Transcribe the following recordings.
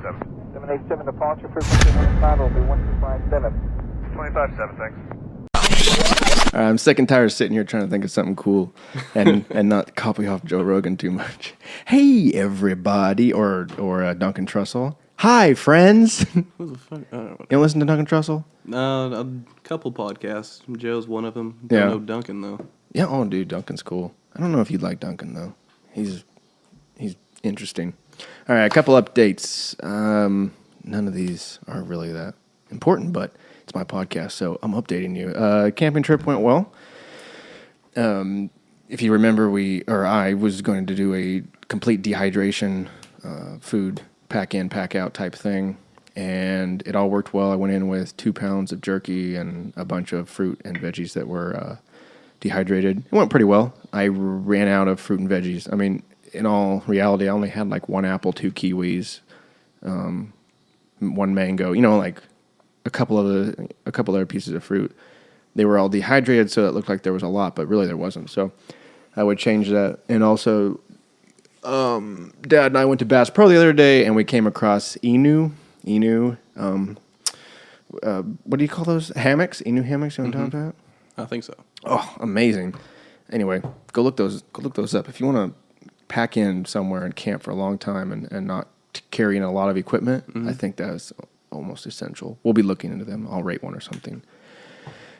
787. 787 departure frequency 15 will be 1257. 257, thanks. I'm sick and tired of sitting here trying to think of something cool and not copy off Joe Rogan too much. Hey, everybody, or Duncan Trussell. Hi, friends. What the fuck? You don't listen to Duncan Trussell? A couple podcasts. Joe's one of them. Yeah. Don't know Duncan, though. Yeah, oh, dude, Duncan's cool. I don't know if you'd like Duncan, though. He's interesting. All right, a couple updates. None of these are really that important, but it's my podcast, so I'm updating you. Camping trip went well. If you remember, I was going to do a complete dehydration food pack in, pack out type thing, and it all worked well. I went in with 2 pounds of jerky and a bunch of fruit and veggies that were dehydrated. It went pretty well. I ran out of fruit and veggies. I mean, in all reality, I only had like 1 apple, 2 kiwis, 1 mango. You know, like a couple other pieces of fruit. They were all dehydrated, so it looked like there was a lot, but really there wasn't. So I would change that. And also, Dad and I went to Bass Pro the other day, and we came across Inu. What do you call those? Hammocks? Inu hammocks? You know what I'm talking about? I think so. Oh, amazing. Anyway, go look those up. If you want to pack in somewhere and camp for a long time and not carry in a lot of equipment, I think that's almost essential. We'll be looking into them. I'll rate one or something.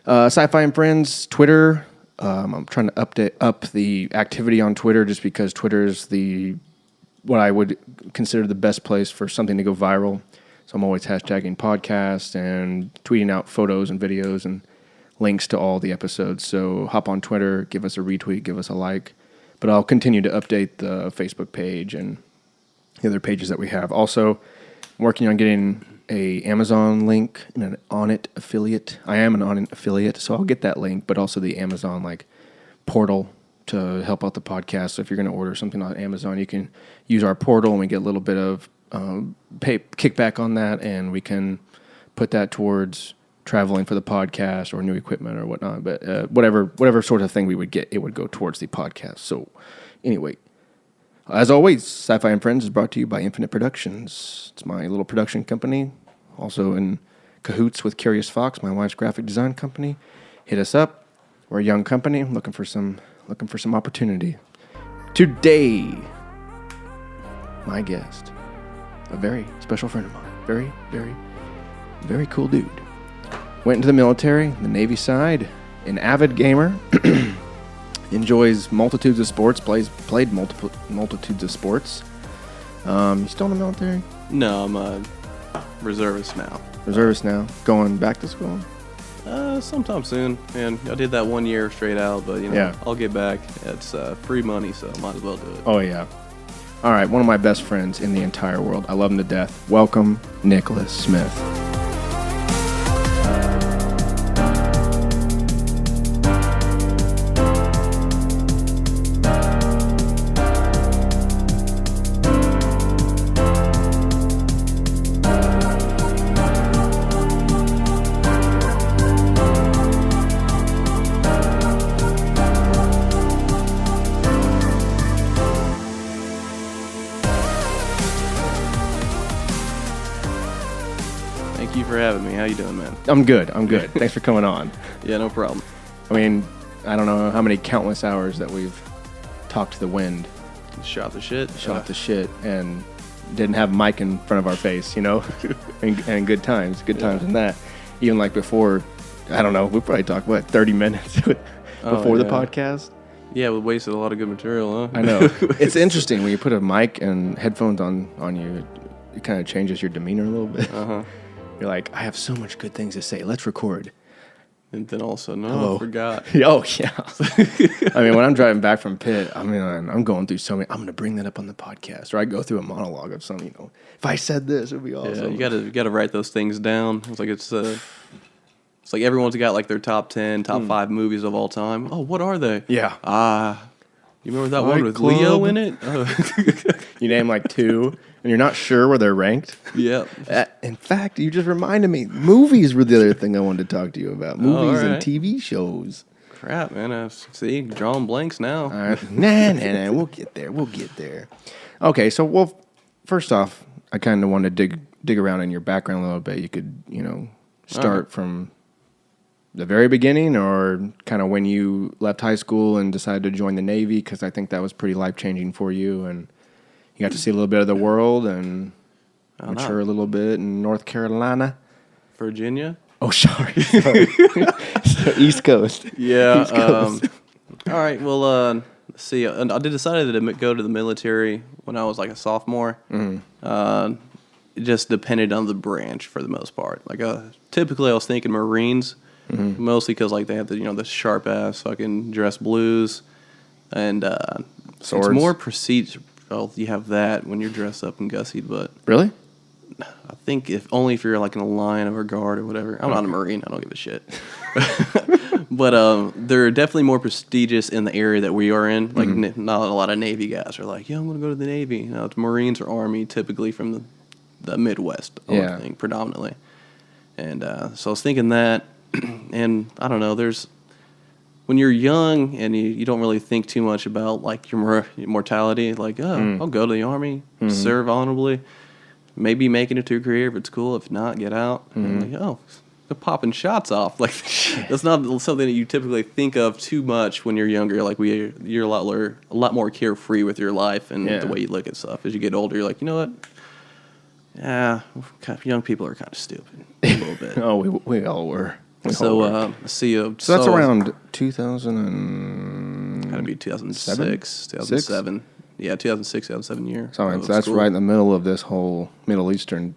SciFi And Friends, Twitter. I'm trying to update the activity on Twitter just because Twitter is what I would consider the best place for something to go viral. So I'm always hashtagging podcasts and tweeting out photos and videos and links to all the episodes. So hop on Twitter, give us a retweet, give us a like. But I'll continue to update the Facebook page and the other pages that we have. Also, I'm working on getting a Amazon link and an Onnit affiliate. I am an Onnit affiliate, so I'll get that link, but also the Amazon portal to help out the podcast. So if you're going to order something on Amazon, you can use our portal and we get a little bit of kickback on that, and we can put that towards traveling for the podcast or new equipment or whatnot. But whatever sort of thing we would get, it would go towards the podcast. So anyway, as always, SciFi And Friends is brought to you by Infinite Productions. It's my little production company, also in cahoots with Curious Fox, my wife's graphic design company. Hit us up. We're a young company looking for some opportunity. Today, my guest, a very special friend of mine, very, very, very cool dude. Went into the military, the Navy side, an avid gamer. Enjoys multitudes of sports, played multitudes of sports. You still in the military? No, I'm a reservist now. Reservist now. Going back to school? Sometime soon. Man, I did that 1 year straight out, but Yeah. I'll get back. It's free money, so might as well do it. Oh, yeah. All right, one of my best friends in the entire world. I love him to death. Welcome, Nicholas Smith. Thank you for having me. How you doing, man? I'm good. Thanks for coming on. Yeah, no problem. I mean, I don't know how many countless hours that we've talked to the wind, Shot the shit. shot the shit, and didn't have a mic in front of our face, and good times in that. Even before, I don't know, we probably talked, 30 minutes before the podcast? Yeah, we wasted a lot of good material, huh? I know. It's interesting when you put a mic and headphones on you, it kind of changes your demeanor a little bit. Uh-huh. You're like, I have so much good things to say. Let's record. And then also, Hello. I forgot. Oh, yeah. I mean, when I'm driving back from Pitt, I'm going through so many. I'm going to bring that up on the podcast. Or I go through a monologue of some, if I said this, it would be awesome. Yeah, you gotta write those things down. It's like everyone's got their top 10, top 5 movies of all time. Oh, what are they? Yeah. You remember that Fight one with Club. Leo in it? Oh. You name 2, and you're not sure where they're ranked. Yep. In fact, you just reminded me. Movies were the other thing I wanted to talk to you about. Movies and right. TV shows. Crap, man. See, drawing blanks now. All right. Nah. We'll get there. Okay, so, first off, I kind of wanted to dig around in your background a little bit. You could, start from the very beginning, or kind of when you left high school and decided to join the Navy, because I think that was pretty life-changing for you, and you got to see a little bit of the world and mature a little bit in North Carolina. Virginia? Oh, sorry. So East Coast. Yeah. East Coast. All right, well, let's see. I decided to go to the military when I was like a sophomore. It just depended on the branch for the most part. Like, typically I was thinking Marines. Mostly because like they have the sharp ass fucking dress blues, and Swords. It's more prestige. Well, you have that when you're dressed up and gussied, but Really? I think if you're like in a line or a guard or whatever. I'm not a Marine. I don't give a shit. But they're definitely more prestigious in the area that we are in. Like not a lot of Navy guys are like, yeah, I'm gonna go to the Navy. It's Marines or Army, typically from the Midwest. I would think predominantly. And so I was thinking that. And I don't know, when you're young and you don't really think too much about like your mortality, like, I'll go to the Army, serve honorably, maybe make it into a career if it's cool, if not, get out. And like, they're popping shots off. Like, that's not something that you typically think of too much when you're younger. Like, you're a lot more carefree with your life and the way you look at stuff. As you get older, you're like, you know what? Yeah, young people are kind of stupid a little bit. Oh, we all were. So, so that's around 2000 and... Gotta be 2006, 2007. Yeah, 2006, 2007 year. So that's right in the middle of this whole Middle Eastern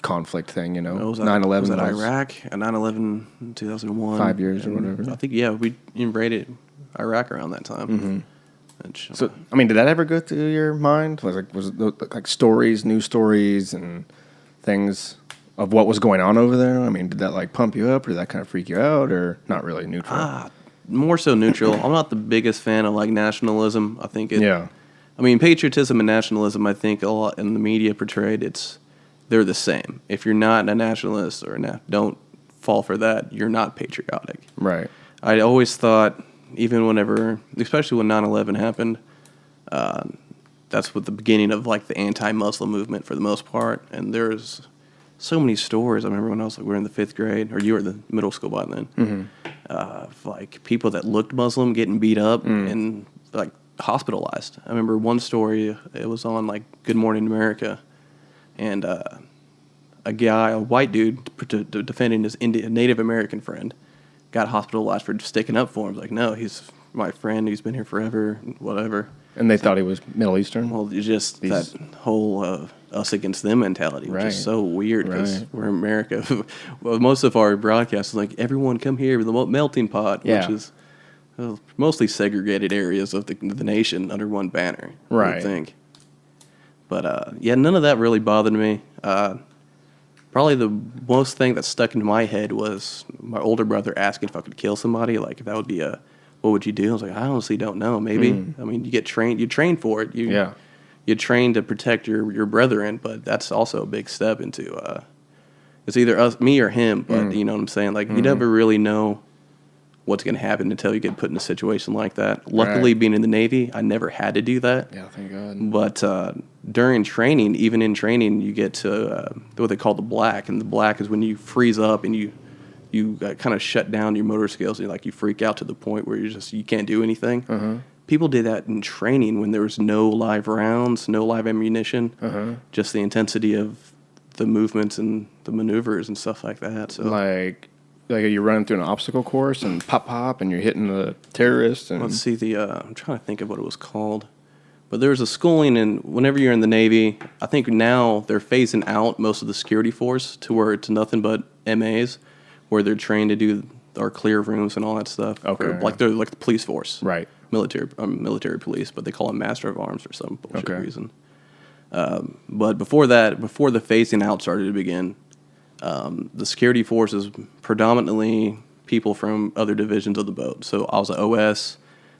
conflict thing, 9/11 was that Iraq? 9/11 in 2001. 5 years or whatever. I think, we invaded Iraq around that time. So, I mean, did that ever go through your mind? Was it like stories, news stories, and things of what was going on over there? I mean, did that like pump you up, or did that kind of freak you out, or not really neutral? More so neutral. I'm not the biggest fan of like nationalism. I think I mean, patriotism and nationalism, I think a lot in the media portrayed, they're the same. If you're not a nationalist or don't fall for that, you're not patriotic. Right. I always thought, even whenever, especially when 9/11 happened, that's what the beginning of like the anti-Muslim movement for the most part. And there's so many stories. I remember when I was we were in the 5th grade, or you were in the middle school by then, of like people that looked Muslim getting beat up and like hospitalized. I remember one story, it was on like Good Morning America, and a white dude defending his Native American friend got hospitalized for sticking up for him. Like, no, he's my friend, he's been here forever, whatever. And they thought he was Middle Eastern? Well, it's just that whole us against them mentality, which is so weird because we're in America. Well, most of our broadcasts is like, everyone come here with the melting pot, which is mostly segregated areas of the nation under one banner, I would think. But, none of that really bothered me. Probably the most thing that stuck into my head was my older brother asking if I could kill somebody. Like, if that would be what would you do? I was like, I honestly don't know. Maybe. I mean, you train for it. You train to protect your brethren, but that's also a big step into it's either me or him. But you know what I'm saying? Like, you never really know what's going to happen until you get put in a situation like that. Luckily, being in the Navy, I never had to do that. Yeah, thank God. But during training, even in training, you get to what they call the black, and the black is when you freeze up and you kind of shut down your motor skills, and like you freak out to the point where you can't do anything. People did that in training when there was no live rounds, no live ammunition, just the intensity of the movements and the maneuvers and stuff like that. So like you're running through an obstacle course and pop, and you're hitting the terrorists. And let's see I'm trying to think of what it was called. But there's a schooling, and whenever you're in the Navy, I think now they're phasing out most of the security force to where it's nothing but MAs, where they're trained to do our clear rooms and all that stuff. Like they're like the police force, right? Military police, but they call them Master of Arms for some bullshit reason. But before that, before the phasing out started to begin, the security force is predominantly people from other divisions of the boat. So I was an OS.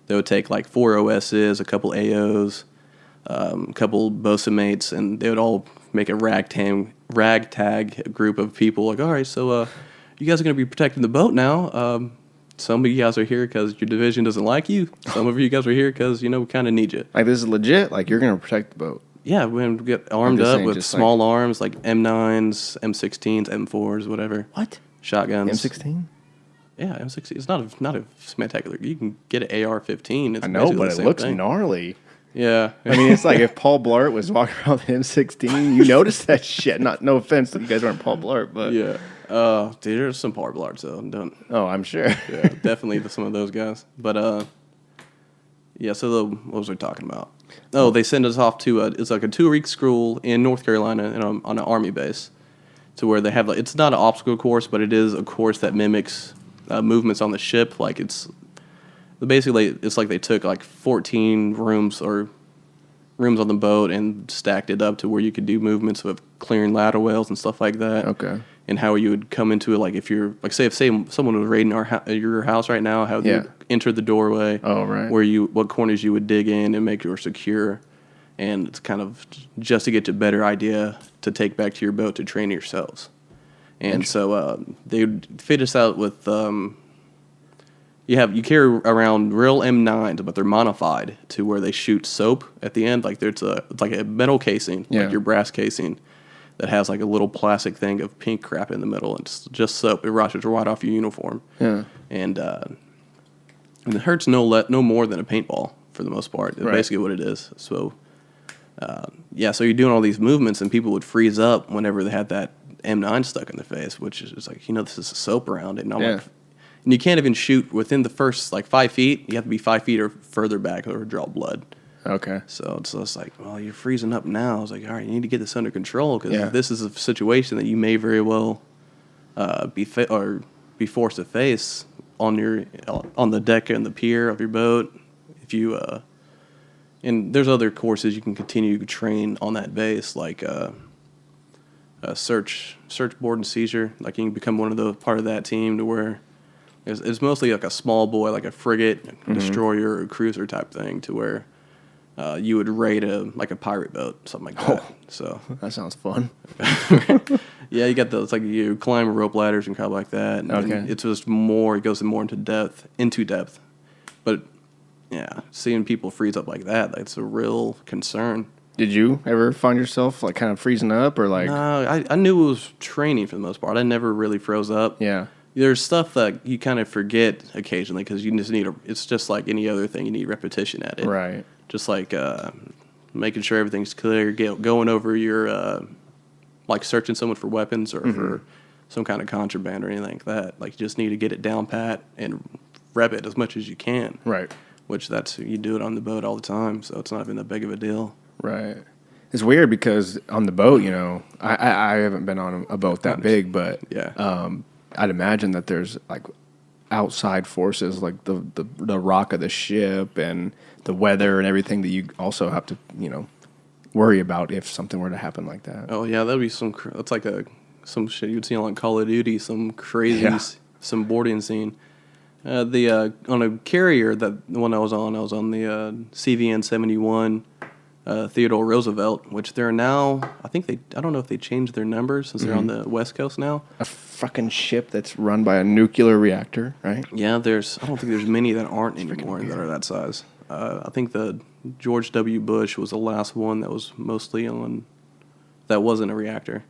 They would take like 4 OSs, a couple AOs, a couple bosun mates, and they would all make a ragtag group of people. Like, all right, so you guys are going to be protecting the boat now. Some of you guys are here because your division doesn't like you. Some of you guys are here because, we kind of need you. Like, this is legit? Like, you're going to protect the boat? Yeah, we get armed up with small arms like M9s, M16s, M4s, whatever. What? Shotguns. M16? Yeah, M16. It's not a spectacular. You can get an AR-15. It's I know, but it looks thing. gnarly. Yeah. I mean, it's like if Paul Blart was walking around with an M16, you notice that shit. No offense that you guys aren't Paul Blart, but... Yeah. Dude, there's some Paul Blarts, though. Don't. Oh, I'm sure. Yeah, definitely some of those guys. But, yeah, so what was we talking about? Oh, they send us off to it's like a 2-week school in North Carolina on an Army base, to where they have like, it's not an obstacle course, but it is a course that mimics movements on the ship. Like it's basically like they took like 14 rooms on the boat and stacked it up to where you could do movements of clearing ladder wells and stuff like that. Okay. And how you would come into it, like if you're like say someone was raiding your house right now, how you enter the doorway. Oh, right. What corners you would dig in and make sure secure, and it's kind of just to get a better idea to take back to your boat to train yourselves. And so they would fit us out with you carry around real M9s, but they're modified to where they shoot soap at the end. Like it's like a metal casing, like your brass casing, that has like a little plastic thing of pink crap in the middle. And it's just soap. It rushes right off your uniform. Yeah. And it hurts no more than a paintball for the most part. It's basically what it is. So, so you're doing all these movements, and people would freeze up whenever they had that M9 stuck in their face, which is just like, this is soap around it. And I'm like, and you can't even shoot within the first like 5 feet. You have to be 5 feet or further back or draw blood. Okay. So it's like, well, you're freezing up now. I was like, all right, you need to get this under control, because this is a situation that you may very well be forced to face on the deck and the pier of your boat. If you and there's other courses you can continue to train on that base, like search, board and seizure. Like you can become part of that team to where it's mostly like a small boy, like a frigate, destroyer, or cruiser type thing, to where you would raid a pirate boat, something like that. So that sounds fun. Yeah, you got it's like you climb rope ladders and crap like that. And it's just more. It goes more into depth. But yeah, seeing people freeze up like that's a real concern. Did you ever find yourself like kind of freezing up, or like? No, I knew it was training for the most part. I never really froze up. Yeah. There's stuff that you kind of forget occasionally, because you just it's just like any other thing. You need repetition at it. Right. Just like making sure everything's clear, going over your, like searching someone for weapons or for some kind of contraband or anything like that. Like you just need to get it down pat and rep it as much as you can. Right. Which you do it on the boat all the time, so it's not even that big of a deal. Right. It's weird because on the boat, I haven't been on a boat that big, but I'd imagine that there's like outside forces, like the rock of the ship and the weather and everything, that you also have to worry about if something were to happen like that. Oh yeah, that'd be that's like some shit you'd see on like Call of Duty, some crazy some boarding scene. On a carrier, the one I was on the CVN 71 Theodore Roosevelt, which they're now, I don't know if they changed their numbers since they're on the West Coast now. A fucking ship that's run by a nuclear reactor, right? Yeah, I don't think there's many that aren't anymore that are that size. I think the George W. Bush was the last one that was mostly that wasn't a reactor.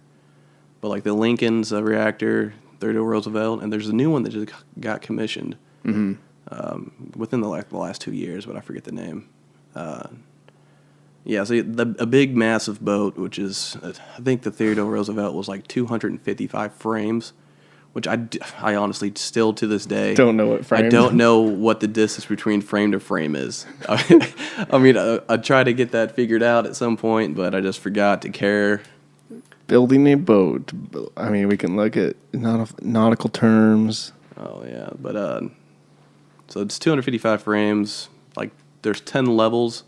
But like the Lincoln's a reactor, Theodore Roosevelt, and there's a new one that just got commissioned within the last 2 years, but I forget the name. So a big, massive boat, which is, I think the Theodore Roosevelt was like 255 frames, which I honestly still to this day don't know what frame. I don't know what the distance between frame to frame is. I mean, I tried to get that figured out at some point, but I just forgot to care. Building a boat. I mean, we can look at nautical terms. Oh yeah, but so it's 255 frames. Like there's 10 levels.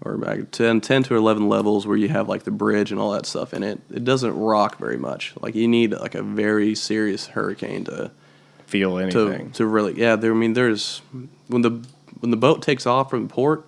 Or 10 to 11 levels where you have like the bridge and all that stuff in it. It doesn't rock very much. Like you need like a very serious hurricane to feel anything. To really, there's when the boat takes off from port,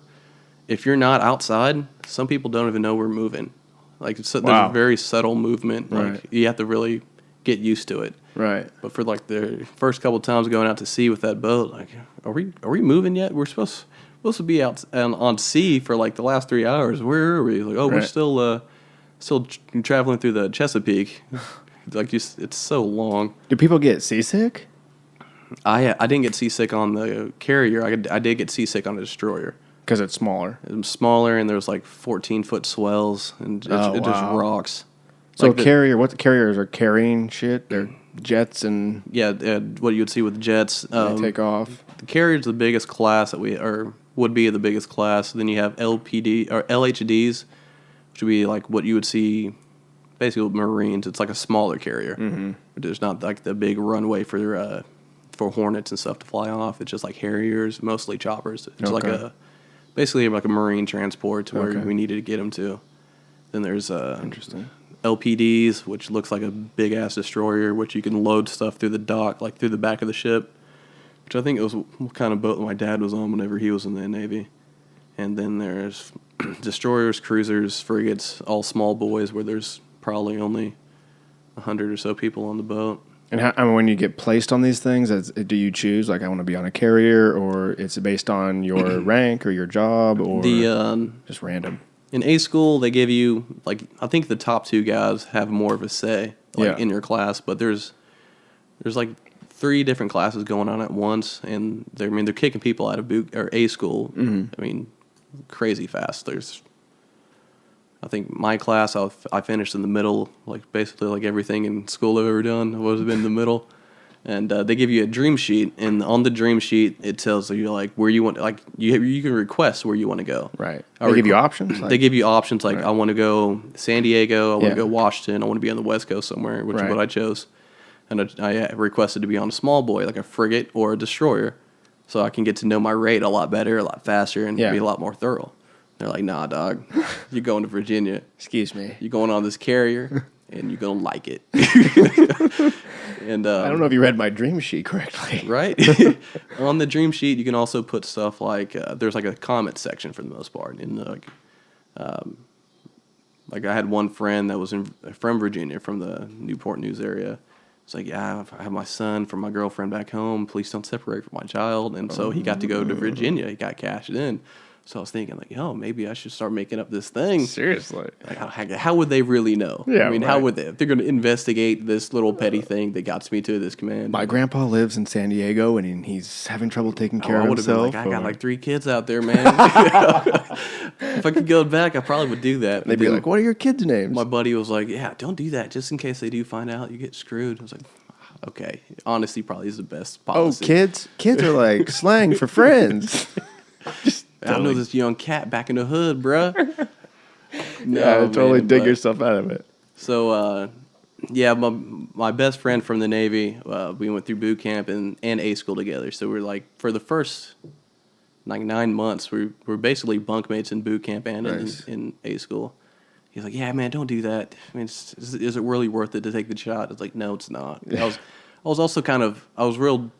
if you're not outside, some people don't even know we're moving. Like there's a very subtle movement. Like you have to really get used to it. Right. But for like the first couple of times going out to sea with that boat, like are we moving yet? We're supposed supposed to be out on sea for like the last 3 hours. Where are we? Like, oh, we're still traveling through the Chesapeake. Like, it's so long. Do people get seasick? I didn't get seasick on the carrier. I did get seasick on the destroyer. Because it's smaller. It was smaller, and there was like 14-foot swells, and it just rocks. So like what the carriers are carrying shit? They're jets and... Yeah, what you would see with jets. They take off. The carrier's the biggest class would be the biggest class. Then you have LPD or LHDs, which would be like what you would see basically with Marines. It's like a smaller carrier. Mm-hmm. There's not like the big runway for Hornets and stuff to fly off. It's just like Harriers, mostly choppers. It's basically like a Marine transport to where we needed to get them to. Then there's interesting LPDs, which looks like a big ass destroyer, which you can load stuff through the dock, like through the back of the ship. Which I think it was what kind of boat my dad was on whenever he was in the Navy. And then there's destroyers, cruisers, frigates, all small boys, where there's probably only 100 or so people on the boat. And when you get placed on these things, do you choose, like, I want to be on a carrier, or it's based on your rank or your job, or just random? In A school, they give you, like, I think the top 2 guys have more of a say in your class, but there's like 3 different classes going on at once, and they're kicking people out of A school. Mm-hmm. I mean, crazy fast. I think my class, I finished in the middle, like basically like everything in school I've ever done was in the middle. And they give you a dream sheet, and on the dream sheet it tells you like where you want, like you can request where you want to go. Right. They give you options. They give you options like I want to go San Diego, I want to go Washington, I want to be on the West Coast somewhere, which is what I chose. And I requested to be on a small boy, like a frigate or a destroyer, so I can get to know my rate a lot better, a lot faster, and be a lot more thorough. They're like, nah, dog, you're going to Virginia. Excuse me. You're going on this carrier, and you're going to like it. And I don't know if you read my dream sheet correctly. Right? On the dream sheet, you can also put stuff like, there's like a comment section for the most part. In the, like I had one friend that was from Virginia, from the Newport News area. It's like, yeah, I have my son from my girlfriend back home. Please don't separate from my child. And so he got to go to Virginia. He got cashed in. So I was thinking, like, yo, maybe I should start making up this thing. Seriously. Like, how would they really know? Yeah, I mean, how would they? If they're going to investigate this little petty thing that got me to this command. My grandpa lives in San Diego, and he's having trouble taking care of himself. Been like, I got like 3 kids out there, man. If I could go back, I probably would do that. They'd be like, what are your kids' names? My buddy was like, yeah, don't do that. Just in case they do find out, you get screwed. I was like, okay. Honesty probably is the best policy. Oh, kids? Kids are like slang for friends. I know this young cat back in the hood, bruh. No, totally dig yourself out of it. So, my best friend from the Navy, we went through boot camp and A school together. So we're like, for the first like 9 months, we're basically bunkmates in boot camp and in A school. He's like, yeah, man, don't do that. I mean, is it really worth it to take the shot? It's like, no, it's not. I was also real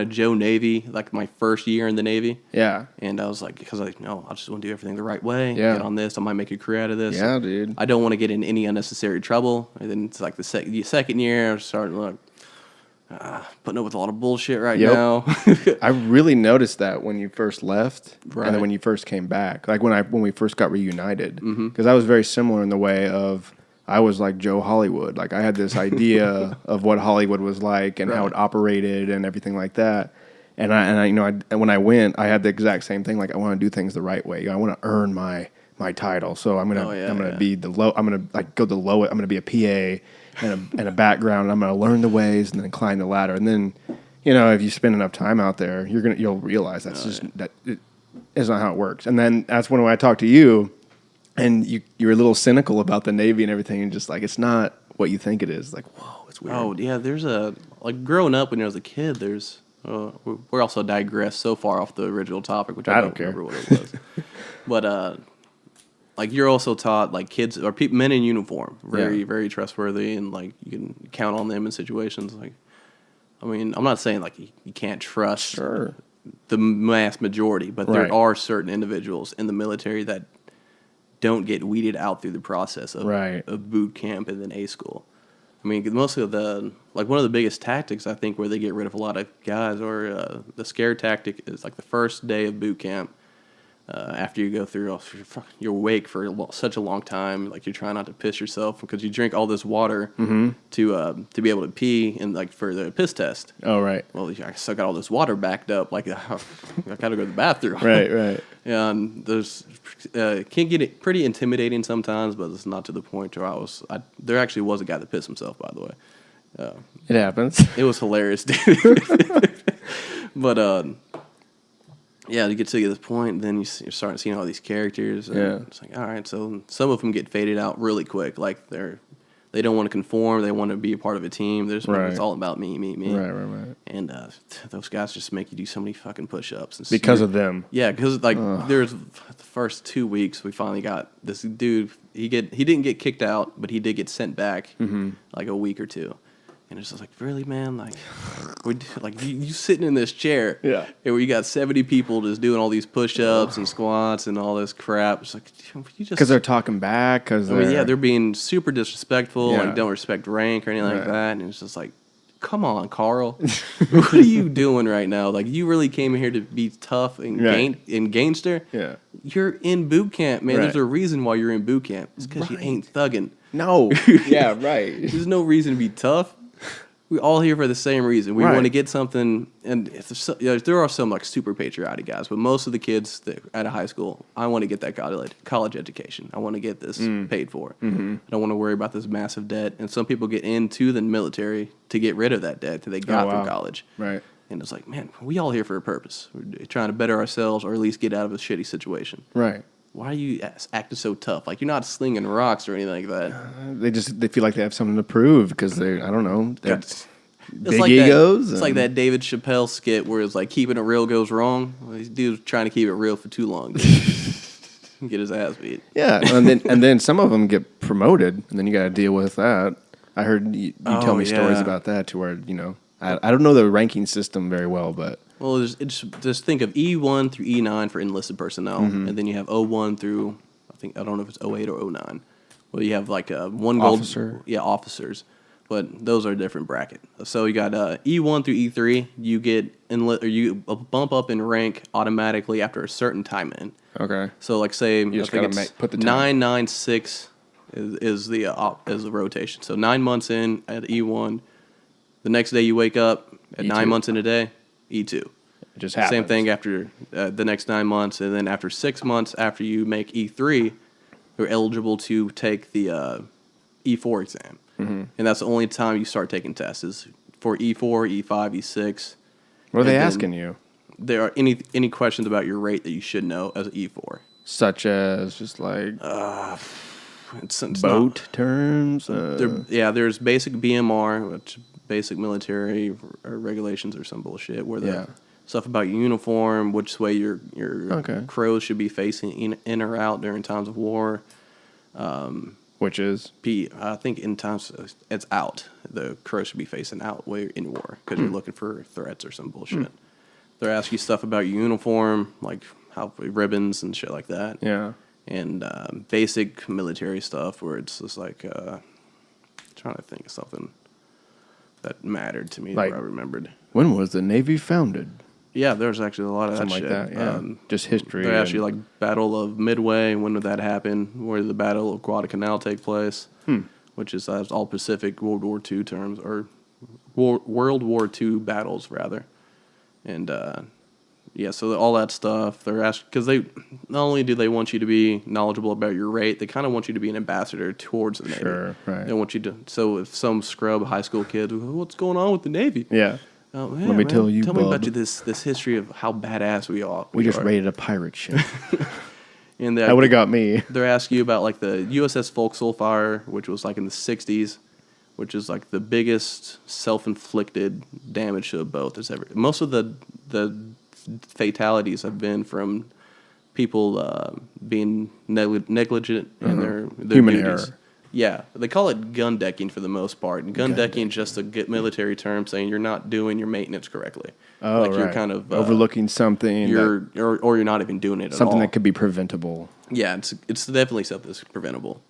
Joe Navy, like my first year in the Navy. Yeah. And I was like, because I just want to do everything the right way. Yeah. Get on this. I might make a career out of this. Yeah, dude. I don't want to get in any unnecessary trouble. And then it's like the second year, I was starting to look, putting up with a lot of bullshit now. I really noticed that when you first left, and then when you first came back, like when we first got reunited, because I was very similar in the way of. I was like Joe Hollywood. Like I had this idea of what Hollywood was like and how it operated and everything like that. And I when I went, I had the exact same thing. Like I want to do things the right way. I want to earn my title. So I'm gonna be the low. I'm gonna like go the lowest. I'm gonna be a PA and a background. And I'm gonna learn the ways and then climb the ladder. And then, if you spend enough time out there, you'll realize that is not how it works. And then that's when I talked to you. And you're a little cynical about the Navy and everything, and just like it's not what you think it is. Like, whoa, it's weird. Oh yeah, there's growing up when I was a kid. There's we're also digressed so far off the original topic, which I don't remember what it was. But like you're also taught like kids or men in uniform, very trustworthy, and like you can count on them in situations. Like, I mean, I'm not saying like you can't trust the mass majority, but there are certain individuals in the military that don't get weeded out through the process of boot camp and then A school. I mean, most of one of the biggest tactics, I think, where they get rid of a lot of guys or the scare tactic is like the first day of boot camp. after you go through, you're awake for such a long time, like you're trying not to piss yourself because you drink all this water to be able to pee and like for the piss test. Oh, right. Well, I still got all this water backed up, like I gotta go to the bathroom. Right. And there's can get it pretty intimidating sometimes, but it's not to the point where there actually was a guy that pissed himself, by the way. It happens. It was hilarious, dude. But yeah, you get to this point, then you're starting seeing all these characters. And it's like, all right, so some of them get faded out really quick. Like they don't want to conform. They want to be a part of a team. It's all about me. Right. And those guys just make you do so many fucking push-ups. Because of them. Yeah, because there's the first 2 weeks, we finally got this dude. He didn't get kicked out, but he did get sent back like a week or two. And it's just like, really, man? Like, you sitting in this chair, and where you got 70 people just doing all these push-ups and squats and all this crap. It's like, you just because they're talking back. They're being super disrespectful, like don't respect rank or anything like that. And it's just like, come on, Carl, what are you doing right now? Like, you really came here to be tough and gangster. Yeah, you're in boot camp, man. There's a reason why you're in boot camp. It's because you ain't thugging. No, yeah, right. There's no reason to be tough. We're all here for the same reason. We want to get something, and there are some like super patriotic guys, but most of the kids at a high school, I want to get that college education. I want to get this paid for. I don't want to worry about this massive debt. And some people get into the military to get rid of that debt that they got from college. Right. And it's like, man, we all here for a purpose. We're trying to better ourselves or at least get out of a shitty situation. Right. Why are you acting so tough? Like, you're not slinging rocks or anything like that. They feel like they have something to prove because I don't know. It's big like egos. It's like that David Chappelle skit where it's like keeping it real goes wrong. Well, these dudes trying to keep it real for too long. Get his ass beat. Yeah, and then some of them get promoted, and then you got to deal with that. I heard you tell me stories about that to where, I don't know the ranking system very well, but... Well, just think of E1 through E9 for enlisted personnel, and then you have O1 through, I don't know if it's 08 or 09. Well, you have like one gold... Officer. Yeah, officers. But those are a different bracket. So you got E1 through E3, you get you bump up in rank automatically after a certain time in. Okay. So like say you just gotta put the time. 996 is the rotation. So 9 months in at E1, the next day you wake up at E2. 9 months in a day, E2. It just happens. Same thing after the next 9 months, and then after 6 months after you make E3, you're eligible to take the E4 exam. And that's the only time you start taking tests is for E4, E5, E6. What are they asking you? There are any questions about your rate that you should know as an E4. Such as just like it's boat terms? There's basic BMR, which basic military regulations or some bullshit, where the stuff about your uniform, which way your crows should be facing in or out during times of war. Which is? I think in times it's out. The crow should be facing out way in war because you're looking for threats or some bullshit. They're asking you stuff about your uniform, like how ribbons and shit like that. Yeah. And basic military stuff where it's just like trying to think of something that mattered to me that I remembered. When was the Navy founded? Yeah, there's actually a lot of something that like shit. that. Yeah, just history. They're actually like Battle of Midway. When did that happen? Where did the Battle of Guadalcanal take place? Which is all Pacific World War II terms, or World War II battles rather. And so all that stuff they're asking because they not only do they want you to be knowledgeable about your rate, they kind of want you to be an ambassador towards the Navy. Sure, right. They want you to. So if some scrub high school kid, what's going on with the Navy? Yeah. Oh, Let me tell you, Tell me about this history of how badass we are. We just raided a pirate ship. And that would have got me. They're asking you about like the USS Vauxhall Fire, which was like in the 60s, which is like the biggest self-inflicted damage to a boat there's ever. Most of the fatalities have been from people being negligent in their human duties. error. Yeah, they call it gun decking for the most part. And gun decking is just a military term saying you're not doing your maintenance correctly. Oh, like right. You're kind of overlooking something. or you're not even doing it at all. Something that could be preventable. Yeah, it's definitely something that's preventable.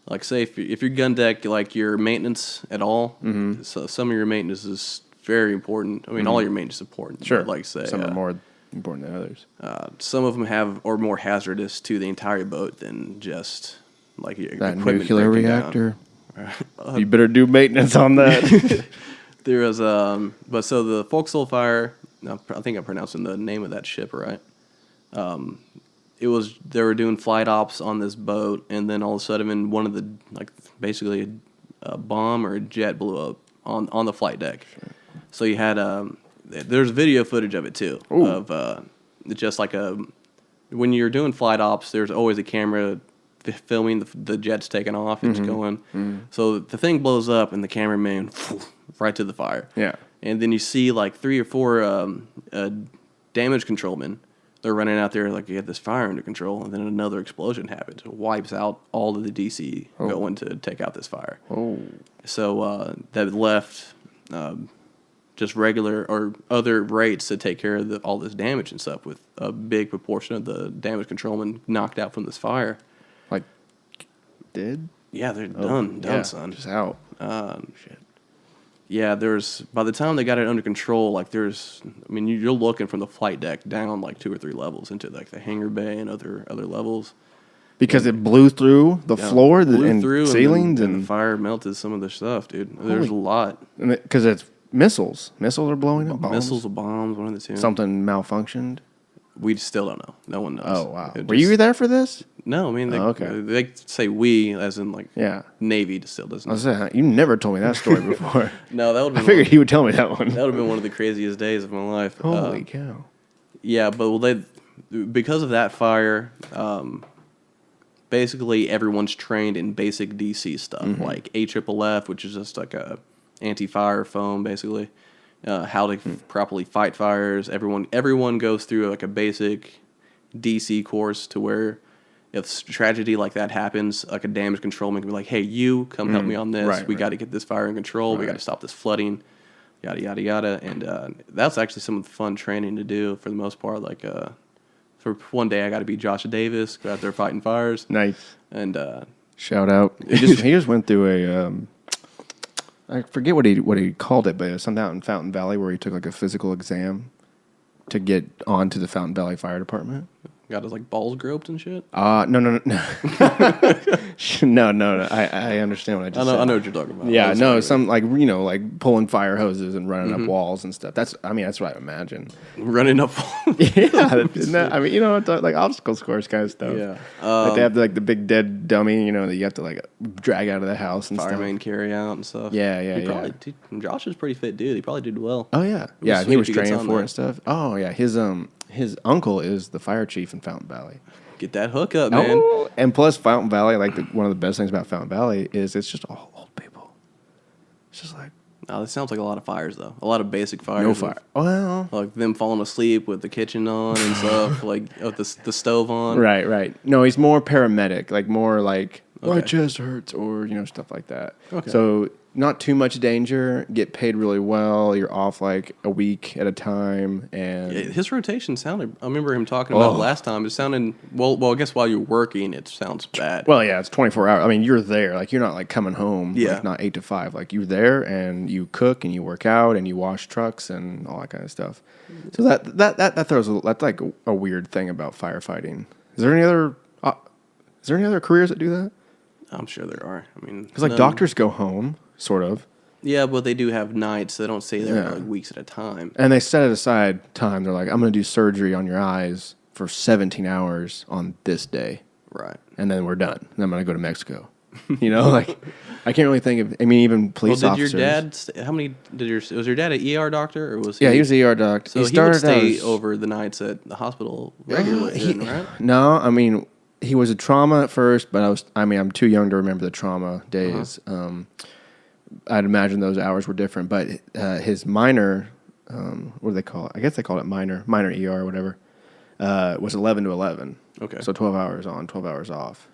Like say if your gun deck, like your maintenance at all, so some of your maintenance is very important. I mean, all your maintenance is important. Sure. But like say some are more important than others. Some of them are more hazardous to the entire boat than just like your That equipment nuclear breaking reactor. You better do maintenance on that. There was but so the forecastle fire. I think I'm pronouncing the name of that ship right. They were doing flight ops on this boat, and then all of a sudden, one of the basically a bomb or a jet blew up on the flight deck. Sure. So you had there's video footage of it too. Ooh. Of just like when you're doing flight ops, there's always a camera filming the jets taking off. It's going. Mm-hmm. So the thing blows up, and the cameraman right to the fire. Yeah. And then you see like 3 or 4 damage controlmen. They're running out there like you have this fire under control, and then another explosion happens. It wipes out all of the DC going to take out this fire. Oh. So that left just regular or other rates to take care of all this damage and stuff, with a big proportion of the damage controlmen knocked out from this fire. Like, dead? Yeah, they're done, son. Just out. Shit. Yeah, by the time they got it under control, you're looking from the flight deck down like 2 or 3 levels into like the hangar bay and other levels. Because it blew through the floor and ceilings, and the fire melted some of the stuff, dude. There's a lot. Because it's missiles. Missiles are blowing up. Missiles or bombs, one of the two. Something malfunctioned. We still don't know. No one knows. Oh wow! Were you there for this? No, I mean they say we as in like Navy still doesn't. I was saying, you never told me that story before. No, that would. I figured he would tell me that one. That would have been one of the craziest days of my life. Holy cow! Yeah, but because of that fire, basically everyone's trained in basic DC stuff like AFFF, which is just like a anti-fire foam, basically. How to properly fight fires. Everyone goes through like a basic DC course to where if tragedy like that happens, like a damage controlman can be like, hey, you come help me on this. Right, we got to get this fire in control. Right. We got to stop this flooding, yada, yada, yada. And that's actually some of the fun training to do for the most part. Like for one day I got to be Josh Davis, go out there fighting fires. Nice. And shout out. He just went through a... I forget what he called it, but it was something out in Fountain Valley where he took like a physical exam to get onto the Fountain Valley Fire Department. Got his like balls groped and shit. No. no. I understand what I just said. I know what you're talking about. Yeah, no, some like like pulling fire hoses and running up walls and stuff. That's what I imagine. Running up. Yeah, like obstacle course kind of stuff. Yeah, like they have like the big dead dummy, that you have to like drag out of the house and fireman carry out and stuff. Yeah. Josh is a pretty fit dude. He probably did well. Oh yeah, he was training for it and stuff. Oh yeah, his uncle is the fire chief in Fountain Valley. Get that hook up, man. Oh, and plus Fountain Valley, one of the best things about Fountain Valley is it's just all old people. It's just like... Oh, this sounds like a lot of fires, though. A lot of basic fires. No fire. Well... Like them falling asleep with the kitchen on and stuff, like with the stove on. Right. No, he's more paramedic, like more like, my chest hurts, or, stuff like that. Okay. So... Not too much danger, get paid really well, you're off like a week at a time, and... Yeah, his rotation sounded... I remember him talking about it last time. It sounded... Well, I guess while you're working, it sounds bad. Well, yeah, it's 24 hours. I mean, you're there. Like, you're not like coming home, like not 8 to 5. Like, you're there, and you cook, and you work out, and you wash trucks, and all that kind of stuff. So that throws... That's like a weird thing about firefighting. Is there any other careers that do that? I'm sure there are. I mean... Because like doctors go home... Sort of. Yeah, but they do have nights. They don't stay there for like weeks at a time. And they set it aside time. They're like, I'm going to do surgery on your eyes for 17 hours on this day. Right. And then we're done. And I'm going to go to Mexico. Like, I can't really think of, even police officers. Did your dad, was your dad an ER doctor? Or was he? Yeah, he was an ER doctor. So he would stay over the nights at the hospital regularly, right? No, he was a trauma at first, but I'm too young to remember the trauma days. I'd imagine those hours were different, but his minor, what do they call it? I guess they call it minor ER or whatever, was 11 to 11. Okay. So 12 hours on, 12 hours off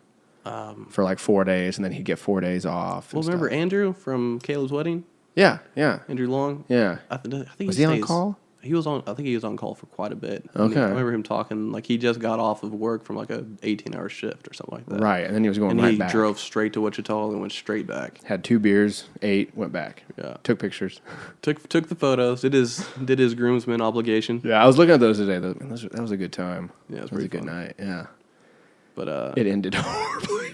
for like 4 days, and then he'd get 4 days off. Well, remember Andrew from Caleb's wedding? Yeah. Andrew Long? Yeah. I think was he on call? He was on. I think he was on call for quite a bit. Okay. I remember him talking like he just got off of work from like a 18-hour shift or something like that. Right, and then he was going and right he back. drove straight to Wichita and went straight back. Had 2 beers, ate, went back. Yeah. Took pictures. Took the photos. Did his groomsman obligation. Yeah, I was looking at those today. That was a good time. Yeah, it was That was a pretty good fun. night. Yeah. But It ended horribly.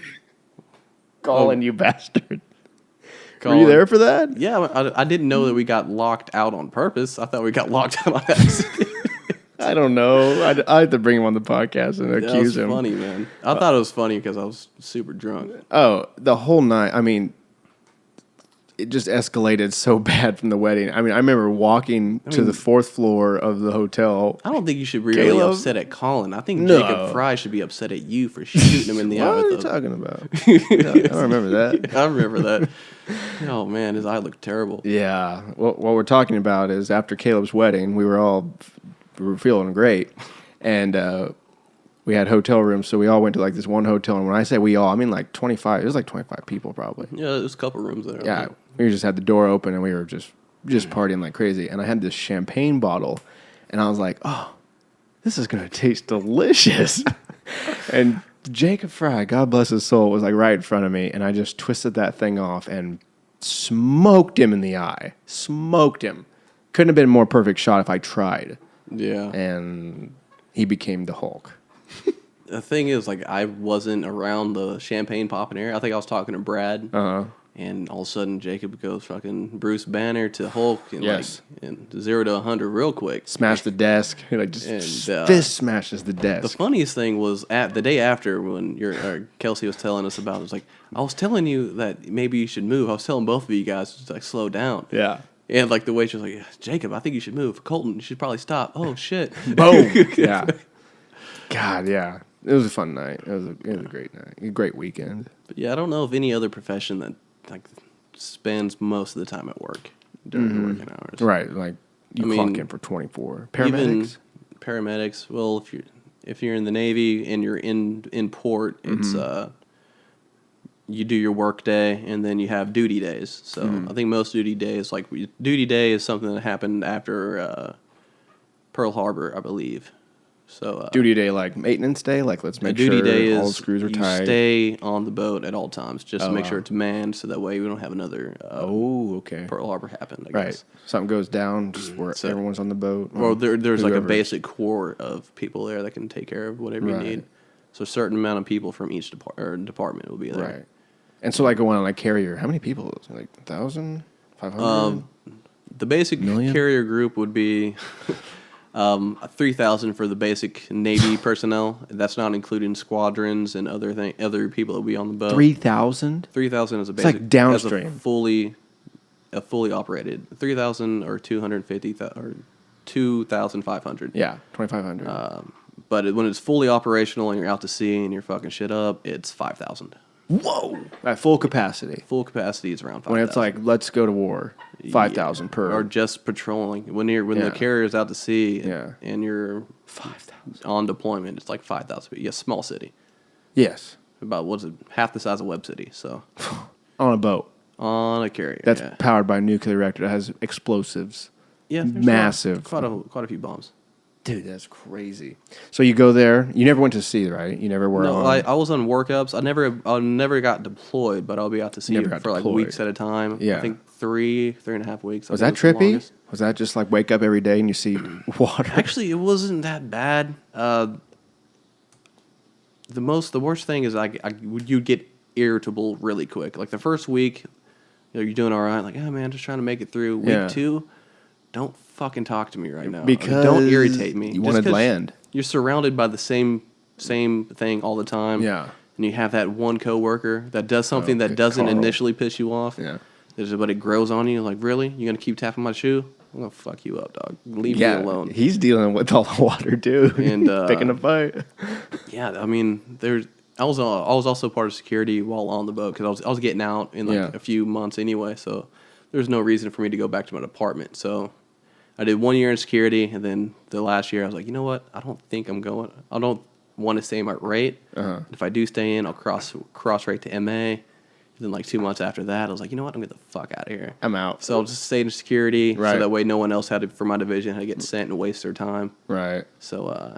Colin, you bastard. Were Colin- you there for that? Yeah, I didn't know that we got locked out on purpose. I thought we got locked out on accident. I don't know. I have to bring him on the podcast and That accuse was him. funny, man. I thought it was funny because I was super drunk. Oh, the whole night. I mean, it just escalated so bad from the wedding. I mean, I remember walking to the 4th floor of the hotel. I don't think you should be really Caleb? upset at Colin. I think No. Jacob Fry should be upset at you for shooting him in the eye. What are you with the- talking about? I don't remember that. I remember that. Oh man, his eye looked terrible. Yeah. What we're talking about is after Caleb's wedding, we were feeling great, and we had hotel rooms, so we all went to like this one hotel. And when I say we all, I mean like 25. It was like 25 people probably. Yeah, there's a couple rooms there. Yeah, we just had the door open and we were just partying like crazy. And I had this champagne bottle, and I was like, "Oh, this is gonna taste delicious." And Jacob Fry, God bless his soul, was like right in front of me, and I just twisted that thing off and smoked him in the eye. Smoked him. Couldn't have been a more perfect shot if I tried. Yeah. And he became the Hulk. The thing is, like, I wasn't around the champagne popping area. I think I was talking to Brad. And all of a sudden, Jacob goes fucking Bruce Banner to Hulk and Yes. like and 0 to 100 real quick. Smashed the desk. He like just And, fist smashes the The desk. funniest thing was at the day after when Kelsey was telling us about it. It was like, I was telling you that maybe you should move. I was telling both of you guys to like slow down. Yeah. And like the waitress was like, Jacob, I think you should move. Colton, you should probably stop. Oh shit. Boom. Yeah. God, yeah. It was a fun night. It was a great night. A great weekend. But yeah, I don't know of any other profession that like spends most of the time at work during the working hours. Right. Like you I clock mean, in for 24. Even Paramedics. paramedics. Well, if you're in the Navy and you're in port, it's you do your work day and then you have duty days. So I think most duty days, like duty day, is something that happened after Pearl Harbor, I believe. So Duty day, like maintenance day, like let's make duty sure day all the is screws are you tight. stay on the boat at all times, just to make wow. sure it's manned, so that way we don't have another Okay. Pearl Harbor happen. I Right. guess. Something goes down, just where So- everyone's on the boat. Or there's like a whoever. basic core of people there that can take care of whatever Right. you need. So a certain amount of people from each department will be there. Right. And so, like, going on like carrier, how many people? Like 1,000? 500? The basic Million? carrier group would be 3,000 for the basic Navy personnel. That's not including squadrons and other people that will be on the boat. 3,000? 3,000 is a It's like basic. downstream. A fully operated 3,000 or 250 or 2,500. Yeah, 2,500. But when it's fully operational and you're out to sea and you're fucking shit up, it's 5,000. Whoa! At full capacity. Full capacity is around 5,000. When it's like, let's go to war, 5,000 per. Or just patrolling. When the carrier's out to sea and you're 5,000. on deployment, it's like 5,000. Yeah, small city. Yes. About, what's it, half the size of Web City. So On a boat. on a carrier. That's yeah. powered by a nuclear reactor that has explosives. Yeah, there's massive. Quite a few bombs. Dude, that's crazy. So you go there. You never went to sea, right? You never were No, on. I was on workups. I never got deployed, but I'll be out to sea Never for got like deployed. weeks at a time. Yeah. I think 3.5 weeks. I was think that the trippy? longest. Was that just like wake up every day and you see water? Actually, it wasn't that bad. The worst thing is you get irritable really quick. Like the first week, you're doing all right. Like, oh man, just trying to make it through. Week 2, don't fucking talk to me right now. Because don't irritate me. you Just wanted 'cause land. You're surrounded by the same thing all the time. Yeah. And you have that one coworker that does something that doesn't Carl. initially piss you off. Yeah. But it grows on you. Like, really? You're gonna keep tapping my shoe? I'm gonna fuck you up, dog. Leave me alone. He's dealing with all the water too, And, picking a fight. Yeah, I mean, I was also part of security while on the boat because I was getting out in like a few months anyway, so there's no reason for me to go back to my department. So I did 1 year in security, and then the last year I was like, you know what? I don't think I'm going. I don't want to stay in my rate. If I do stay in, I'll cross rate to MA, Then like 2 months after that, I was like, you know what? I'm going to get the fuck out of here. I'm out. So I'll just stay in security. Right. So that way no one else for my division had to get sent and waste their time. Right. So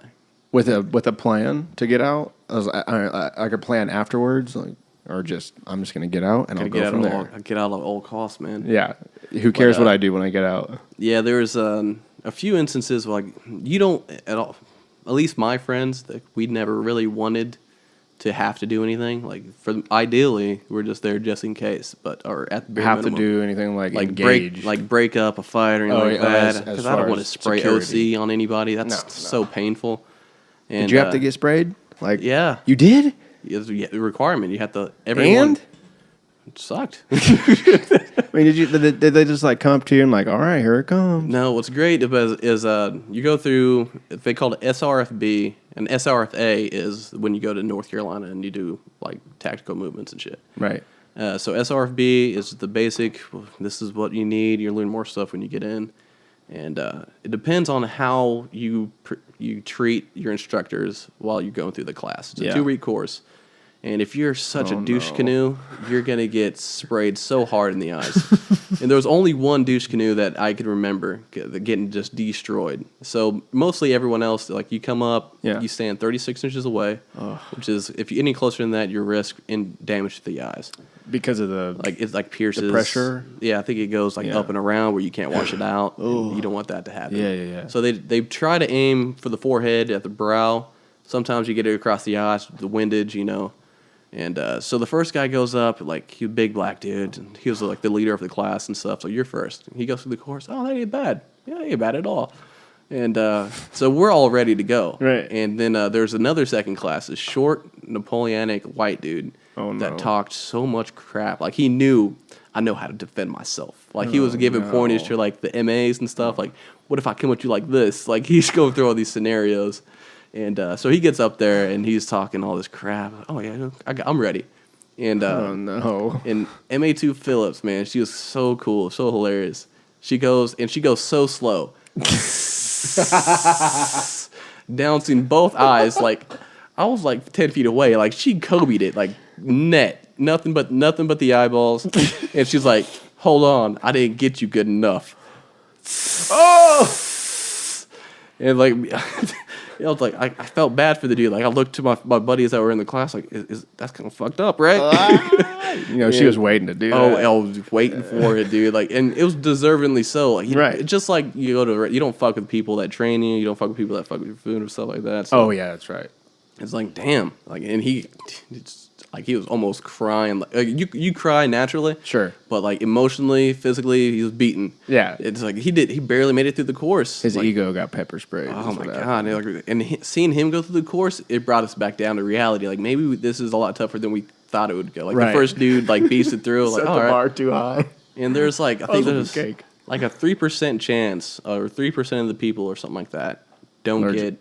with a plan to get out, I could plan afterwards, like, or just I'm just gonna get out and I'll go from there. Get out at all costs, man. Yeah. Who cares what I do when I get out? Yeah, there's a few instances where, like, you don't at all. At least my friends, that we never really wanted to have to do anything. Like, ideally, we're just there just in case, or at the bare Have minimum, to do anything like engage, break up a fight or anything like that. As Because I don't want to spray security. OC on anybody. That's so painful. And, did you have to get sprayed? Like, yeah, you did. the requirement. You have to. Everyone. And It sucked. I mean, did they just like come up to you and like, all right, here it comes? No, what's great is you go through, they call it SRFB, and SRFA is when you go to North Carolina and you do like tactical movements and shit. Right. So SRFB is the basic, this is what you need, you learn more stuff when you get in. And it depends on how you treat your instructors while you're going through the class. It's a 2-week course. And if you're such a douche canoe, you're going to get sprayed so hard in the eyes. And there was only one douche canoe that I could remember getting just destroyed. So mostly everyone else, like, you come up, you stand 36 inches away, which is, if you're any closer than that, you risk damage to the eyes. Because of the... Like, it's like pierces. The pressure? Yeah, I think it goes like up and around where you can't wash it out. You don't want that to happen. Yeah. So they try to aim for the forehead, at the brow. Sometimes you get it across the eyes, the windage, you know. And so the first guy goes up, like, he's a big black dude, and he was like the leader of the class and stuff. So you're first. He goes through the course. Oh, that ain't bad. Yeah, ain't bad at all. And so we're all ready to go. Right. And then there's another second class, a short Napoleonic white dude that talked so much crap. Like, he knew I know how to defend myself. Like, he was giving pointers to like the MAs and stuff. Like, what if I come at you like this? Like, he's going through all these scenarios. And so he gets up there and he's talking all this crap. Oh yeah, I'm ready. And and MA2 Phillips, man, she was so cool, so hilarious. She goes so slow, downsing both eyes. Like, I was like 10 feet away. Like, she Kobe'd it, like, net, nothing but the eyeballs. And she's like, hold on, I didn't get you good enough. Oh, and like. I was like, I felt bad for the dude. Like, I looked to my buddies that were in the class, like, that's kind of fucked up, right? She was waiting to do that. I was waiting for it, dude. Like, and it was deservingly so. Like, right. Just like you don't fuck with people that train you. You don't fuck with people that fuck with your food and stuff like that. So that's right. It's like, damn. Like, and he was almost crying. Like, you cry naturally, sure, but like emotionally, physically, he was beaten. Yeah, it's like he barely made it through the course. His ego got pepper sprayed. Oh my god! Seeing him go through the course, it brought us back down to reality. Like, maybe this is a lot tougher than we thought it would go. Like, the first dude like beasted through. Like, set the bar too high. And there's like, I think there's like a 3% chance, or 3% of the people, or something like that, don't get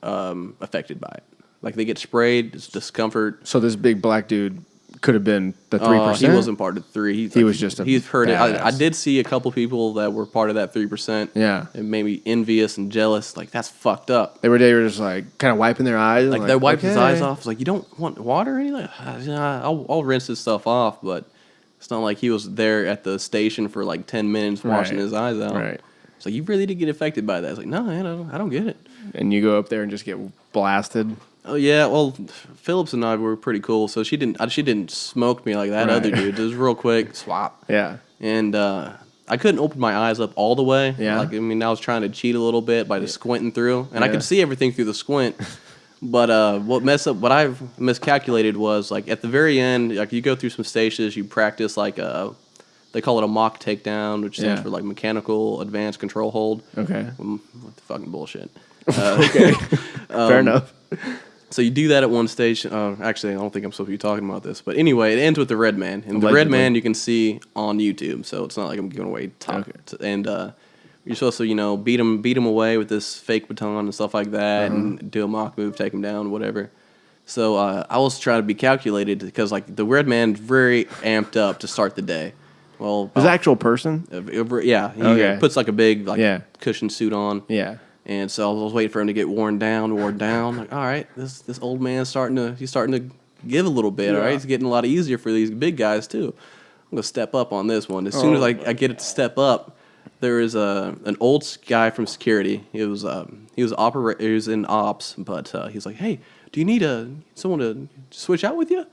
affected by it. Like, they get sprayed, it's discomfort. So this big black dude could have been the 3%? He wasn't part of the 3. He was just he's heard it. I did see a couple people that were part of that 3%. Yeah. And maybe envious and jealous. Like, that's fucked up. They were just like kind of wiping their eyes. Like they wiped his eyes off. It's like, you don't want water or anything? I'll rinse this stuff off, but it's not like he was there at the station for like 10 minutes washing his eyes out. Right. It's like, you really did get affected by that. It's like, no, man, I don't get it. And you go up there and just get blasted. Oh yeah, well, Phillips and I were pretty cool, so she didn't smoke me like that other dude. It was real quick swap. Yeah. And I couldn't open my eyes up all the way. Yeah. Like, I mean, I was trying to cheat a little bit by just squinting through, and I could see everything through the squint. But what I've miscalculated was, like, at the very end, like, you go through some stages, you practice like they call it a mock takedown, which stands for like mechanical advanced control hold. Okay. What the fucking bullshit. Okay. Fair enough. So you do that at one stage. Actually, I don't think I'm supposed to be talking about this. But anyway, it ends with the red man. And the red man you can see on YouTube. So it's not like I'm giving away talk. Okay. And you're supposed to, beat him away with this fake baton and stuff like that, and do a mock move, take him down, whatever. So I was trying to be calculated because, like, the red man's very amped up to start the day. Well, his actual person? Yeah. He puts like a big cushion suit on. Yeah. And so I was waiting for him to get worn down. Like, all right, this old man's starting to give a little bit. All right, it's getting a lot easier for these big guys too. I'm gonna step up on this one. As soon as I get it to step up, there is an old guy from security. He was in ops, but he's like, hey, do you need someone to switch out with you?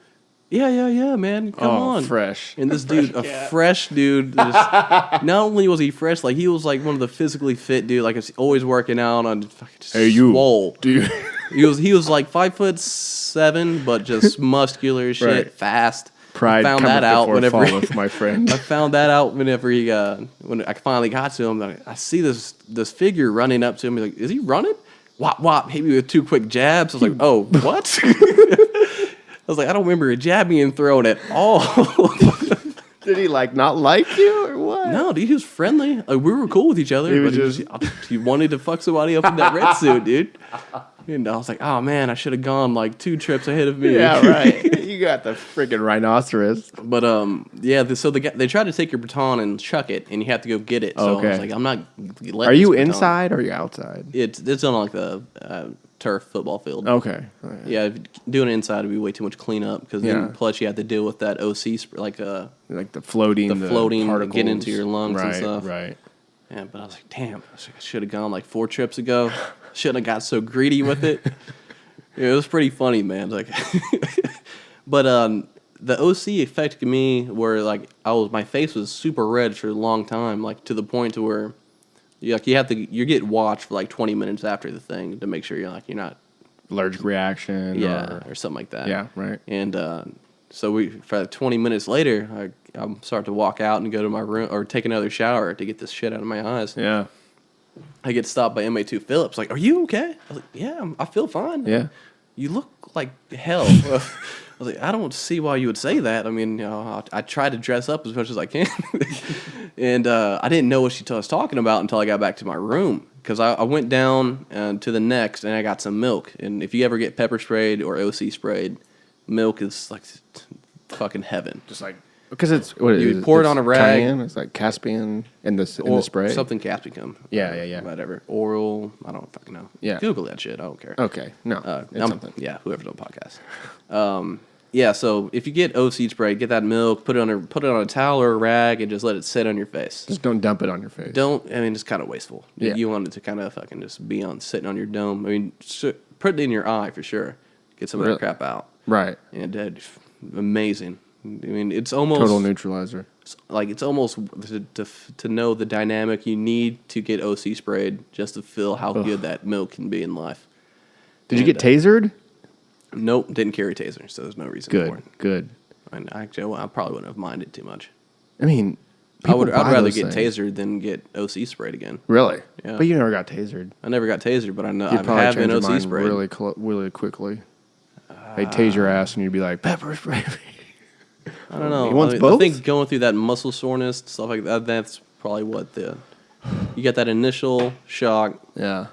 Yeah, man, come on. Fresh. And this dude, fresh dude. Not only was he fresh, like he was like one of the physically fit dude, like he's always working out on swole. Dude. He was like 5'7", but just muscular as shit, Right. fast. Pride found cometh that out before whenever falleth, my friend. I found that out whenever when I finally got to him. I see this figure running up to him. He's like, is he running? Wop wop, hit me with 2 quick jabs. I was like, oh, what? I was like, I don't remember a jab being thrown at all. Did he not like you or what? No, dude, he was friendly. Like, we were cool with each other. He was He wanted to fuck somebody up in that red suit, dude. And I was like, oh man, I should have gone like 2 trips ahead of me. Yeah, right. You got the freaking rhinoceros. But so they tried to take your baton and chuck it, and you have to go get it. So I was like, I'm not letting Are you this baton. inside or are you outside? It's on like the turf football field. Okay. Yeah, if doing it inside would be way too much cleanup because then plus you have to deal with that OC like the floating particles. get into your lungs and stuff. Right. Yeah, but I was like, damn, I should have gone like 4 trips ago. Shouldn't have got so greedy with it. Yeah, it was pretty funny, man. Like, but the OC affected me where like my face was super red for a long time, like to the point to where you get watched for like 20 minutes after the thing to make sure you're not allergic reaction. or something like that. Yeah, right. And so for 20 minutes later, I'm starting to walk out and go to my room or take another shower to get this shit out of my eyes. Yeah. I get stopped by MA2 Phillips. Like, are you okay? I was like, yeah, I feel fine. Yeah. You look like hell. I was like, I don't see why you would say that. I mean, I try to dress up as much as I can. And I didn't know what she was talking about until I got back to my room. Because I went down to the next and I got some milk. And if you ever get pepper sprayed or OC sprayed, milk is like fucking heaven. Just like, because it's, what is it? You pour it on a rag. Cayenne? It's like Caspian in the spray? Something Caspian. Yeah. Whatever. Oral. I don't fucking know. Yeah. Google that shit. I don't care. Okay. No. It's something. Yeah, whoever's on podcast. Yeah, so if you get OC spray, get that milk, put it on a towel or a rag, and just let it sit on your face. Just don't dump it on your face. It's kind of wasteful. Yeah. You want it to kind of fucking just be sitting on your dome. I mean, put it in your eye for sure. Get some of that crap out. Right. And amazing. I mean, it's almost total neutralizer. It's almost to know the dynamic you need to get OC sprayed just to feel how good that milk can be in life. Did you get tasered? Nope, didn't carry taser, so there's no reason for it. Good. And actually, I probably wouldn't have minded too much. I mean, I'd rather get tasered than get OC sprayed again. Really? Yeah. But you never got tasered. I never got tasered, but I know You'd I have been your OC mind sprayed. really quickly. They'd tase your ass and you'd be like, pepper spray me. I don't know. He wants both? I think going through that muscle soreness, stuff like that, that's probably what you get that initial shock. Yeah.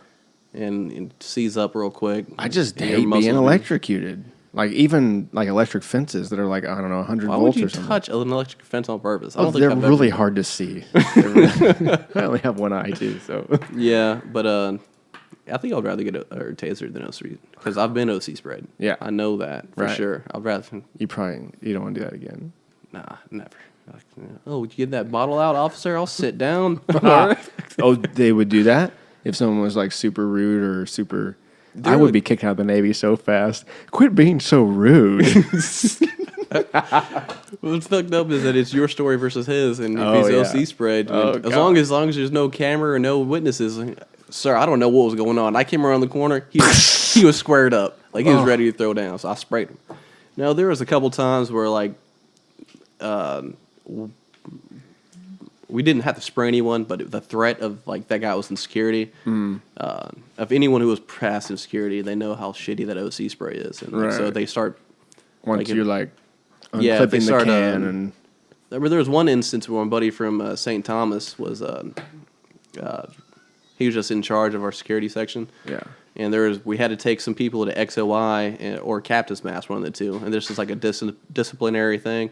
And it seize up real quick. I just hate being electrocuted. Like, even like electric fences that are like, I don't know, 100 Why volts would you or something. touch an electric fence on purpose? They're really hard to see. I only have one eye, too, so. Yeah, but I think I'd rather get a taser than OC because I've been OC sprayed. Yeah. I know that for sure. I'd rather. You don't want to do that again. Nah, never. Like, oh, would you get that bottle out, officer? I'll sit down. Oh, they would do that? If someone was like super rude or super... I would be kicked out of the Navy so fast. Quit being so rude. What's fucked up is that it's your story versus his, and if he's OC sprayed, as long as there's no camera or no witnesses, sir, I don't know what was going on. I came around the corner, he was squared up, like he was ready to throw down, so I sprayed him. Now there was a couple times where like, we didn't have to spray anyone, but the threat of like that guy was in security. Of anyone who was past in security, they know how shitty that OC spray is, and so they start. Once you're like unclipping the can, and there was one instance where one buddy from St. Thomas was he was just in charge of our security section. Yeah. And we had to take some people to XOI or Captain's Mast, one of the two, and this is like a disciplinary thing.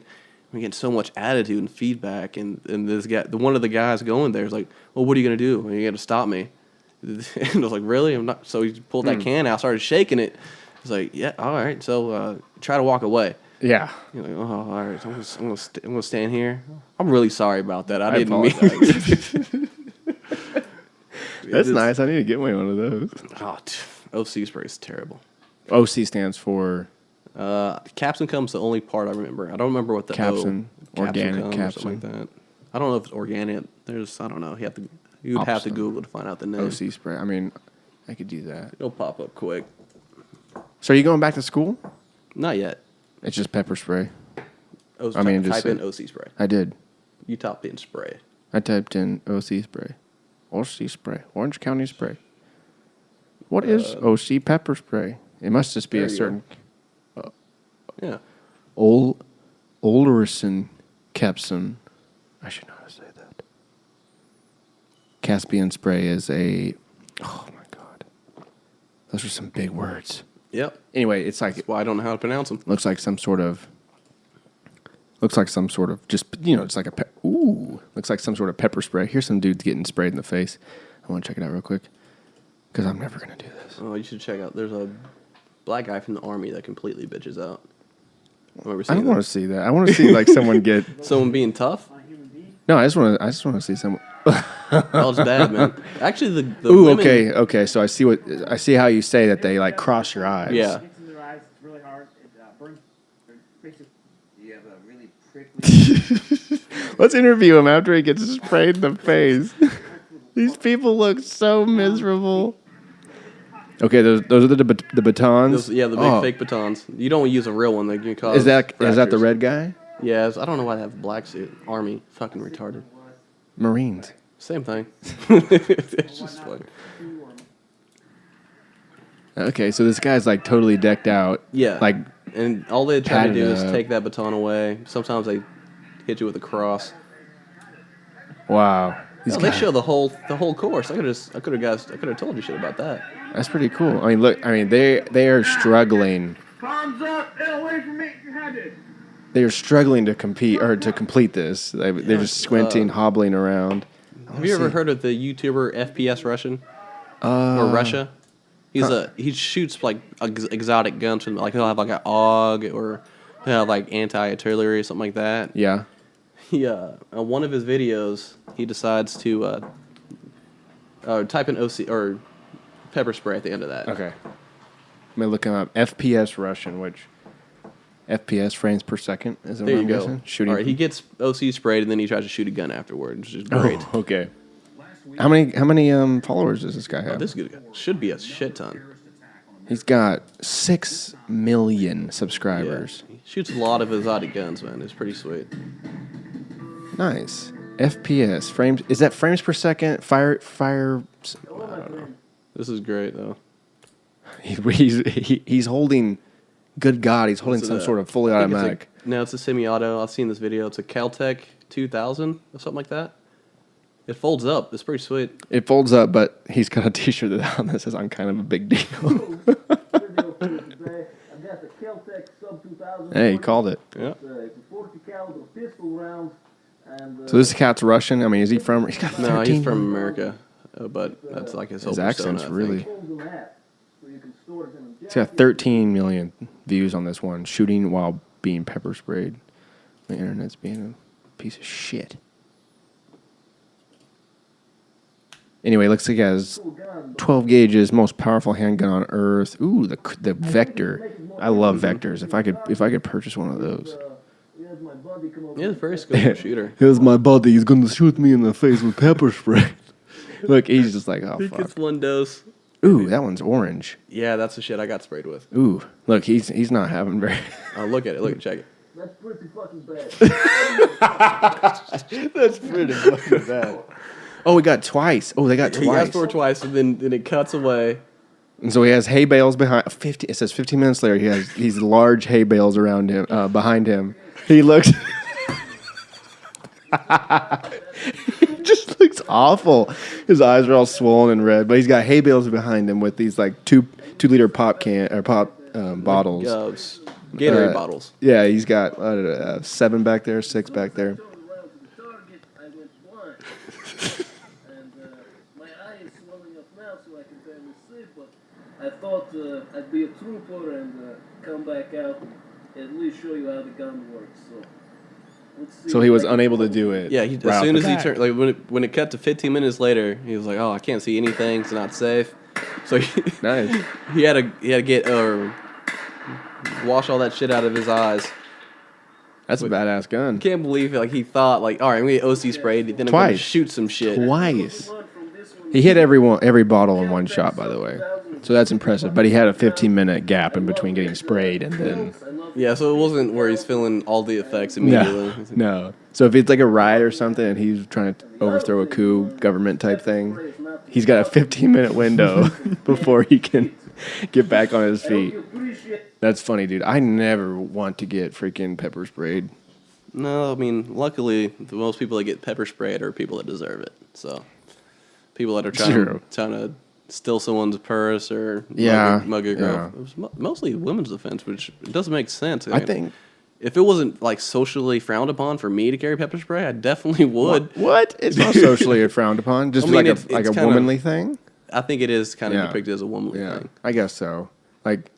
We get so much attitude and feedback, and this guy, one of the guys going there is like, "Well, what are you gonna do? You got to stop me." And I was like, "Really? I'm not." So he pulled that can out, started shaking it, He's like, yeah, all right. So try to walk away. Yeah. You're like, oh, all right. I'm gonna stand here. I'm really sorry about that. I didn't apologize. mean. That's nice. I need to get me one of those. Oh, OC spray is terrible. OC stands for Capsun Cum's the only part I remember. I don't remember what the Capsun, organic Capsun or something Capsun. like that. I don't know if it's organic. I don't know. You would have to Google to find out the name. OC spray. I mean, I could do that. It'll pop up quick. So are you going back to school? Not yet. It's just pepper spray. Type in OC spray. I did. You typed in spray. I typed in OC spray. OC spray. Orange County spray. What is OC pepper spray? It must just be a certain... Yeah. Olorison Capsun. I should know how to say that. Caspian spray is a... Oh, my God. Those are some big words. Yep. Anyway, it's like... That's why I don't know how to pronounce them. Looks like some sort of just, it's like looks like some sort of pepper spray. Here's some dudes getting sprayed in the face. I want to check it out real quick because I'm never going to do this. Oh, you should check out. There's a black guy from the army that completely bitches out. I don't want to see that. I want to see like someone get someone being tough. No, I just want to see someone. Oh, it's bad, man. Actually, the Ooh, women, okay. So I see how you say that they like cross your eyes. Yeah. Let's interview him after he gets sprayed in the face. These people look so miserable. Okay, those are the batons. the big fake batons. You don't use a real one. They can cause Is that the fractures. red guy? Yeah, I don't know why they have a black suit. Army, fucking retarded. Marines. Same thing. It's just funny. Okay, so this guy's like totally decked out. Yeah. Like, and all they try to do is padded up. take that baton away. Sometimes they hit you with a cross. wow. These They guys, show the whole course. I could have told you shit about that. that's pretty cool. I mean, look. I mean, they are struggling. Palms up, get away from me, you're headed. They are struggling to compete or to complete this. They're just squinting, hobbling around. Have you ever heard of the YouTuber FPS Russian or Russia? He shoots like exotic guns and like he'll have like an AUG or he'll have like anti-artillery or something like that. Yeah. He one of his videos he decides to type in OC or pepper spray at the end of that. Okay. Let me look him up. FPS Russian, which FPS frames per second is what There you I'm go. guessing. Shooting. All right, he gets OC sprayed and then he tries to shoot a gun afterward, which is great. Oh, okay. How many followers does this guy have? This good guy should be a shit ton. He's got 6 million Yeah. subscribers. He shoots a lot of exotic guns, man. It's pretty sweet. Nice. FPS frames. Is that frames per second? Fire. I don't know. This is great though. He's holding. Good God, he's holding It's some a- sort of fully I think automatic. It's a semi-auto. I've seen this video. It's a Caltech 2000 or something like that. It folds up. It's pretty sweet. It folds up, but he's got a T-shirt that says "I'm kind of a big deal." Hey, he called it. Yeah. So this cat's Russian. I mean, is he from? He's got 13. No, he's from America, but that's like his whole His accent's persona, I think. really. He's got 13 million views on this one. Shooting while being pepper sprayed. The internet's being a piece of shit. Anyway, looks like he has 12 gauges, most powerful handgun on earth. Ooh, the Vector. I love Vectors. If I could purchase one of those. Yeah, he's a very skillful shooter. Here's my buddy. He's gonna shoot me in the face with pepper spray. Look, he's just like, oh He fuck. gets one dose. Ooh, that one's orange. Yeah, that's the shit I got sprayed with. Ooh, look, he's not having very. Oh, look at it. Look at check it. That's pretty fucking bad. That's pretty fucking bad. Oh, we got twice. Oh, they got He asked twice. for it twice, and then it cuts away. And so he has hay bales behind. 50. It says 15 minutes later. He has these large hay bales around him, behind him. He looks. He just looks awful. His eyes are all swollen and red, but he's got hay bales behind him with these like 2-liter pop bottles. Gatorade bottles. Yeah, he's got 7 back there, 6 back there. and my eye is swelling up now, so I can barely see. But I thought I'd be a trooper and come back out and at least show you how the gun works. So. So he was unable to do it. Yeah, right as soon as he bat. turned, like when it cut to 15 minutes later, he was like, "Oh, I can't see anything. It's not safe." So Nice. he had to get wash all that shit out of his eyes. That's a badass gun. I can't believe it. Like he thought, like, all right, I'm gonna get OC sprayed, then I'm gonna Twice. shoot some shit. Twice. He hit every bottle in one shot, by the way. So that's impressive. But he had a 15-minute gap in between getting sprayed and then. Yeah, so it wasn't where he's feeling all the effects immediately. No. So if it's like a riot or something and he's trying to overthrow a coup government type thing, he's got a 15-minute window before he can get back on his feet. That's funny, dude. I never want to get freaking pepper sprayed. No, I mean, luckily, the most people that get pepper sprayed are people that deserve it. So, people that are trying to steal someone's purse or mug a girl. It was mostly women's defense, which doesn't make sense. I think if it wasn't like socially frowned upon for me to carry pepper spray, I definitely would. What? It's not socially frowned upon. Just like a kinda, womanly thing. I think it is kind of depicted as a womanly thing. I guess so. Like.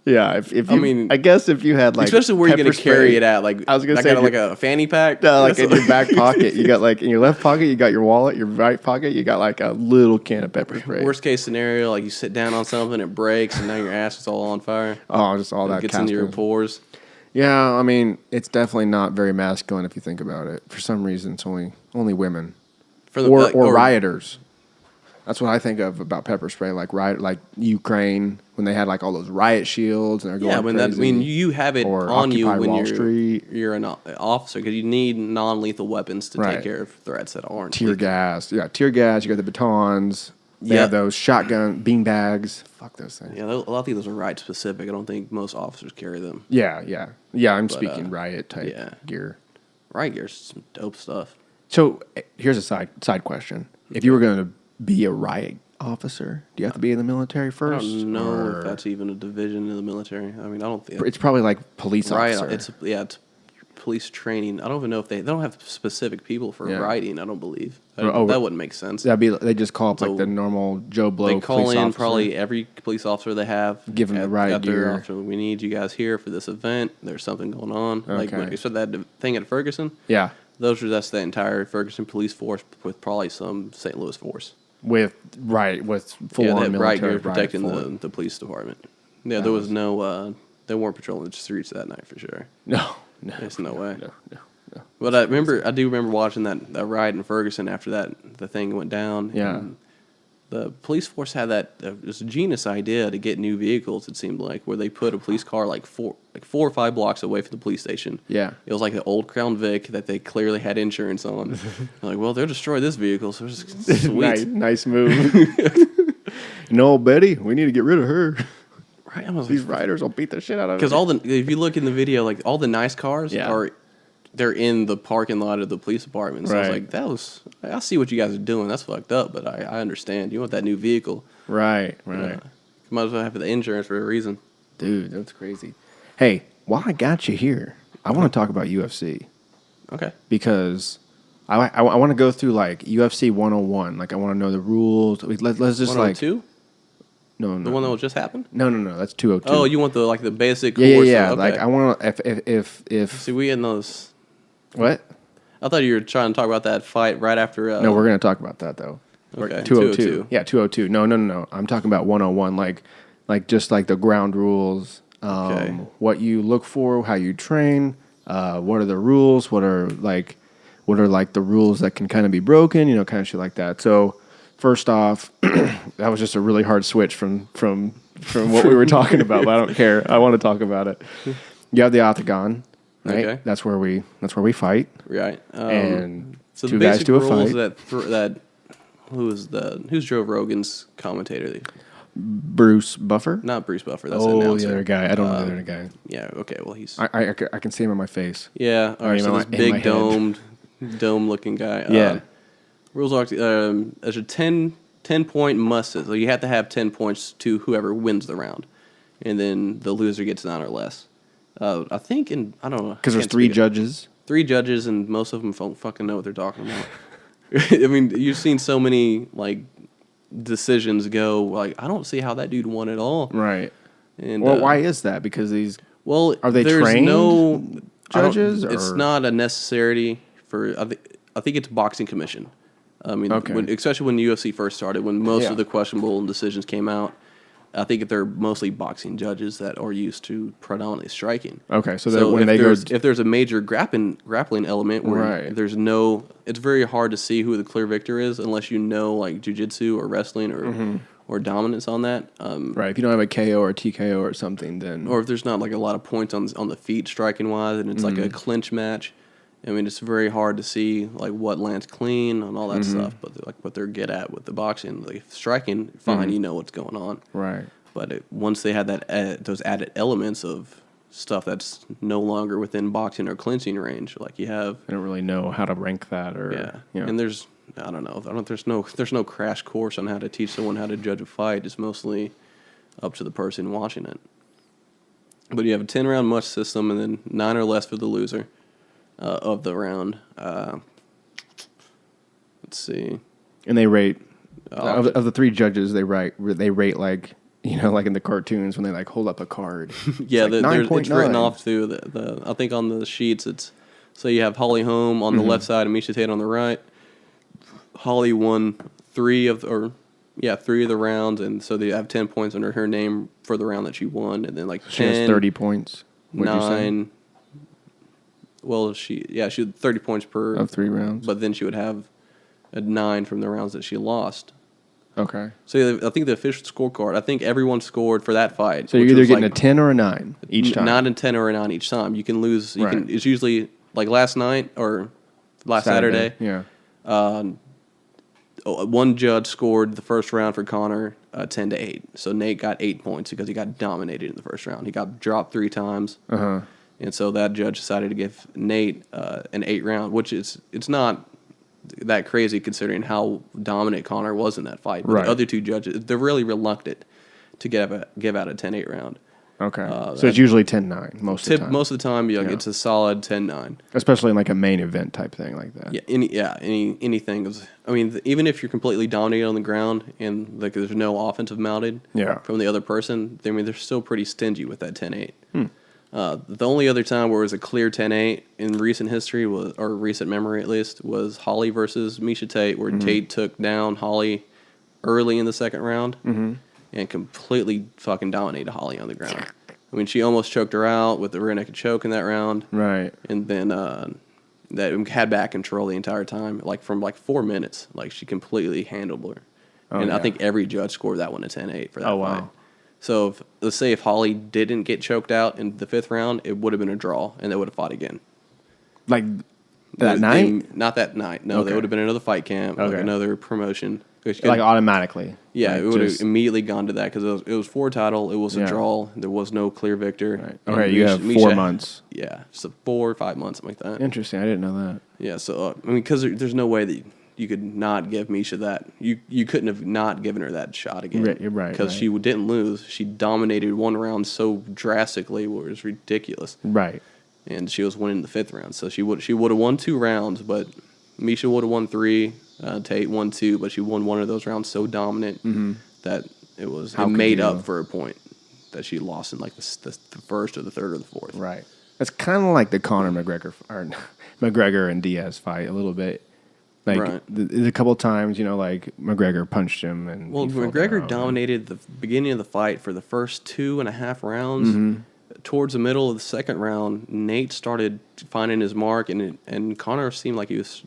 Yeah, if you, I mean, I guess if you had like, especially where you're gonna carry it at, like I was gonna say, like a fanny pack. No, like in your back pocket, you got like in your left pocket, you got your wallet. Your right pocket, you got like a little can of pepper spray. Worst case scenario, like you sit down on something, it breaks, and now your ass is all on fire. Oh, just all that gets into your pores. Yeah, I mean, it's definitely not very masculine if you think about it. For some reason, it's only women or rioters. That's what I think of about pepper spray, like Ukraine when they had like all those riot shields and they're going crazy. You have it or on you Occupy when Wall Street. you're an officer because you need non-lethal weapons to take care of threats that aren't tear gas. Yeah, tear gas. You got the batons. They have those shotgun bean bags. Fuck those things. Yeah, a lot of those are riot specific. I don't think most officers carry them. Yeah. I'm speaking riot type gear. Riot gear's some dope stuff. So here's a side question: if you were going to be a riot officer, do you have to be in the military first? I don't know if that's even a division in the military. I mean, I don't think it's probably like police officer. It's police training. I don't even know if they don't have specific people for writing. I don't believe that wouldn't make sense. They just call up like the normal Joe Blow. They call in officer. Probably every police officer they have. Give them the riot gear. We need you guys here for this event. There's something going on. Okay. Like when you said that thing at Ferguson. Yeah, that's the entire Ferguson police force with probably some St. Louis force. With full on military riot gear protecting the police department. Yeah, there was no. They weren't patrolling the streets that night for sure. No. There's no way. No. But I do remember watching that riot in Ferguson after the thing went down. Yeah. And the police force had this genius idea to get new vehicles. It seemed like where they put a police car like 4 or 5 blocks away from the police station. Yeah. It was like the old Crown Vic that they clearly had insurance on. They're like, well, they'll destroy this vehicle, so it's sweet. nice move. No, Betty, we need to get rid of her. Right. These riders will beat the shit out of it. Because if you look in the video, like all the nice cars they're in the parking lot of the police department. So I was like, I see what you guys are doing. That's fucked up, but I understand. You want that new vehicle. Right. Might as well have the insurance for a reason. Dude, that's crazy. Hey, while I got you here, I want to talk about UFC. Okay. Because I want to go through like UFC 101. Like I want to know the rules. Let's just 102? No. The one that just happened? No. That's 202. Oh, you want the basic course? Yeah. Okay. Like I want to if see we in those. What? I thought you were trying to talk about that fight right after. No, we're going to talk about that though. Okay. 202. Yeah, 202. No. I'm talking about 101. Like just like the ground rules. What you look for, how you train. What are the rules? What are like the rules that can kind of be broken? You know, kind of shit like that. So. First off, that was just a really hard switch from what we were talking about, but I don't care. I want to talk about it. You have the octagon, right? Okay. That's where we fight. Right. And so two the guys basic do a rules fight. Who's Joe Rogan's commentator? Bruce Buffer? Not Bruce Buffer. That's the announcer. The other guy. I don't know the other guy. Yeah. Okay. Well, he's. I can see him on my face. Yeah. All right. So this big dome-looking guy. Yeah. Rules are there's a 10-point must. So you have to have 10 points to whoever wins the round, and then the loser gets 9 or less. I think I don't know because there's 3 judges. 3 judges, and most of them don't fucking know what they're talking about. I mean, you've seen so many like decisions go. Like, I don't see how that dude won at all. Right. And Well, why is that? Because these are they there's trained no judges? It's or? not a necessity for. I think it's boxing commission. I mean, especially when UFC first started, when most of the questionable decisions came out. I think they're mostly boxing judges that are used to predominantly striking. Okay, so when if there's a major grappling element where Right. there's no, it's very hard to see who the clear victor is unless you know like jiu-jitsu or wrestling or dominance on that. Right, if you don't have a KO or TKO or something, then or if there's not like a lot of points on the feet striking wise, and it's like a clinch match. I mean, it's very hard to see like what lands clean and all that stuff. But like what they're good at with the boxing, like striking, fine, you know what's going on. right. But once they had that those added elements of stuff that's no longer within boxing or clinching range, like you have, I don't really know how to rank that or and there's I don't know, there's no crash course on how to teach someone how to judge a fight. It's mostly up to the person watching it. But you have a 10-round mush system, and then 9 or less for the loser of the round. Let's see. And they rate of the 3 judges. They rate like like in the cartoons when they like hold up a card. Yeah, like it's written off too. I think on the sheets it's so you have Holly Holm on the left side and Misha Tate on the right. Holly won 3 of the rounds, and so they have 10 points under her name for the round that she won, and then like she has 30 points. 9. Well, she had 30 points per of 3 rounds, but then she would have a 9 from the rounds that she lost. Okay. So I think the official scorecard, I think everyone scored for that fight. So you're either getting a 10 or a 9 each time. 9 and 10 or a 9 each time. You can lose. It's usually like last night or last Saturday. Yeah. One judge scored the first round for Conor 10-8. So Nate got 8 points because he got dominated in the first round. He got dropped 3 times. And so that judge decided to give Nate an 8 round, which it's not that crazy considering how dominant Conor was in that fight. But the other 2 judges, they're really reluctant to give out a 10-8 round. Okay. So it's usually 10-9 most of the time. Most of the time, it's a solid 10-9. Especially in like a main event type thing like that. Yeah, anything. I mean, even if you're completely dominated on the ground and like there's no offensive mounted from the other person, I mean, they're still pretty stingy with that 10-8. The only other time where it was a clear 10-8 in recent history or recent memory at least, was Holly versus Misha Tate, where Tate took down Holly early in the second round and completely fucking dominated Holly on the ground. I mean, she almost choked her out with the rear naked choke in that round. Right. And then that had back control the entire time, like from like 4 minutes. Like she completely handled her. I think every judge scored that one a 10-8 for that fight. Wow. So let's say if Holly didn't get choked out in the 5th round, it would have been a draw, and they would have fought again. Like that night? Not that night. No, there would have been another fight camp, like another promotion. Like automatically. Yeah, it would have immediately gone to that because it was for a title. It was a draw. There was no clear victor. Right. Okay, you have 4 months. Yeah, so 4 or 5 months, something like that. Interesting. I didn't know that. Yeah, so I mean, because there's no way that you could not give Misha that. You couldn't have not given her that shot again. You're right. Because she didn't lose. She dominated one round so drastically, where it was ridiculous. Right. And she was winning the 5th round, so she would have won 2 rounds, but Misha would have won 3. Tate won 2, but she won one of those rounds so dominant that it made up for a point that she lost in like the first or the third or the fourth. Right. It's kind of like the Conor McGregor and Diaz fight a little bit. Like a couple of times, like McGregor punched him, and McGregor dominated the beginning of the fight for the first 2.5 rounds. Towards the middle of the second round, Nate started finding his mark, and Conor seemed like he was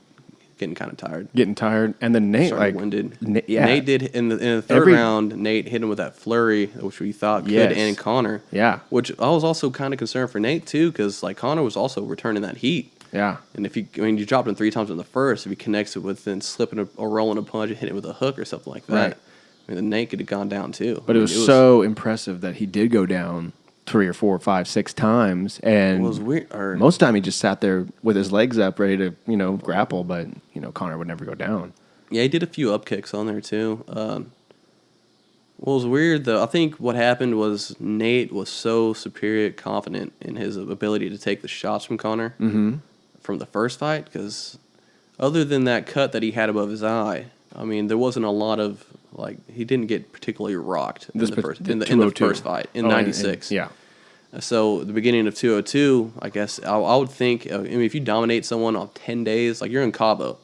getting kind of tired. And then Nate winded. Nate did in the third round. Nate hit him with that flurry, which we thought could end Conor. Yeah, which I was also kind of concerned for Nate too, because like Conor was also returning that heat. Yeah, and you dropped him 3 times in the first. If he connects it with then slipping or rolling a punch and hit it with a hook or something like that, right. I mean, the Nate could have gone down too. But it was so impressive that he did go down 3 or 4 or 5, 6 times, and it was weird. Most of the time he just sat there with his legs up, ready to grapple. But Conor would never go down. Yeah, he did a few up kicks on there too. What was weird though, I think what happened was Nate was so superior, confident in his ability to take the shots from Conor from the first fight, because other than that cut that he had above his eye, I mean, there wasn't a lot of like he didn't get particularly rocked in the first fight in '96. Yeah. So the beginning of 202, I guess I would think. I mean, if you dominate someone on 10 days, like you're in Cabo,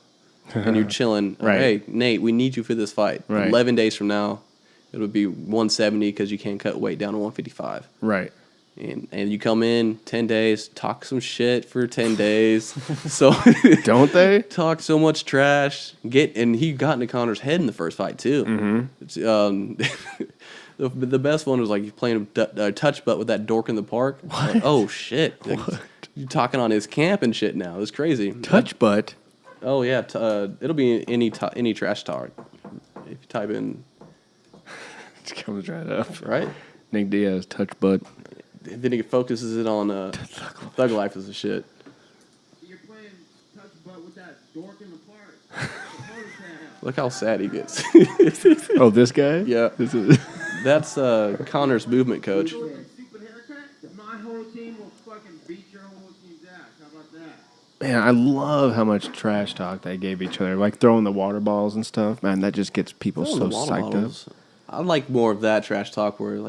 and you're chilling. Right. Hey, Nate, we need you for this fight. Right. 11 days from now, it would be 170 because you can't cut weight down to 155. Right. And you come in 10 days, talk some shit for 10 days. So don't they talk so much trash? And he got into Connor's head in the first fight too. Mm-hmm. The best one was like you playing a touch butt with that dork in the park. What? Like, oh shit! Like, you're talking on his camp and shit now. It's crazy. Touch butt. Oh yeah, it'll be any trash talk if you type in. It comes right up. Right. Nick Diaz touch butt. Then he focuses it on Thug Life as a shit. You're playing touch butt with that dork in the park. Look how sad he gets. Oh, this guy? Yeah. That's Connor's movement coach. Stupid haircut? My whole team will fucking beat your whole team's ass. How about that? Man, I love how much trash talk they gave each other, like throwing the water balls and stuff. Man, that just gets people so psyched up. I like more of that trash talk where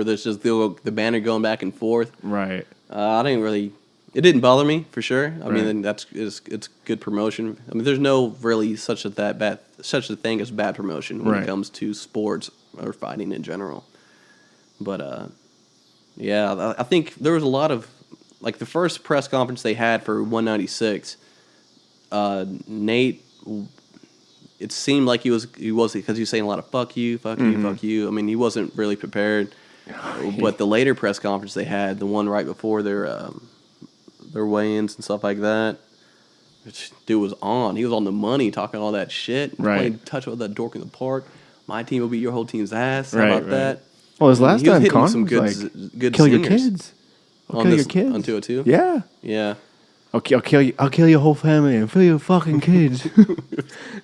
there's just the banner going back and forth. Right. I didn't really. It didn't bother me for sure. I mean, it's good promotion. I mean, there's no really such a thing as bad promotion when it comes to sports or fighting in general. But yeah, I think there was a lot of like the first press conference they had for 196. Nate, it seemed like he was because he was saying a lot of fuck you, fuck you, fuck you. I mean, he wasn't really prepared. But the later press conference they had, the one right before their weigh-ins and stuff like that, which dude was on. He was on the money talking all that shit. Playing touch with that dork in the park. My team will beat your whole team's ass. How about that? Well, his last time Connor some was good kill singers. your kids. I'll kill your kids. On 202? Yeah. Yeah. I'll kill you. I'll kill your whole family and kill your fucking kids.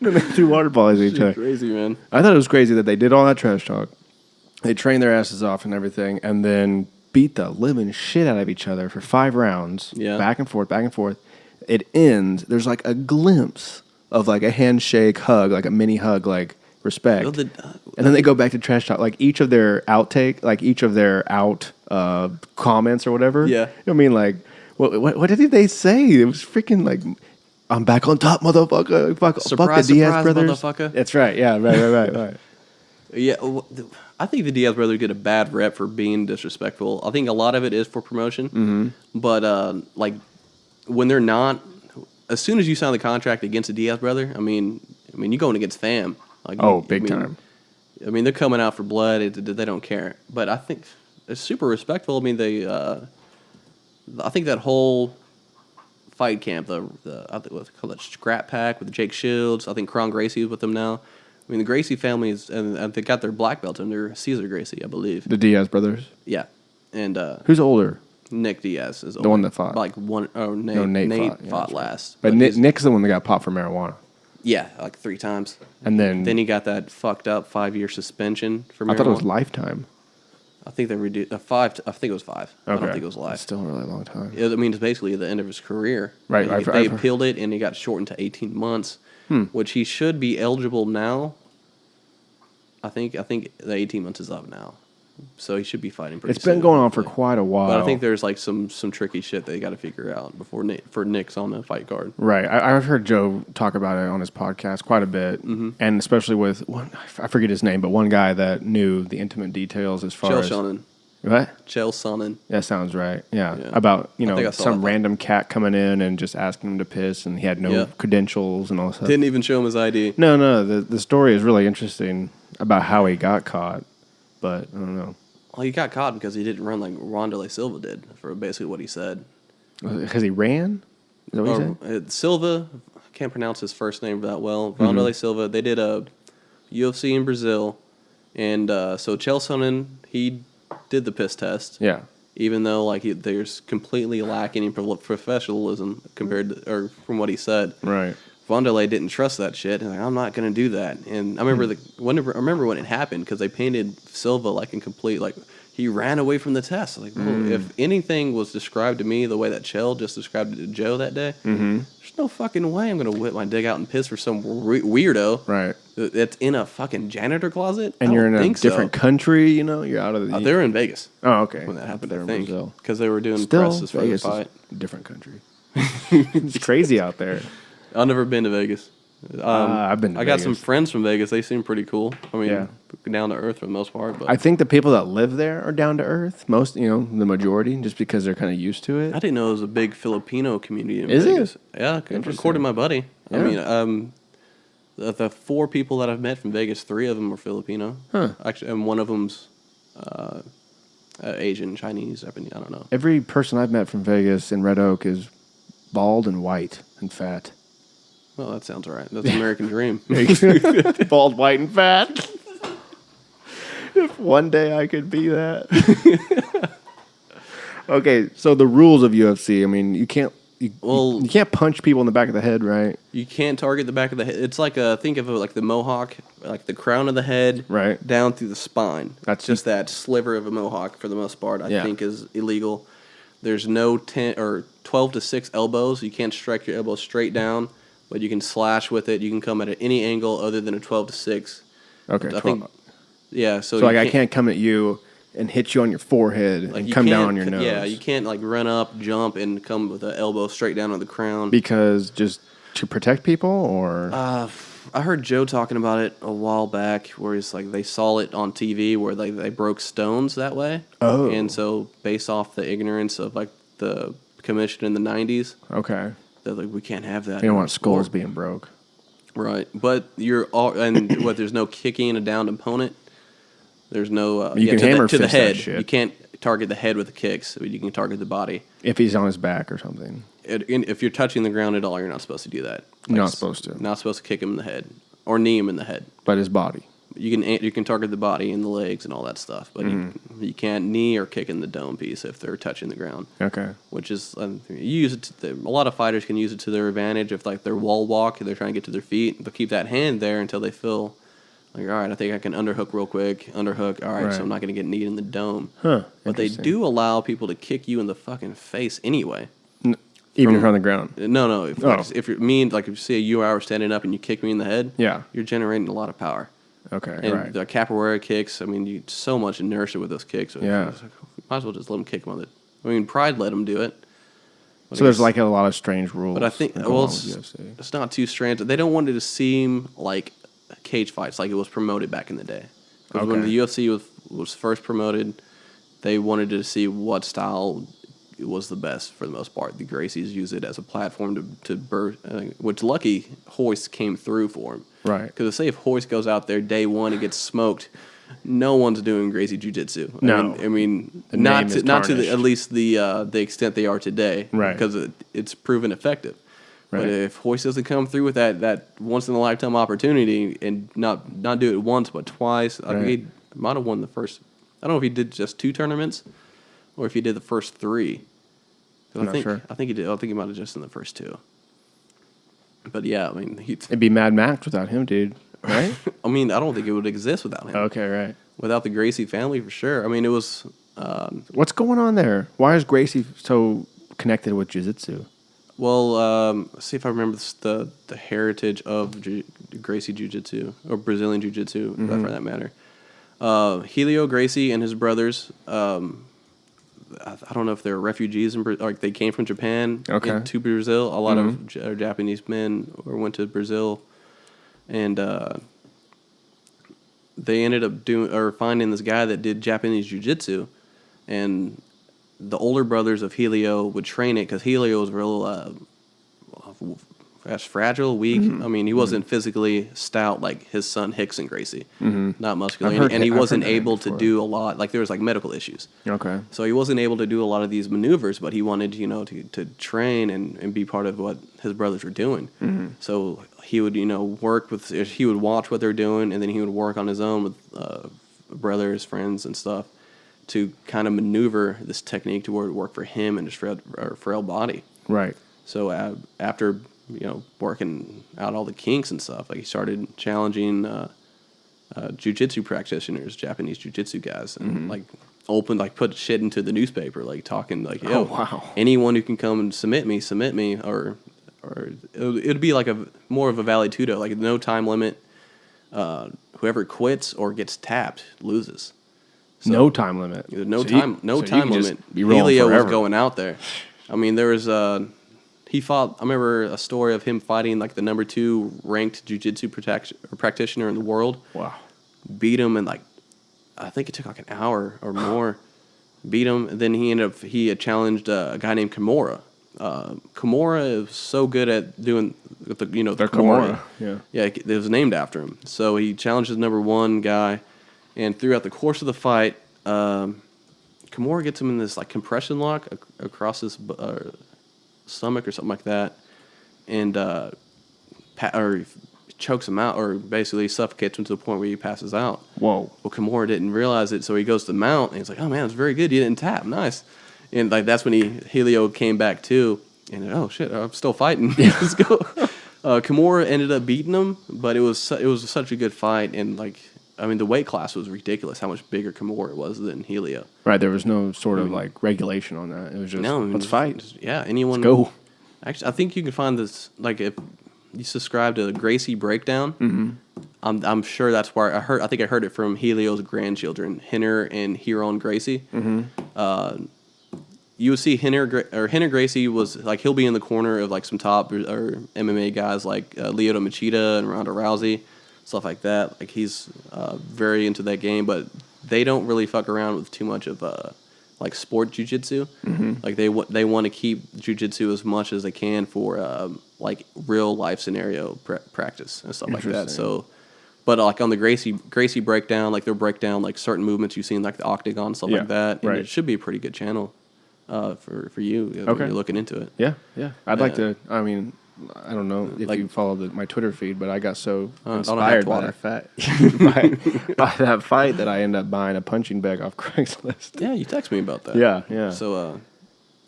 Then they threw water balls at each other. Crazy, man. I thought it was crazy that they did all that trash talk. They trained their asses off and everything, and then beat the living shit out of each other for 5 rounds. Yeah. Back and forth, back and forth. It ends. There's like a glimpse of like a handshake, hug, like a mini hug, like respect. And then they go back to trash talk. Like each of their comments or whatever. Yeah. You know what I mean? Like, what did they say? It was freaking like, I'm back on top, motherfucker. Fuck the Diaz brothers. Motherfucker. That's right. Yeah, right. Yeah, I think the Diaz brothers get a bad rep for being disrespectful. I think a lot of it is for promotion. But like when they're not, as soon as you sign the contract against a Diaz brother, I mean, you're going against fam. Like, big time. I mean, they're coming out for blood. They don't care. But I think it's super respectful. I mean, I think that whole fight camp, I think what's called that Scrap Pack with Jake Shields. I think Kron Gracie is with them now. I mean, the Gracie family is, and they got their black belt under Cesar Gracie, I believe. The Diaz brothers. Yeah, and who's older? Nick Diaz is older. The one that fought. Like one. Oh, Nate fought last. But Nick's the one that got popped for marijuana. Yeah, like 3 times. And then he got that fucked up 5-year suspension for marijuana. I thought it was lifetime. I think they reduced 5. I think it was 5. Okay. I don't think it was life. It's still a really long time. I mean, it's basically the end of his career. Right. They appealed it, and he got shortened to 18 months, which he should be eligible now. I think the 18 months is up now, so he should be fighting pretty soon. It's been going on for quite a while. But I think there's like some tricky shit they got to figure out before Nick's on the fight card. Right. I've heard Joe talk about it on his podcast quite a bit, and especially with one, I forget his name, but one guy that knew the intimate details as far as... Chael What? Chael Sonnen. That sounds right. Yeah. About, some random thing. cat coming in and just asking him to piss, and he had no credentials and all that stuff. Didn't even show him his ID. No. The story is really interesting about how he got caught, but I don't know. Well, he got caught because he didn't run like Wanderlei Silva did, for basically what he said. Because he ran? Is that what he said? Silva, I can't pronounce his first name that well. Wanderlei Silva, they did a UFC in Brazil, and so Chael Sonnen, he did the piss test. Yeah. Even though there's completely lacking in professionalism from what he said. Right. Wanderlei didn't trust that shit, and I'm not going to do that. And I remember when it happened because they painted Silva like in complete he ran away from the test. Like, well, if anything was described to me the way that Chell just described it to Joe that day, there's no fucking way I'm going to whip my dick out and piss for some weirdo. Right. That's in a fucking janitor closet. And you're in a different country, you know? You're out of the... they were in Vegas. Oh, okay. When that happened, They're I in think. Brazil. Because they were doing Still, presses for the Vegas fight. is a different country. It's crazy out there. I've never been to Vegas. I've been to I got Vegas. some friends from Vegas. They seem pretty cool. I mean, down to earth for the most part. But I think the people that live there are down to earth. Most, you know, the majority, just because they're kind of used to it. I didn't know there was a big Filipino community in Is Vegas. it? Yeah, according to my buddy. Yeah. I mean, the 4 people that I've met from Vegas, 3 of them were Filipino. Huh. Actually, and one of them's Asian, Chinese, Japanese. I don't know. Every person I've met from Vegas in Red Oak is bald and white and fat. Well, that sounds all right. That's the American dream. Bald, white, and fat. If one day I could be that. Okay, so the rules of UFC. I mean, you can't punch people in the back of the head, right? You can't target the back of the head. It's like think of it like the mohawk, like the crown of the head, Right. down through the spine. That's just that sliver of a mohawk for the most part. I Yeah. think is illegal. There's no 10 or 12 to 6 elbows. You can't strike your elbow straight down, but you can slash with it. You can come at any angle other than a 12 to 6. Okay, I think, yeah. So like I can't come at you and hit you on your forehead like and you come down can't- on your nose. Yeah, you can't like run up, jump, and come with the elbow straight down on the crown. Because just to protect people, or I heard Joe talking about it a while back, where he's like they saw it on TV where they broke stones that way. Oh. And so based off the ignorance of like the commission in the 90s, okay, they're like, we can't have that. you don't want skulls being broke. Right, but you're all and what? There's no kicking a downed opponent. There's no You can hammer to the fist that head. shit. You can't target the head with the kicks. But you can target the body. If he's on his back or something. If you're touching the ground at all, you're not supposed to do that. You're not supposed to. Not supposed to kick him in the head or knee him in the head. But his body. You can target the body and the legs and all that stuff, but you can't knee or kick in the dome piece if they're touching the ground. Okay. Which is you use it. A lot of fighters can use it to their advantage if like they're wall walk and they're trying to get to their feet. They'll keep that hand there until they feel like, all right, I think I can underhook real quick. Underhook. All right, so I'm not going to get kneed in the dome. Huh. But they do allow people to kick you in the fucking face anyway. Even if you're on the ground. No. If you're if you see you are standing up and you kick me in the head, Yeah. you're generating a lot of power. Okay. And right. the capoeira kicks, I mean, you so much inertia with those kicks. Yeah. It's like, might as well just let them kick them on it. I mean, Pride let them do it. So there's like a lot of strange rules. But I think, that go well, along with UFC. it's not too strange. They don't want it to seem like cage fights, like it was promoted back in the day. 'Cause when Okay. the UFC was first promoted, they wanted to see what style was the best for the most part. The Gracies use it as a platform to birth, which lucky Hoist came through for him. Right. Because say if Hoist goes out there day one and gets smoked, no one's doing Gracie Jiu-Jitsu. No. I mean The not name is to tarnished. at least the extent they are today. Right. Because it's proven effective. Right. But if Hoist doesn't come through with that once in a lifetime opportunity and not do it once but twice, I think Right. he might have won the first. I don't know if he did just 2 tournaments or if he did the first 3. 'Cause I'm not sure. I think he did. I think he might have just in the first 2. But yeah, I mean, It'd be Mad Max without him, dude. Right? I mean, I don't think it would exist without him. Okay, right. Without the Gracie family, for sure. I mean, it was. What's going on there? Why is Gracie so connected with Jiu-Jitsu? Well, let's see if I remember the heritage of Gracie Jiu-Jitsu or Brazilian Jiu-Jitsu, for that matter. Helio Gracie and his brothers. I don't know if they're refugees like they came from Japan into Brazil. A lot of Japanese men went to Brazil, and they ended up finding this guy that did Japanese jiu-jitsu, and the older brothers of Helio would train it because Helio was real fragile, weak. I mean, he wasn't physically stout like his son Hickson Gracie, not muscular, and he wasn't able to do a lot. Like there was like medical issues. Okay. So he wasn't able to do a lot of these maneuvers, but he wanted, to train and be part of what his brothers were doing. So he would, he would watch what they're doing, and then he would work on his own with brothers, friends, and stuff to kind of maneuver this technique to where it would work for him and his frail body. Right. So after, working out all the kinks and stuff, like he started challenging jiu-jitsu practitioners, Japanese jiu-jitsu guys, and like open, like put shit into the newspaper, like talking like, yo, Oh, wow. anyone who can come and submit me, or it'd be like more of a valetudo, like no time limit. Whoever quits or gets tapped loses. So, no time limit. No So time can just limit. be rolling Helio was forever. going out there. I mean, there was he fought. I remember a story of him fighting like the number 2 ranked jiu-jitsu practitioner in the world. Wow. Beat him in like, I think it took like an hour or more. Beat him, and then he had challenged a guy named Kimura. Kimura is so good at doing the Kimura. Yeah, it was named after him. So he challenged the number 1 guy, and throughout the course of the fight, Kimura gets him in this like compression lock across his stomach or something like that, and or chokes him out, or basically suffocates him to the point where he passes out. Whoa. Well, Kimura didn't realize it, so he goes to mount, and he's like, "Oh man, it's very good. You didn't tap, nice." And like that's when Helio came back too, and oh shit, I'm still fighting. Let's go. Kimura ended up beating him, but it was such a good fight, and like I mean the weight class was ridiculous. How much bigger Kimura was than Helio. Right, there was no sort of like regulation on that. It was just let's fight. Anyone. Let's go. Actually, I think you can find this like if you subscribe to the Gracie Breakdown. Mm-hmm. I'm sure that's where I think I heard it from Helio's grandchildren, Henner and Huron Gracie. Mm-hmm. You would see Henner Gracie was like he'll be in the corner of like some top or MMA guys like Lyoto Machida and Ronda Rousey, stuff like that. Like he's very into that game, but they don't really fuck around with too much of like sport jiu-jitsu. Mm-hmm. Like they want to keep jiu-jitsu as much as they can for like real life scenario practice and stuff like that. So, but like on the Gracie Breakdown, like they'll break down like certain movements you've seen like the octagon stuff like that, and it should be a pretty good channel. For you when you're looking into it. Yeah. I'd like to. I mean, I don't know if you follow my Twitter feed, but I got so inspired by that fight that I ended up buying a punching bag off Craigslist. Yeah, you text me about that. Yeah. So,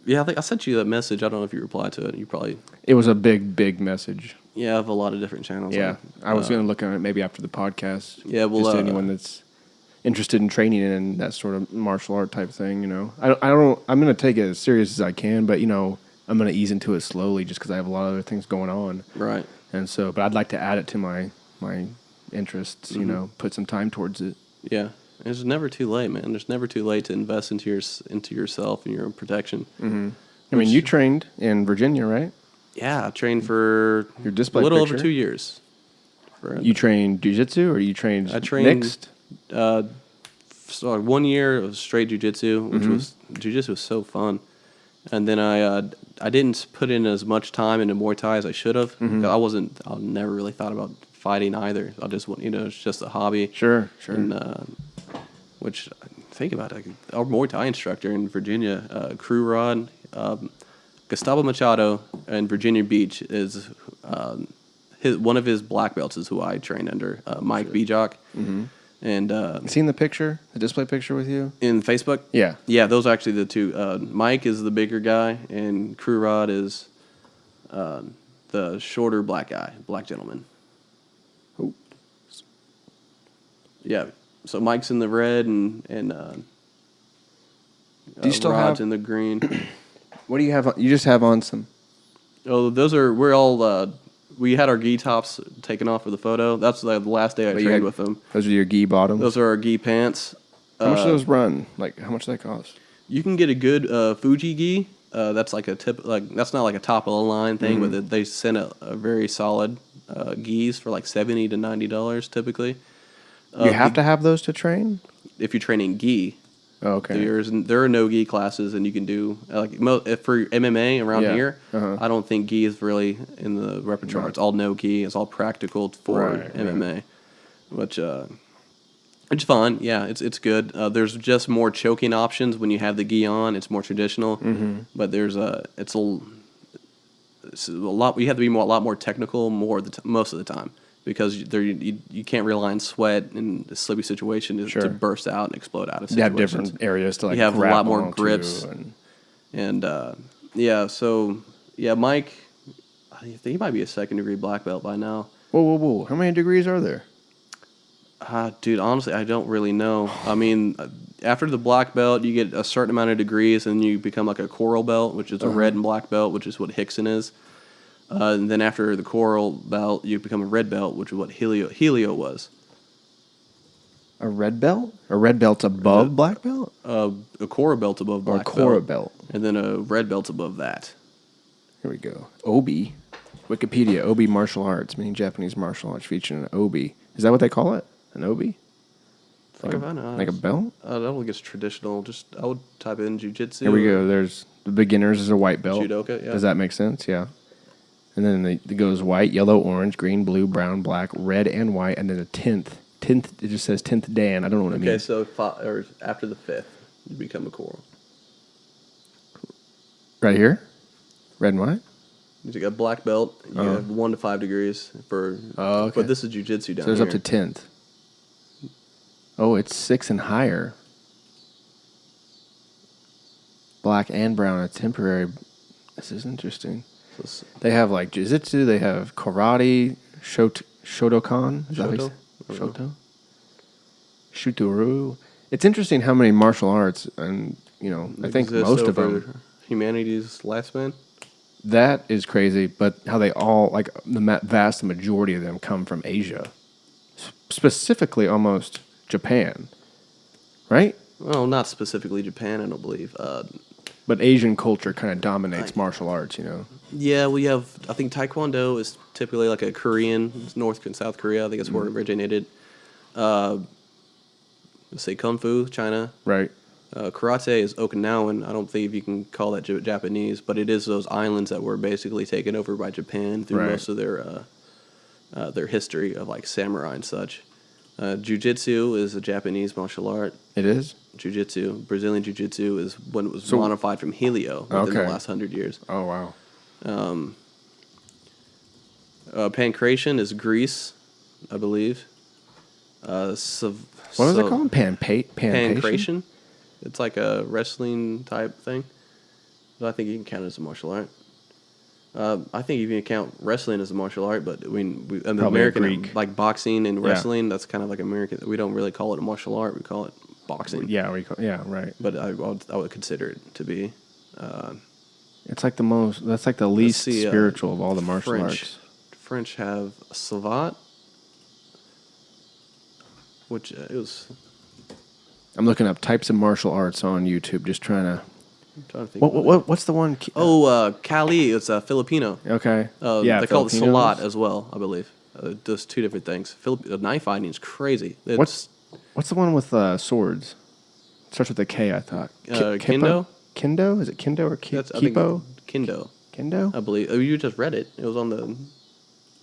I think I sent you that message. I don't know if you replied to it. You probably. It was a big message. Yeah, I have a lot of different channels. Yeah, I was going to look at it maybe after the podcast. Yeah, well, just anyone that's interested in training in that sort of martial art type thing, I don't. I'm going to take it as serious as I can, but I'm going to ease into it slowly, just because I have a lot of other things going on. Right. And so, but I'd like to add it to my interests. Mm-hmm. Put some time towards it. Yeah, it's never too late, man. There's never too late to invest into yourself and your own protection. Mm-hmm. I mean, you trained in Virginia, right? Yeah, I trained for your display a little picture? over 2 years. You trained jiu-jitsu, or you trained mixed? So 1 year of straight jiu-jitsu, which was jiu-jitsu was so fun, and then I didn't put in as much time into Muay Thai as I should have. I never really thought about fighting either. I just it's just a hobby. Sure. And, which think about it, our Muay Thai instructor in Virginia, Crew Rod, Gustavo Machado in Virginia Beach is one of his black belts is who I trained under, Mike Bijak. Mm-hmm. And you seen the display picture with you in Facebook? Yeah, those are actually the two. Mike is the bigger guy, and Crew Rod is the shorter black gentleman. Oh. Yeah, so Mike's in the red, and do you still Rod's have in the green? What do you have? You just have on some. Oh, we're all. We had our gi tops taken off for the photo. That's the last day I trained with them. Those are your gi bottoms? Those are our gi pants. How much do those run? Like, how much do they cost? You can get a good Fuji gi. That's like that's not like a top of the line thing, but they send a very solid gis for like $70 to $90 typically. You have to have those to train? If you're training gi. Oh, okay. There are no gi classes, and you can do for MMA around here. Uh-huh. I don't think gi is really in the repertoire. Right. It's all no gi. It's all practical for MMA, which it's fun. Yeah, it's good. There's just more choking options when you have the gi on. It's more traditional, but there's it's a lot. You have to be a lot more technical most of the time. Because you can't rely on sweat in a slippery situation to burst out and explode out of situations. You have different areas to you have a lot more grips. Mike, I think he might be a second degree black belt by now. Whoa. How many degrees are there? Dude, honestly, I don't really know. I mean, after the black belt, you get a certain amount of degrees, and you become like a coral belt, which is a red and black belt, which is what Hickson is. And then after the coral belt, you become a red belt, which is what Helio was. A red belt? A red belt's above black belt? A coral belt above black belt. Or a coral belt. And then a red belt's above that. Here we go. Obi. Wikipedia. Obi martial arts, meaning Japanese martial arts featuring an obi. Is that what they call it? An obi? Like a belt? I don't think it's traditional. I would type in jujitsu. Here we go. There's the beginners is a white belt. Judoka, yeah. Does that make sense? Yeah. And then it goes white, yellow, orange, green, blue, brown, black, red, and white, and then a 10th. 10th, it just says 10th Dan. I don't know what it means. Okay, so after the 5th, you become a coral. Right here? Red and white? You got black belt. You have 1 to 5 degrees for. Oh, okay. But this is jujitsu down So there's here. up to 10th. Oh, it's 6 and higher. Black and brown, a temporary. This is interesting. They have like jiu-jitsu, they have karate, Shotokan. Is that what you say? Shoto? Shuturu. It's interesting how many martial arts, and I think most of them. Humanity's last man. That is crazy, but how they all, like the vast majority of them, come from Asia, specifically almost Japan, right? Well, not specifically Japan, I don't believe. But Asian culture kind of dominates martial arts, Yeah, we have. I think Taekwondo is typically like a Korean, North and South Korea. I think it's where it originated. Let's say Kung Fu, China. Right. Karate is Okinawan. I don't think you can call that Japanese, but it is those islands that were basically taken over by Japan through most of their history of like samurai and such. Jiu-jitsu is a Japanese martial art. It is? Jiu-jitsu. Brazilian Jiu-jitsu is when it was modified from Helio within the last 100 years. Oh, wow. Pancration is Greece, I believe. What is it called? Pancration? It's like a wrestling type thing. But I think you can count it as a martial art. I think you can count wrestling as a martial art, but I mean, American, Greek. like boxing and wrestling, that's kind of like American. We don't really call it a martial art. We call it boxing. Yeah, right. But I would consider it to be. It's like that's like the least spiritual of all the martial arts. French have savate, which I'm looking up types of martial arts on YouTube, just trying to. I'm trying to think. What's the one? Kali. It's Filipino. Okay. They call it salat as well, I believe. Those two different things. Knife fighting is crazy. What's the one with swords? It starts with a K, I thought. Kendo? Kendo? Is it Kendo or Kipo? Kendo. Kendo? I believe. Oh, you just read it. It was on the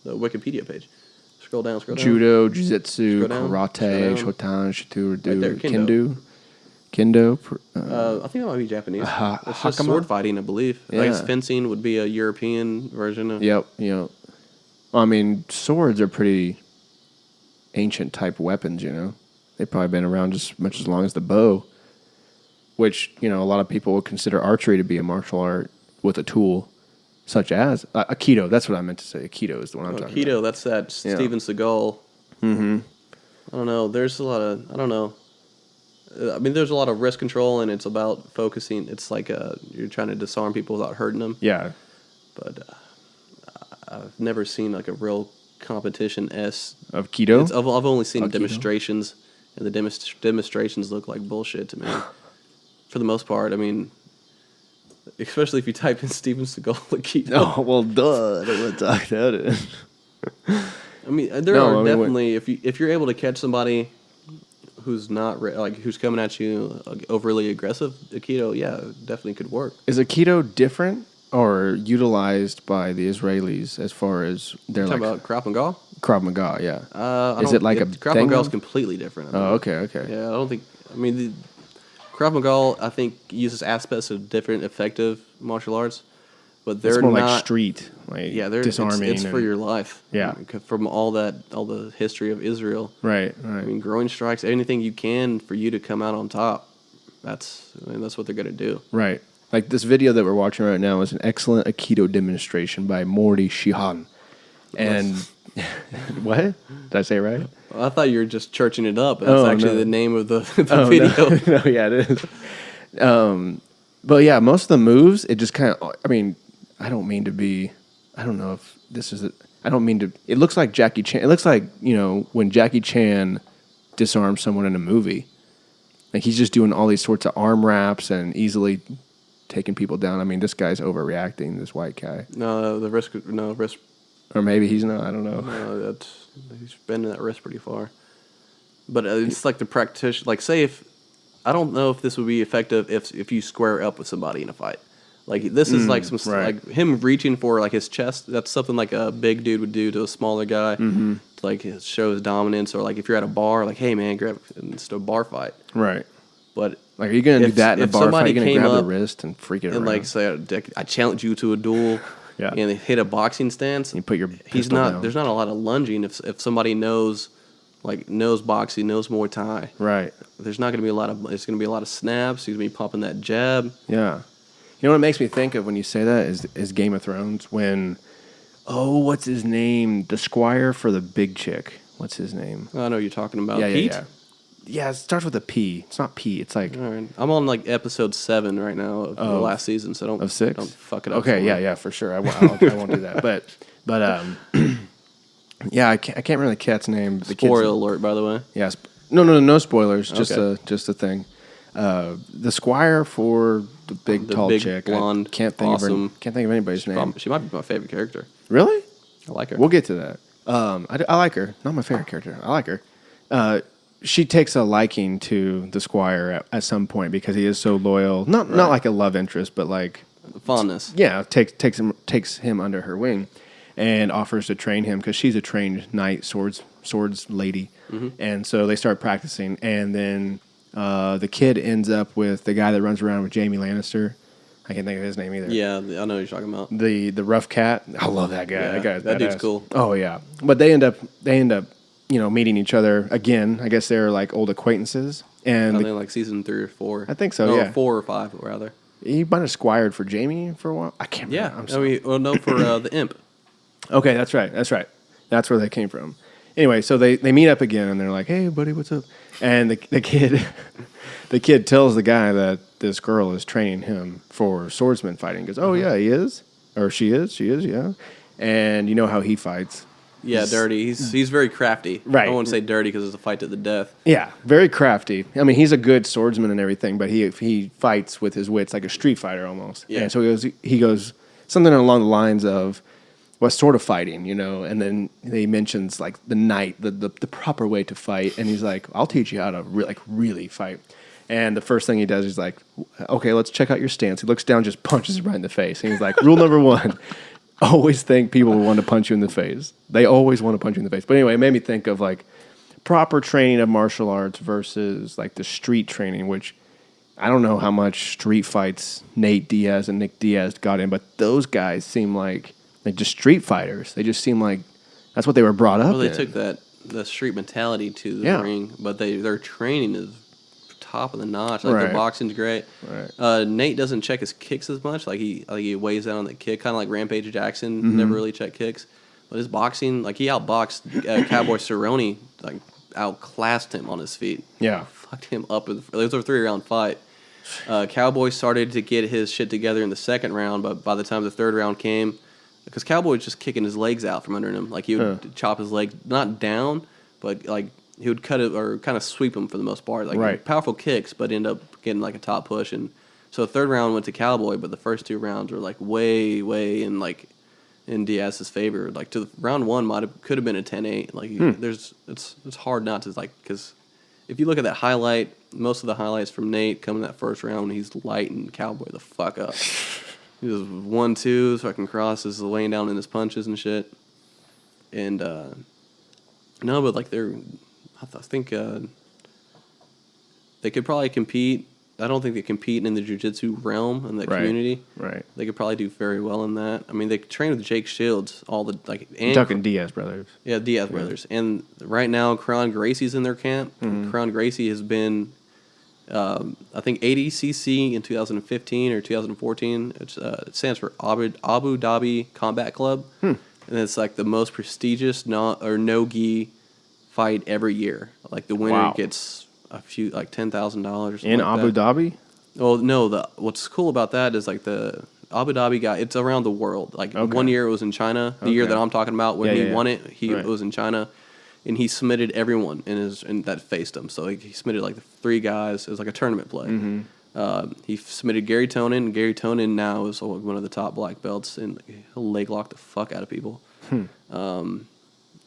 Wikipedia page. Scroll down. Judo, jiu-jitsu, karate, shotan, shituru, kendo. I think it might be Japanese. It's just sword fighting, I believe. Yeah. I guess fencing would be a European version of. Yep. Well, I mean, swords are pretty ancient type weapons. They've probably been around just as much as long as the bow, which a lot of people would consider archery to be a martial art with a tool. Such as Aikido. That's what I meant to say. Aikido is the one I'm talking about. Aikido, that's that Steven Seagal. Mm-hmm. I don't know. There's a lot of... I don't know. I mean, there's a lot of wrist control, and it's about focusing. It's like you're trying to disarm people without hurting them. Yeah. But I've never seen like a real competition of Aikido? I've only seen demonstrations, and the demonstrations look like bullshit to me. For the most part, I mean... Especially if you type in Steven Seagal Aikido. Oh, well, duh. They would talk about it. I mean, definitely, if you're able to catch somebody who's not, who's coming at you overly aggressive, Aikido, yeah, definitely could work. Is Aikido different or utilized by the Israelis as far as they're talking about Krav Maga? Krav Maga, yeah. Is it like a Krav Maga is completely different. Oh, okay. Yeah, I don't think, Krav Maga, I think, uses aspects of different effective martial arts, but they're more not like street, they're disarming. It's for your life. Yeah, from all the history of Israel. Right. I mean, groin strikes, anything you can for you to come out on top. That's what they're gonna do. Right. Like this video that we're watching right now is an excellent Aikido demonstration by Morty Shihan. And what? Did I say it right? I thought you were just churching it up. That's actually the name of the video. No, yeah, it is. But yeah, most of the moves, it just kind of, I mean, I don't mean to be, I don't know if this is, I don't mean to, it looks like Jackie Chan. It looks like, when Jackie Chan disarms someone in a movie. Like he's just doing all these sorts of arm wraps and easily taking people down. I mean, this guy's overreacting, this white guy. No, risk. Or maybe he's not, I don't know. No, he's bending that wrist pretty far. But it's like the practitioner, like say if, I don't know if this would be effective if you square up with somebody in a fight. Like this is like some like him reaching for like his chest. That's something like a big dude would do to a smaller guy, to like show his dominance. Or like if you're at a bar, like hey man, grab it's a bar fight. Right. But like, are you gonna do that in a bar fight? You're gonna grab the wrist and freak it around. And like say, I challenge you to a duel. Yeah. And they hit a boxing stance. You put your he's not. Down. There's not a lot of lunging if somebody knows boxing, knows Muay Thai. Right. There's not going to be a lot of. There's going to be a lot of snaps. He's going to be popping that jab. Yeah. You know what it makes me think of when you say that is Game of Thrones when, what's his name? The squire for the big chick. What's his name? I know what you're talking about. Yeah, Pete? Yeah, it starts with a P. It's not P. It's like. All right. I'm on like episode 7 right now of the last season, so of 6? Don't fuck it up. Okay, yeah, for sure. I won't do that. But yeah, I can't remember the cat's name. The Spoiler alert, by the way. Yeah. No spoilers. Okay. Just a thing. The squire for the big tall big, chick. Blonde, can't think awesome. of anybody's name. She might be my favorite character. Really? I like her. We'll get to that. I like her. Not my favorite character. I like her. She takes a liking to the squire at some point because he is so loyal. Not like a love interest, but like fondness. Yeah, takes him under her wing, and offers to train him because she's a trained knight, swords lady, and so they start practicing, and then the kid ends up with the guy that runs around with Jaime Lannister. I can't think of his name either. Yeah, I know what you're talking about. The rough cat. I love that guy. Yeah, that dude's cool. Oh yeah, but they end up meeting each other again. I guess they're like old acquaintances. And they're like season 3 or 4. I think so. No, yeah, 4 or 5 rather. He might have squired for Jaime for a while. I can't remember. Yeah, I'm sorry. for the imp. Okay, that's right. That's where they came from. Anyway, so they meet up again and they're like, "Hey, buddy, what's up?" And the kid the kid tells the guy that this girl is training him for swordsman fighting. He goes, "Oh yeah, he is, or she is, yeah." And you know how he fights. Yeah, dirty. He's very crafty. Right. I won't say dirty because it's a fight to the death. Yeah, very crafty. I mean, he's a good swordsman and everything, but he fights with his wits like a street fighter almost. Yeah. And so he goes something along the lines of what sort of fighting, and then he mentions like the knight, the proper way to fight, and he's like, "I'll teach you how to really fight." And the first thing he does is like, "Okay, let's check out your stance." He looks down, just punches him right in the face, and he's like, "Rule number 1." Always think people will want to punch you in the face. They always want to punch you in the face. But anyway, it made me think of like proper training of martial arts versus like the street training, which I don't know how much street fights Nate Diaz and Nick Diaz got in, but those guys seem like just street fighters. They just seem like that's what they were brought up in. Well, they took the street mentality to the ring, but their training is top of the notch. Like their boxing's great. Right. Nate doesn't check his kicks as much. Like he weighs down on the kick, kind of like Rampage Jackson. Never really checked kicks, but his boxing, like he outboxed Cowboy Cerrone, like outclassed him on his feet. Yeah, fucked him up. It was a 3-round fight. Cowboy started to get his shit together in the second round, but by the time the third round came, because Cowboy was just kicking his legs out from under him, like he would chop his legs not down, but like. He would cut it or kind of sweep him for the most part. Like powerful kicks, but end up getting like a top push. And so the third round went to Cowboy, but the first 2 rounds were like way in Diaz's favor. Like to round 1 could have been a 10-8. Like it's hard not to because if you look at that highlight, most of the highlights from Nate come in that first round, he's lighting Cowboy the fuck up. He was 1-2, fucking crosses, laying down in his punches and shit. And no, but like I think they could probably compete. I don't think they compete in the jiu-jitsu realm in the community. Right. They could probably do very well in that. I mean, they train with Jake Shields You're talking Diaz brothers. Yeah, Diaz brothers. And right now, Kron Gracie's in their camp. Kron Gracie has been, I think, ADCC in 2015 or 2014. It stands for Abu Dhabi Combat Club, and it's like the most prestigious no-gi fight every year. Like the winner Wow. gets a few, like $10,000 In like Abu that. Dhabi? Well, no. What's cool about that is like the Abu Dhabi guy. It's around the world. Like Okay. one year it was in China. The year Okay. that I'm talking about when he Yeah. won it, Right. it was in China, and he submitted everyone in that faced him. So he submitted like the 3 guys. It was like a tournament play. Mm-hmm. He submitted Gary Tonin. And Gary Tonin now is one of the top black belts, and he'll leg lock the fuck out of people.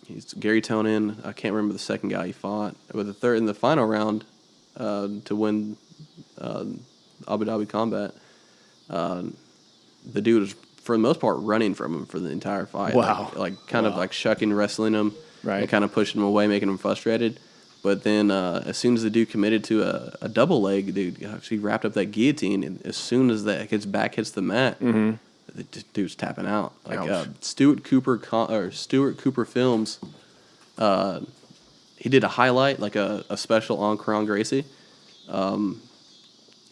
He's Gary Tonin. I can't remember the second guy he fought, but in the final round to win Abu Dhabi combat, the dude was for the most part running from him for the entire fight. Wow. Like kind of like shucking, wrestling him, Right. and kind of pushing him away, making him frustrated. But then as soon as the dude committed to a double leg, dude actually wrapped up that guillotine, and as soon as his back hits the mat, the dude's tapping out. Like Ouch. Stuart Cooper Films, he did a highlight, like a special on Kron Gracie,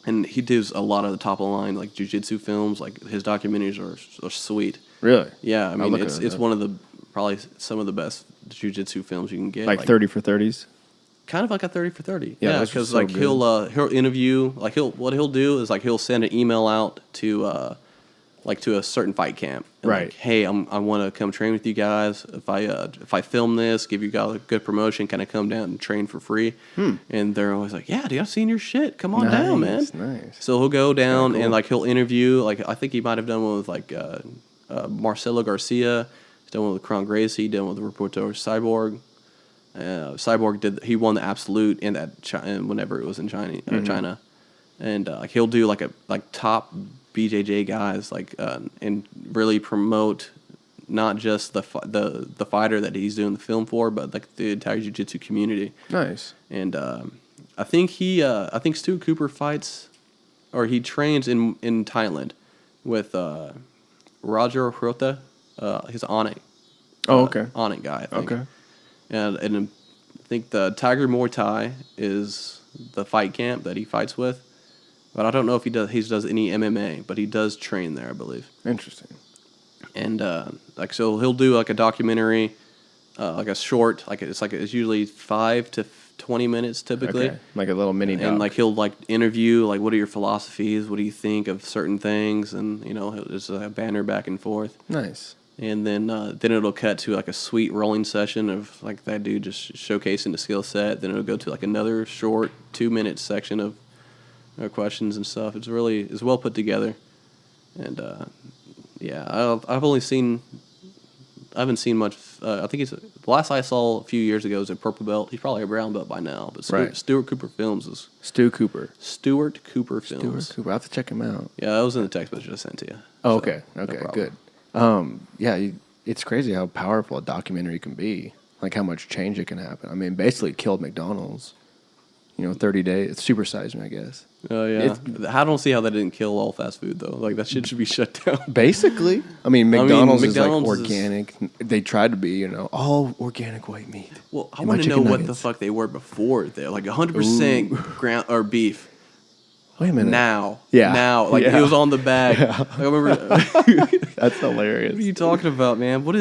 and he does a lot of the top of the line like jiu-jitsu films. Like his documentaries are sweet. Really? Yeah, I I'll mean look it's at it. one of the probably some of the best jiu-jitsu films you can get. Like 30 for 30s? Kind of like a 30 for 30. Yeah, Yeah, those are because so like good. he'll interview, like what he'll do is like he'll send an email out to to a certain fight camp. And Right. Like, hey, I want to come train with you guys. If I film this, give you guys a good promotion, kind of come down and train for free. And they're always like, yeah, dude, I've seen your shit. Come on down, man. Nice. So he'll go down cool. and like he'll interview. Like I think he might have done one with like Marcelo Garcia. He's done one with Kron Gracie. Done one with Reporter Cyborg. Cyborg he won the absolute in that whenever it was in China, and like he'll do like top BJJ guys and really promote not just the fighter that he's doing the film for, but like the entire jiu-jitsu community. Nice. And I think Stu Cooper fights, or he trains in Thailand with Roger Rota. He's an Onyx. Oh, okay. Onyx guy, I think. Okay. And I think the Tiger Muay Thai is the fight camp that he fights with. But I don't know if he does any MMA, but he does train there, I believe. Interesting. And so he'll do like a documentary, like a short, it's usually 5 to 20 minutes typically. Okay. Like a little mini doc. And like he'll like interview like what are your philosophies, what do you think of certain things, and there's a banner back and forth. Nice. And then it'll cut to like a sweet rolling session of like that dude just showcasing the skill set. Then it'll go to like another short 2-minute section of questions and stuff. It's well put together. And yeah, I haven't seen much. I think the last I saw a few years ago was a purple belt. He's probably a brown belt by now. But Right. Stuart Cooper Films is Stu Cooper. Stuart Cooper Films. Stuart Cooper. I have to check him out. Yeah, that was in the text message I sent to you. Oh, So, okay. no Okay, problem. good. Yeah, it's crazy how powerful a documentary can be. Like how much change it can happen. I mean, basically it killed McDonald's. 30 days. It's supersized me, I guess. Oh yeah. I don't see how that didn't kill all fast food though. Like that shit should be shut down. Basically. I mean, McDonald's is like McDonald's is- organic. They tried to be, all organic white meat. Well, I And my want to know chicken what the nuggets. fuck they were before. They're like 100% ground or beef. Wait a minute. Now, Yeah. now, like Yeah. it was on the bag. I remember. That's hilarious. What are you talking about, man? What are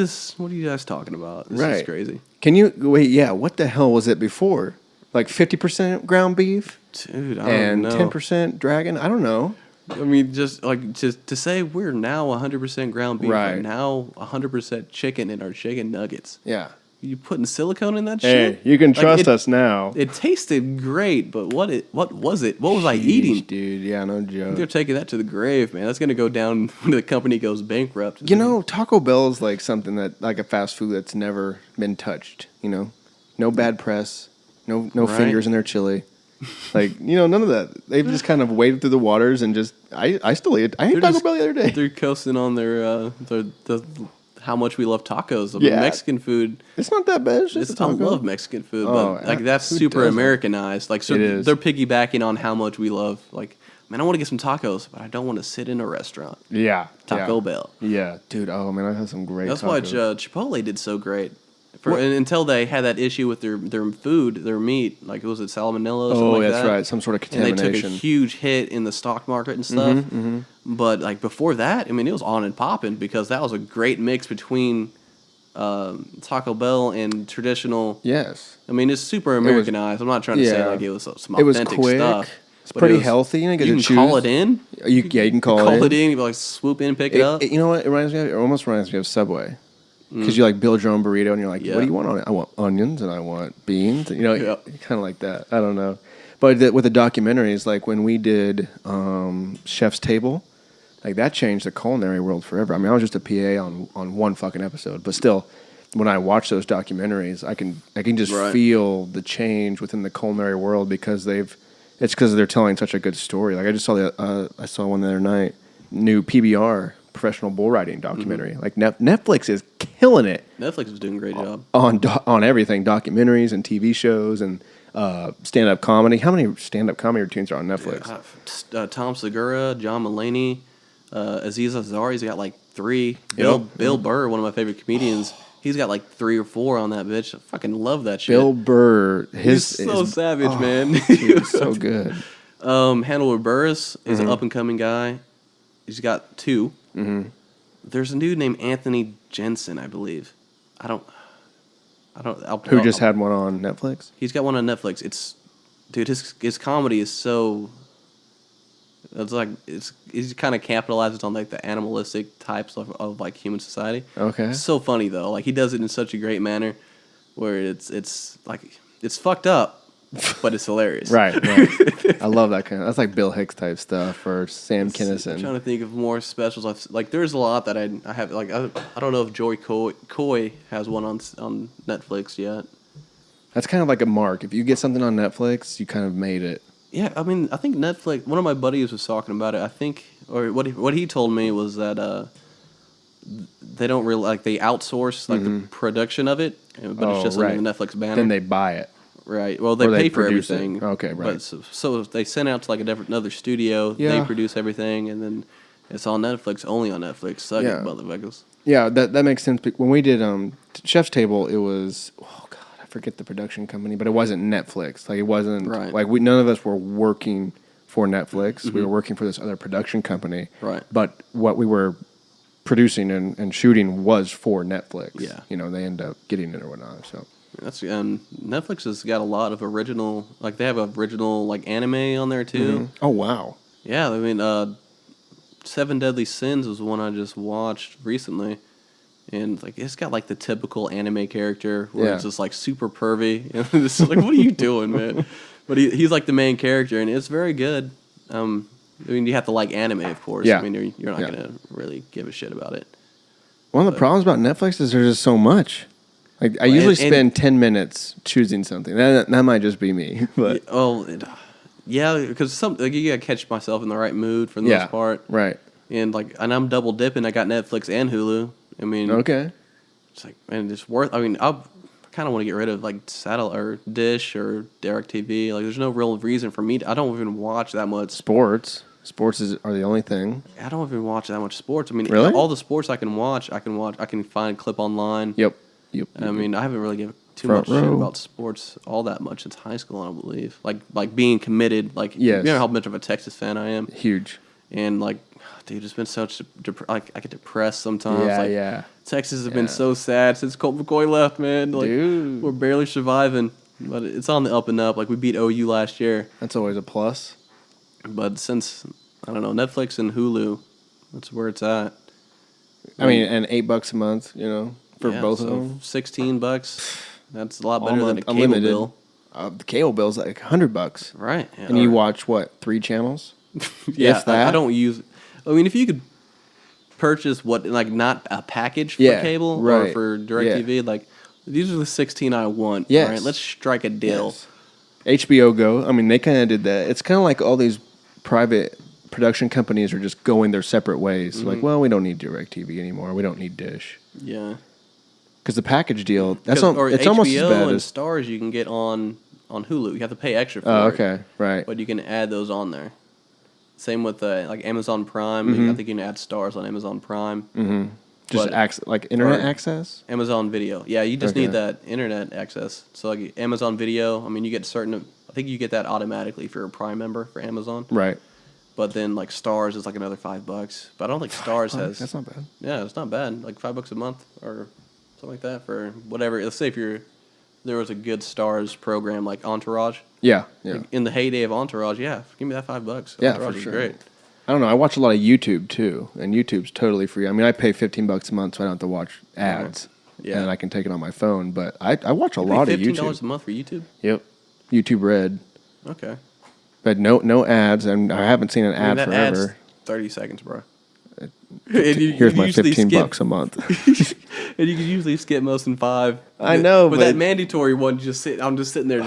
you guys talking about? This is Right. crazy, Can you wait? Yeah, what the hell was it before? Like 50% ground beef dude. I and don't know. 10% dragon? I don't know. I mean, just to say we're now 100% ground beef, Right. and now 100% chicken in our chicken nuggets. Yeah. You putting silicone in that Hey, shit? you can Like, trust us now. It tasted great, but what was it? What was I eating? Sheesh, dude? Yeah, no joke. They're taking that to the grave, man. That's gonna go down when the company goes bankrupt. Taco Bell is like something that, like a fast food that's never been touched. No bad press, no Right. fingers in their chili. Like, none of that. They've just kind of waded through the waters and just. I still eat. I ate They're Taco just- Bell the other day. They're coasting on their how much we love tacos. Yeah. Mexican food. It's not that bad. It's just a I taco. love Mexican food, Oh, but like that's who super doesn't? Americanized. Like so It is. they're piggybacking on how much we love. Like, man, I want to get some tacos, but I don't want to sit in a restaurant. Yeah. Taco Bell. Yeah, dude. Oh man, I've had some great. That's tacos. why Chipotle did so great. What? Until they had that issue with their food, their meat, like was it salmonella or something Oh, like that's that? right. Some sort of And they took a contamination. huge hit in the stock market and stuff. But like before that, I mean, it was on and popping because that was a great mix between Taco Bell and traditional. Yes. I mean, it's super Americanized. I'm not trying to say like it was some it was authentic quick. stuff. It's pretty healthy. You can call it in. You can call it in. Call it in. You like swoop in, pick it up. You know what? It almost reminds me of Subway. Because you like build your own burrito and you're like, what do you want on it? I want onions and I want beans. You know, kind of like that. I don't know. But with the documentaries, like when we did Chef's Table, like that changed the culinary world forever. I mean, I was just a PA on one fucking episode, but still, when I watch those documentaries, I can just feel the change within the culinary world because it's because they're telling such a good story. Like I just saw I saw one the other night, new PBR. Professional bull riding documentary. Like Netflix is killing it. Netflix is doing a great job on everything, documentaries and TV shows and stand-up comedy. How many stand-up comedy routines are on Netflix? Tom Segura, John Mulaney, Aziz Ansari's got like 3. Bill Burr, one of my favorite comedians, he's got like 3 or 4 on that bitch. I fucking love that shit. Bill Burr, he's so savage, man. He's so good. Hannibal Buress is an up-and-coming guy. He's got 2. Mm-hmm. There's a dude named Anthony Jensen, I believe. Who just had one on Netflix? He's got one on Netflix. His comedy is so. He's kind of capitalizes on like the animalistic types of like human society. Okay. It's so funny though. Like he does it in such a great manner, where it's fucked up. But it's hilarious. Right. I love that kind of. That's like Bill Hicks type stuff or Sam Kinison. I'm trying to think of more specials. Like there's a lot that I have. Like I don't know if Joey Coy has one on Netflix yet. That's kind of like a mark. If you get something on Netflix, you kind of made it. Yeah, I mean, I think Netflix. One of my buddies was talking about it. I think, or what he told me was that they don't really like they outsource like the production of it, but it's just under the Netflix banner. Then they buy it. Right. Well, they pay for everything. Okay, right. But so they send out to like another studio. Yeah. They produce everything, and then it's on Netflix. Only on Netflix. Suck it, motherfuckers. Yeah, that makes sense. When we did Chef's Table, it was I forget the production company, but it wasn't Netflix. Like it wasn't like none of us were working for Netflix. Mm-hmm. We were working for this other production company. Right. But what we were producing and shooting was for Netflix. Yeah. You know, they end up getting it or whatnot. So. Netflix has got a lot of original, like they have original like anime on there too. Mm-hmm. Oh wow! Yeah, I mean, 7 Deadly Sins was one I just watched recently, and like it's got like the typical anime character where it's just like super pervy, and it's like, what are you doing, man? But he's like the main character, and it's very good. I mean, you have to like anime, of course. Yeah. I mean, you're not gonna really give a shit about it. One of the problems about Netflix is there's just so much. Like I usually spend 10 minutes choosing something. That might just be me, but because you gotta catch myself in the right mood for the most part, right? And I'm double dipping. I got Netflix and Hulu. I mean, it's like, man, it's worth. I mean, I kind of want to get rid of like satellite or Dish or DirecTV. Like, there's no real reason for me. I don't even watch that much sports. Sports are the only thing. I don't even watch that much sports. I mean, really? All the sports I can watch. I can find a clip online. Yep. I mean, I haven't really given too much shit about sports all that much since high school, I don't believe. Like being committed. Like, you know how much of a Texas fan I am? Huge. And, like, dude, it's been such... I get depressed sometimes. Yeah. Texas has been so sad since Colt McCoy left, man. Like, dude. We're barely surviving. But it's on the up and up. Like, we beat OU last year. That's always a plus. But since, I don't know, Netflix and Hulu, that's where it's at. I mean, and $8 a month, you know? For both of them, $16. That's a lot better than a cable bill. The cable bill's like $100, right? Yeah, and you watch 3 channels? Yeah, I don't use. I mean, if you could purchase not a package for cable or for DirecTV, like these are the 16 I want. Yes. Right? Let's strike a deal. Yes. HBO Go. I mean, they kind of did that. It's kind of like all these private production companies are just going their separate ways. Mm-hmm. Like, well, we don't need DirecTV anymore. We don't need Dish. Yeah. Because the package deal, it's HBO almost as bad and as Stars you can get on Hulu. You have to pay extra for it. Okay, right. But you can add those on there. Same with like Amazon Prime. Mm-hmm. I think you can add Stars on Amazon Prime. Mm-hmm. Just like internet access? Amazon Video. Yeah, you just need that internet access. So like Amazon Video, I mean, you get I think you get that automatically if you're a Prime member for Amazon. Right. But then like Stars is like another $5. But I don't think Stars has... That's not bad. Yeah, it's not bad. Like $5 a month or something like that for whatever. Let's say there was a good stars program like Entourage. Yeah. Like in the heyday of Entourage, yeah, give me that $5. Yeah, Entourage for is sure. great. I don't know. I watch a lot of YouTube too, and YouTube's totally free. I mean, I pay $15 a month, so I don't have to watch ads. Yeah. And I can take it on my phone. But I watch a lot of YouTube. $15 a month for YouTube? Yep. YouTube Red. Okay. But no ads, and I haven't seen an ad that forever. ad's 30 seconds, bro. Here's my $15 a month. And you can usually skip most in 5. I know, but but that mandatory one, I'm just sitting there,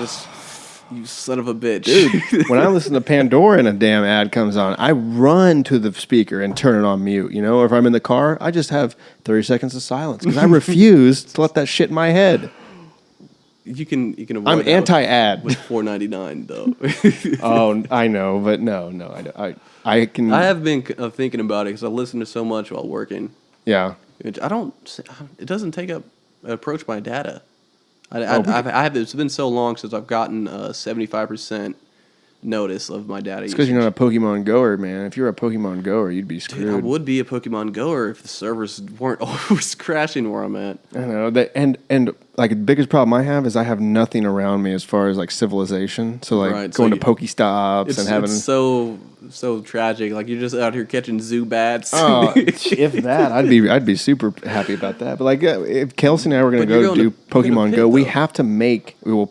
you son of a bitch, dude. When I listen to Pandora and a damn ad comes on, I run to the speaker and turn it on mute. You know, or if I'm in the car, I just have 30 seconds of silence because I refuse to let that shit in my head. You can avoid I'm that anti-ad with $4.99 though. Oh, I know, but no, I can. I have been thinking about it because I listen to so much while working. Yeah. It doesn't take up approach my data. It's been so long since I've gotten 75% notice of my data. It's because you're not a Pokemon goer, man. If you're a Pokemon goer, you'd be screwed. Dude, I would be a Pokemon goer if the servers weren't always crashing where I'm at. I know that, and like the biggest problem I have is I have nothing around me as far as like civilization. So like Right, going so to Pokestops and having it's so tragic. Like you're just out here catching Zubats. Oh, if that, I'd be super happy about that. But like, if Kelsey and I were going to go do Pokemon Go, we have to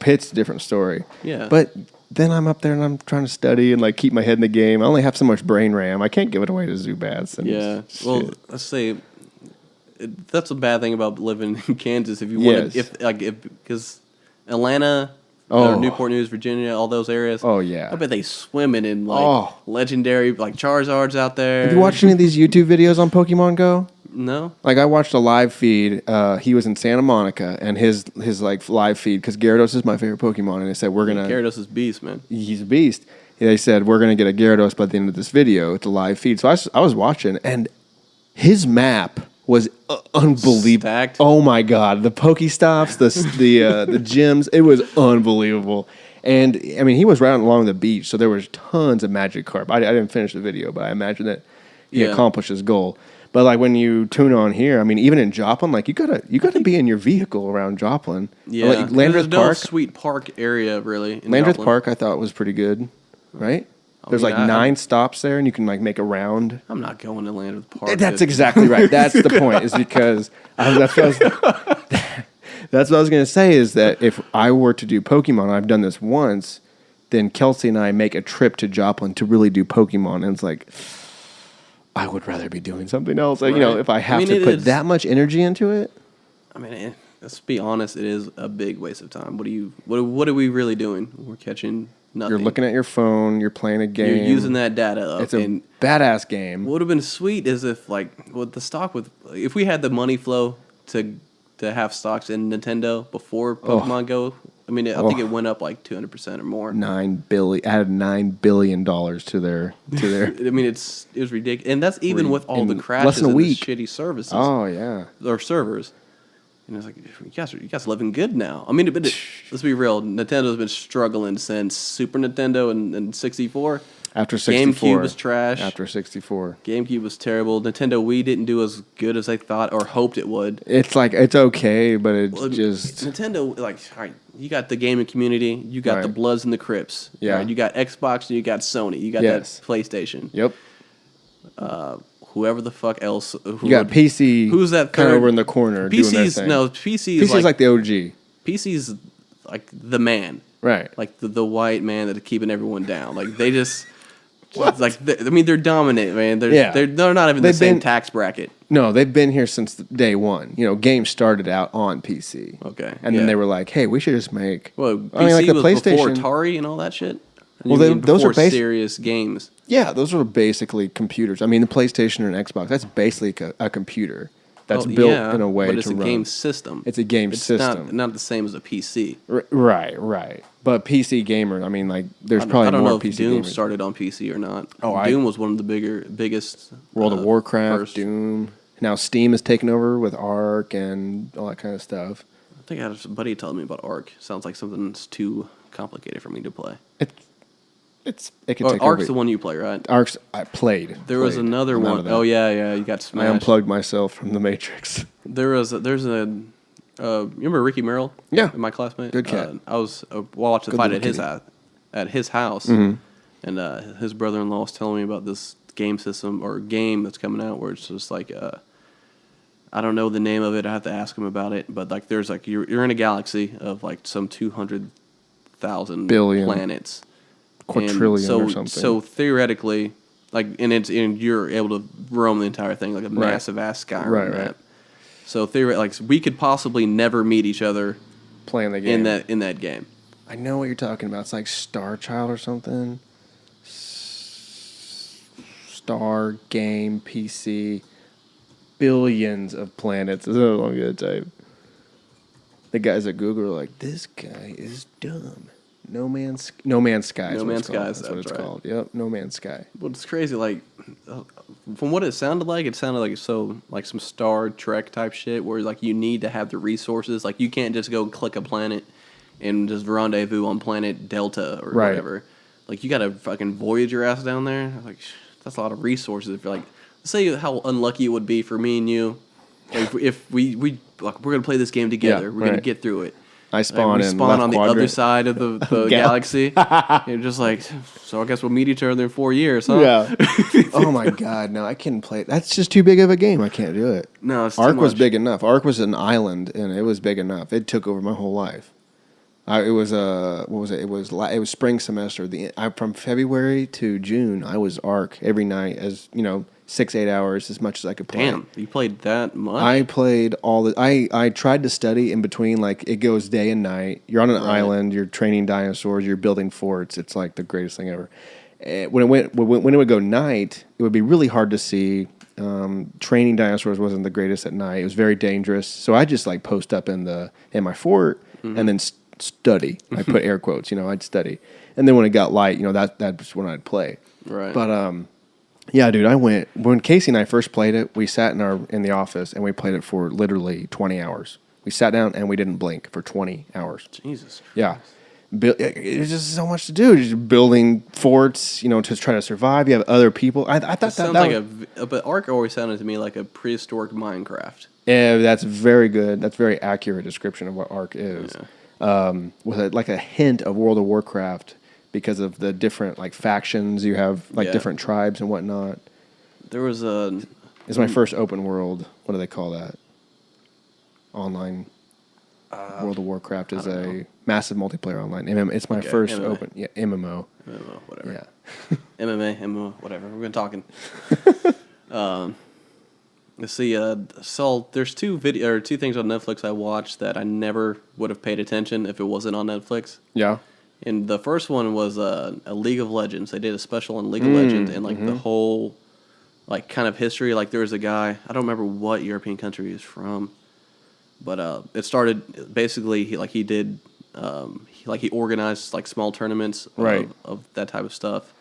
Pit's a different story. Yeah. But then I'm up there and I'm trying to study and like keep my head in the game. I only have so much brain RAM. I can't give it away to Zubats. And Yeah. shit. Well, let's say that's a bad thing about living in Kansas. If you want to, because Atlanta, or Newport News, Virginia, all those areas. Oh yeah. I bet they swimming in like legendary like Charizards out there. Have you watched any of these YouTube videos on Pokemon Go? No. Like I watched a live feed. He was in Santa Monica, and his like live feed because Gyarados is my favorite Pokemon, and they said we're gonna. Gyarados is beast, man. He's a beast. They said we're gonna get a Gyarados by the end of this video. It's a live feed, so I was watching, and his map was unbelievable. Stacked. Oh my god, the Pokestops, the gyms, it was unbelievable. And I mean, he was right along the beach, so there was tons of Magikarp. I didn't finish the video, but I imagine that he accomplished his goal. But like when you tune on here, I mean, even in Joplin, like you gotta be in your vehicle around Joplin. Yeah, like Landreth there's Park, no sweet park area really. In Landreth Joplin. Park, I thought was pretty good, right? There's like 9 stops there, and you can like make a round. I'm not going to Landreth Park. That's exactly right. That's the point. Is because that's what I was going to say. Is that if I were to do Pokemon, I've done this once. Then Kelsey and I make a trip to Joplin to really do Pokemon, and it's like I would rather be doing something else. Like, Right. you know, if I have to put that much energy into it. I mean, let's be honest. It is a big waste of time. What are we really doing? We're catching nothing. You're looking at your phone. You're playing a game. You're using that data up. It's a badass game. What would have been sweet is if, like, if we had the money flow to have stocks in Nintendo before Pokemon Go. I mean, I think it went up like 200% or more. Added $9 billion to their. I mean, it was ridiculous, and that's even with all the in crashes less than a and week. the shitty services. Oh yeah. Or servers. And it's like, you guys are living good now. I mean, but let's be real. Nintendo's been struggling since Super Nintendo and 64. After 64. GameCube was trash. After 64. GameCube was terrible. Nintendo Wii didn't do as good as they thought or hoped it would. It's like, it's okay, but it's just... Nintendo, like, all right, you got the gaming community. You got the Bloods and the Crips. Yeah. Right? You got Xbox and you got Sony. You got that PlayStation. Yep. Whoever the fuck else. You got PC. Who's that kind of third? over in the corner doing their thing. PC PC's like the OG. PC's like the man. Right. Like the white man that's keeping everyone down. Like they just... Like they're dominant, man. They're not even the same tax bracket. No, they've been here since day one. You know, games started out on PC. Okay, and then they were like, "Hey, we should just make." Well, PC like the was PlayStation, before Atari and all that shit. Well, those are serious games. Yeah, those are basically computers. I mean, the PlayStation and Xbox, that's basically a computer that's built in a way to run. But it's a game system. It's a game system. Not the same as a PC. Right. But PC gamer, I mean, like, there's probably more PC gamers. I don't know if Doom started on PC or not. Doom was one of the biggest. World of Warcraft, Doom. Now Steam is taking over with Arc and all that kind of stuff. I think I had a buddy telling me about Arc. Sounds like something that's too complicated for me to play. It can take Arc's the one you play, right? Arc's I played. There was another one. Oh yeah, you got smashed. I unplugged myself from the Matrix. There's a remember Ricky Merrill? Yeah. My classmate. Good cat. I was watching the Good fight little at his house, Mm-hmm. and his brother-in-law was telling me about this game system or game that's coming out where it's just like I don't know the name of it. I have to ask him about it. But like, there's like you're in a galaxy of like some 200,000 billion planets, quadrillion so, or something. So theoretically, like, and you're able to roam the entire thing like a massive ass Skyrim map. Right. So theoretically, like, we could possibly never meet each other playing the game in that game. I know what you're talking about. It's like Star Child or something. Star game PC. Billions of planets. This is what I'm gonna type. The guys at Google are like, this guy is dumb. No Man's Sky. No Man's Sky. That's what it's called. Yep, No Man's Sky. Well, it's crazy. Like, from what it sounded like so like some Star Trek type shit, where like you need to have the resources. Like, you can't just go click a planet and just rendezvous on planet Delta or whatever. Like, you got to fucking voyage your ass down there. Like, that's a lot of resources. If you're like, say how unlucky it would be for me and you, like, if we like, we're gonna play this game together. We're gonna get through it. I spawn in spawn on the quadrant. other side of the galaxy. You're just like, so I guess we'll meet each other in 4 years, huh? Yeah. Oh my god, no, I couldn't play it. That's just too big of a game. I can't do it. No, it's too Ark was much. big enough. Ark was an island, and it was big enough. It took over my whole life. It was what was it? It was spring semester. From February to June, I was Ark every night, as 6-8 hours, as much as I could play. Damn, you played that much? I played I tried to study in between. Like, it goes day and night. You're on an island. You're training dinosaurs. You're building forts. It's like the greatest thing ever. When it would go night, it would be really hard to see. Training dinosaurs wasn't the greatest at night. It was very dangerous. So I just like post up in my fort and then study. I put air quotes. I'd study. And then when it got light, that's when I'd play. Right. But yeah, dude, when Casey and I first played it, we sat in the office and we played it for literally 20 hours. We sat down and we didn't blink for 20 hours. Jesus Christ. Yeah. It's just so much to do. Just building forts, to try to survive. You have other people. I thought that sounds like but Ark always sounded to me like a prehistoric Minecraft. Yeah, that's very good. That's a very accurate description of what Ark is. Yeah. With a hint of World of Warcraft, because of the different factions you have, different tribes and whatnot. There was It's my first open world. What do they call that? Online. World of Warcraft is a massive multiplayer online. It's my first MMA. open. Yeah, MMO. MMO, whatever. Yeah. MMA, MMO, whatever. We've been talking. Let's see. There's two things on Netflix I watched that I never would have paid attention if it wasn't on Netflix. Yeah. And the first one was a League of Legends. They did a special on League of Legends and the whole kind of history. Like, there was a guy, I don't remember what European country he's from, but it started basically he organized small tournaments of that type of stuff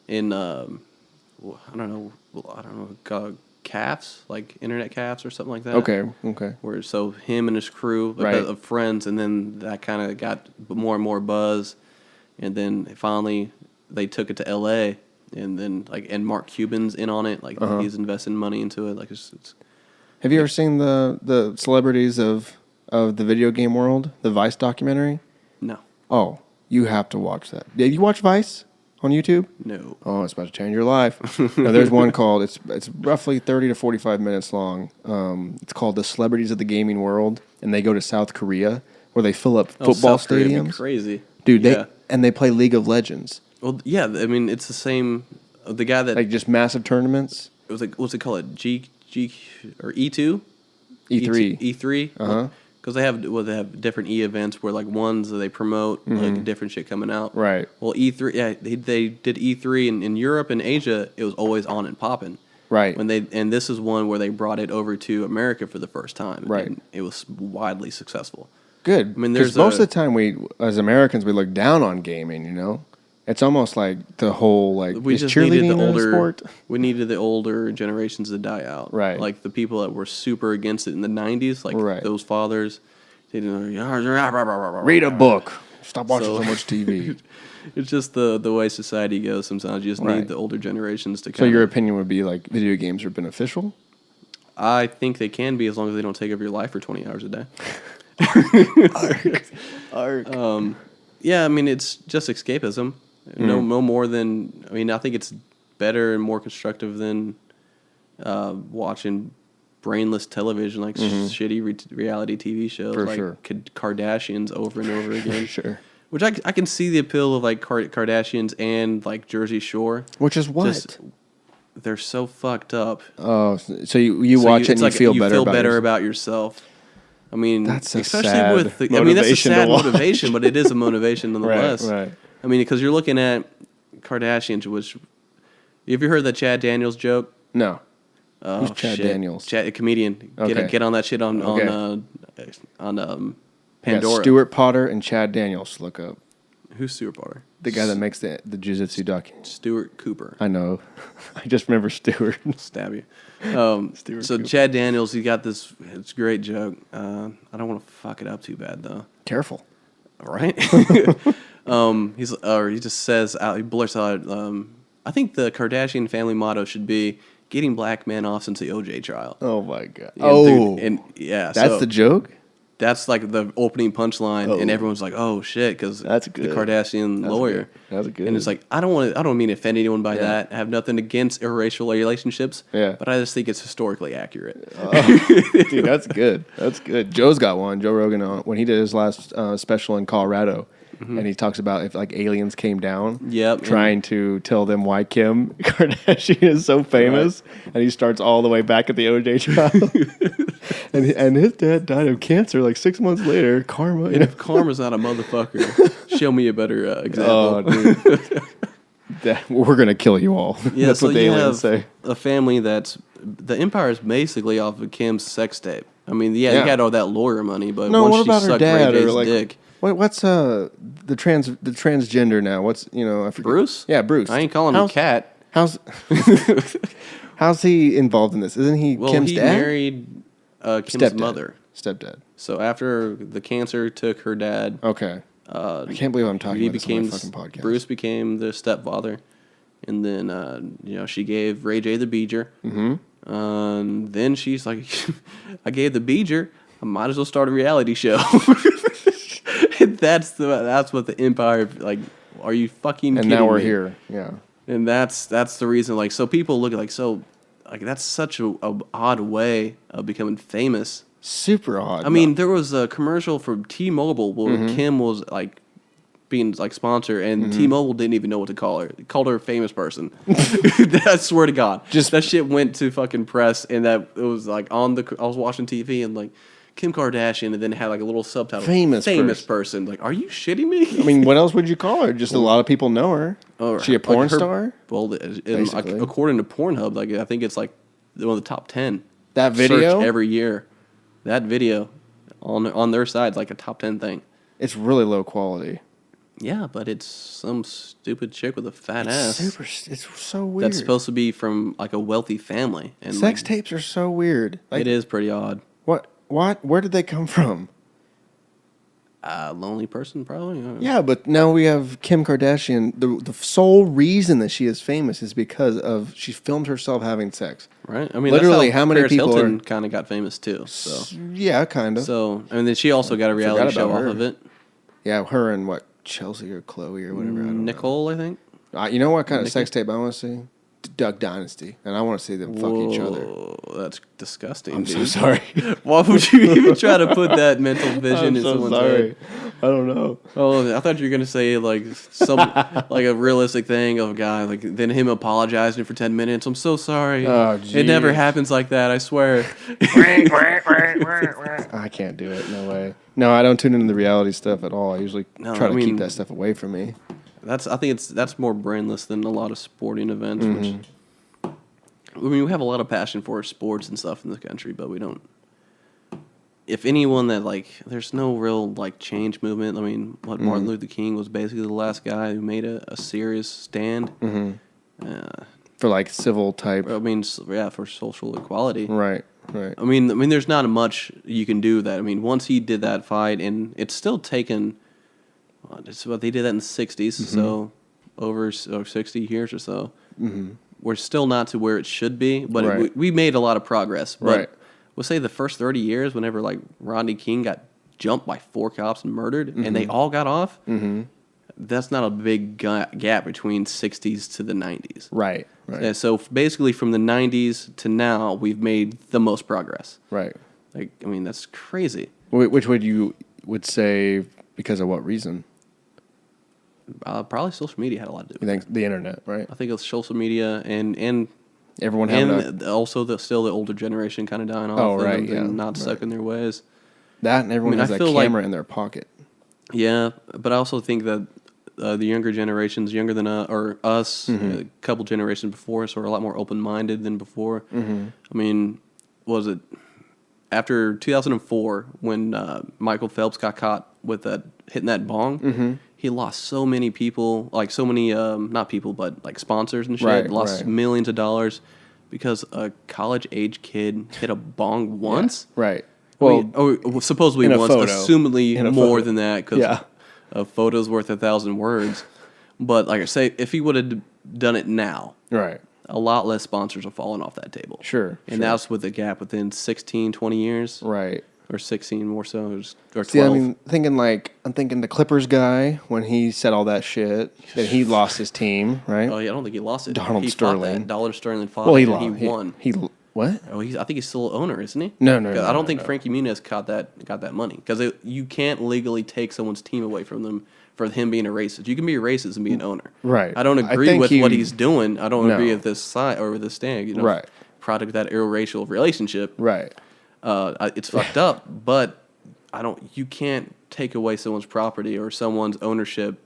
in I don't know cafes, like internet cafes or something like that. Okay. Where so him and his crew of friends, and then that kind of got more and more buzz, and then finally they took it to L.A. and then and Mark Cuban's in on it, he's investing money into it. It's Have you ever seen the celebrities of the video game world, the Vice documentary? No. Oh, you have to watch that. Did you watch Vice on YouTube? No. Oh, it's about to change your life. No, there's one called, it's roughly 30 to 45 minutes long. It's called The Celebrities of the Gaming World, and they go to South Korea where they fill up football South Korea would be stadiums. crazy. Dude, they play League of Legends. Well, yeah, I mean, it's the same. The guy that Just massive tournaments. it was what's it called? G or E2? E3. E3. Uh-huh. Because they have different events where ones that they promote different shit coming out. Right. Well, E3, yeah, they did E3 in Europe and Asia. It was always on and popping. Right. And this is one where they brought it over to America for the first time. Right. And it was widely successful. Good. I mean, because most of the time as Americans, we look down on gaming, It's almost like the whole, we is just cheerleading needed the a older sport? We needed the older generations to die out. Right. Like the people that were super against it in the 90s, those fathers. They didn't Read a book. Stop watching so much TV. It's just the way society goes sometimes. You just need the older generations to So your opinion would be video games are beneficial? I think they can be as long as they don't take over your life for 20 hours a day. Arc. Yeah, I mean, it's just escapism. No more than, I mean, I think it's better and more constructive than watching brainless television, like shitty reality TV shows, For like sure. Kardashians over and over again. Sure. Which I can see the appeal of like Kardashians and like Jersey Shore. Which is what? Just, they're so fucked up. Oh, so you watch it and you feel better about yourself. about yourself. I mean, That's a especially sad with the, that's a motivation to sad watch. motivation, but it is a motivation nonetheless. Right. I mean, because you're looking at Kardashians, which have you heard that Chad Daniels joke? No. Oh, Who's Chad Daniels? A comedian. Okay. Get on that shit on Pandora. Yeah, Stuart Potter and Chad Daniels. Look up Who's Stuart Potter? the guy that makes the jiu-jitsu duck. Stuart Cooper. I know. I just remember Stuart. Stab you. Stuart So Cooper. Chad Daniels, he got this. It's a great joke. I don't want to fuck it up too bad though. Careful. Right? He just says out. He blurts out. I think the Kardashian family motto should be "Getting black men off since the OJ trial." Oh my god. And yeah, that's so the joke. That's like the opening punchline, Oh. and everyone's like, "Oh shit," because That's the good. Kardashian lawyer. That's good. And it's like I don't mean to offend anyone by that. I have nothing against interracial relationships. Yeah. But I just think it's historically accurate. Dude, that's good. That's good. Joe's got one. Joe Rogan when he did his last special in Colorado, and he talks about if like aliens came down, Yep. trying to tell them why Kim Kardashian is so famous, and he starts all the way back at the OJ trial, and his dad died of cancer like 6 months later. Karma. And if karma's not a motherfucker, show me a better example. Oh, dude. We're gonna kill you all. Yeah, That's so what the you aliens have say. a family that's the empire is basically off of Kim's sex tape. I mean, Yeah. you had all that lawyer money, but No, once what she about her sucked dad Ray or J's like dick, what's the transgender now? What's I forget. Bruce? Yeah, Bruce. I ain't calling him Cat. How's how's he involved in this? Isn't he Well, Kim's he dad? married Kim's Stepdad. mother. Stepdad. So after the cancer took her dad, Okay. I can't believe I'm talking he about this on became my fucking podcast. Bruce became the stepfather, and then she gave Ray J the beeger. Mm-hmm. Then she's like, I gave the beeger. I might as well start a reality show. And that's what the empire like. Are you fucking? And kidding now we're me? here. Yeah. And that's the reason. Like, so people look at that's such a odd way of becoming famous. Super odd. I mean, there was a commercial for T-Mobile where Mm-hmm. Kim was like being like sponsor, and T-Mobile didn't even know what to call her. They called her a famous person. I swear to God, that shit went to fucking press, and that it was like I was watching TV and like Kim Kardashian, and then it had like a little subtitle, Famous person. Like, are you shitting me? I mean, what else would you call her? Just a lot of people know her. Or, She a like, porn her- star? Well, Basically. according to Pornhub, like I think it's like one of the top 10. That video? searched every year. That video on their side is like a top 10 thing. It's really low quality. Yeah, but it's some stupid chick with a fat ass It's so weird. that's supposed to be from like a wealthy family. And Sex like, tapes are so weird. Like, it is pretty odd. What? Where did they come from? Lonely person, probably. I don't know. Yeah, but now we have Kim Kardashian. The sole reason that she is famous is because of she filmed herself having sex. Right? I mean, Literally, that's how many Paris people Hilton are- kind of got famous too. So, Yeah, kind of. and then she also got a reality Forgot show about off her. of it. Yeah, her and what Chelsea or Chloe or whatever. I don't Nicole, I think. know. You know what kind of sex tape I want to see? Duck Dynasty, and I want to see them fuck each other. Whoa, that's disgusting. I'm dude. so sorry. Why would you even try to put that mental vision I'm in so someone's sorry. head? I don't know. Oh, I thought you were gonna say like some like a realistic thing of a guy like then him apologizing for 10 minutes. I'm so sorry. Oh, it never geez. happens like that. I swear. I can't do it. No way. No, I don't tune into the reality stuff at all. I usually try to keep mean- that stuff away from me. I think that's more brainless than a lot of sporting events. Which, I mean, we have a lot of passion for sports and stuff in this country, but we don't. If anyone that like, there's no real like change movement. I mean, Martin Luther King was basically the last guy who made a serious stand. For like civil type. I mean, yeah, for social equality. Right. I mean, there's not much you can do that. I mean, once he did that fight, and it's still taken. It's what they did that in the '60s, so over 60 years or so. we're still not to where it should be, but Right. we made a lot of progress. But Right. we'll say the first 30 years, whenever like Rodney King got jumped by 4 cops and murdered, and they all got off, that's not a big gap between 60s to the 90s. Right. Right. And so basically from the 90s to now, we've made the most progress. Right. Like, I mean, that's crazy. Which would say because of what reason? Probably social media had a lot to do You with it. think the internet, right? I think it's social media and Everyone having and also still the older generation kind of dying off. Oh, and right, them yeah, not stuck in their ways. that, and everyone I mean, has I a feel like- camera in their pocket. Yeah, but I also think that the younger generations, younger than or us, a couple generations before us, are a lot more open-minded than before. I mean, was it after 2004 when Michael Phelps got caught with hitting that bong? He lost so many people, like so many not people, but like sponsors and shit. Right, lost right. millions of dollars because a college-age kid hit a bong once. Right. Well, Well, supposedly in a once, photo. assumedly In a more photo. than that, because Yeah. a photo's worth 1,000 words. But like I say, if he would have done it now, right. a lot less sponsors have fallen off that table. Sure. And that's with a gap within 16, 20 years, Right. or 16 more so, or 12. See, I mean, I'm thinking the Clippers guy when he said all that shit, that he lost his team, right? Oh, yeah, I don't think he lost it. Donald he Sterling. Fought that. Donald Sterling fought Well, he it, lost. and he won. What? Oh, I think he's still an owner, isn't he? No, no, 'Cause no, I don't no, think no. Frankie Muniz got that money because you can't legally take someone's team away from them for him being a racist. You can be a racist and be an owner. Right. I don't I agree think with what he's doing. I don't No. agree with this side or with this stand. You know, Right. product of that interracial relationship. Right. It's fucked up, but you can't take away someone's property or someone's ownership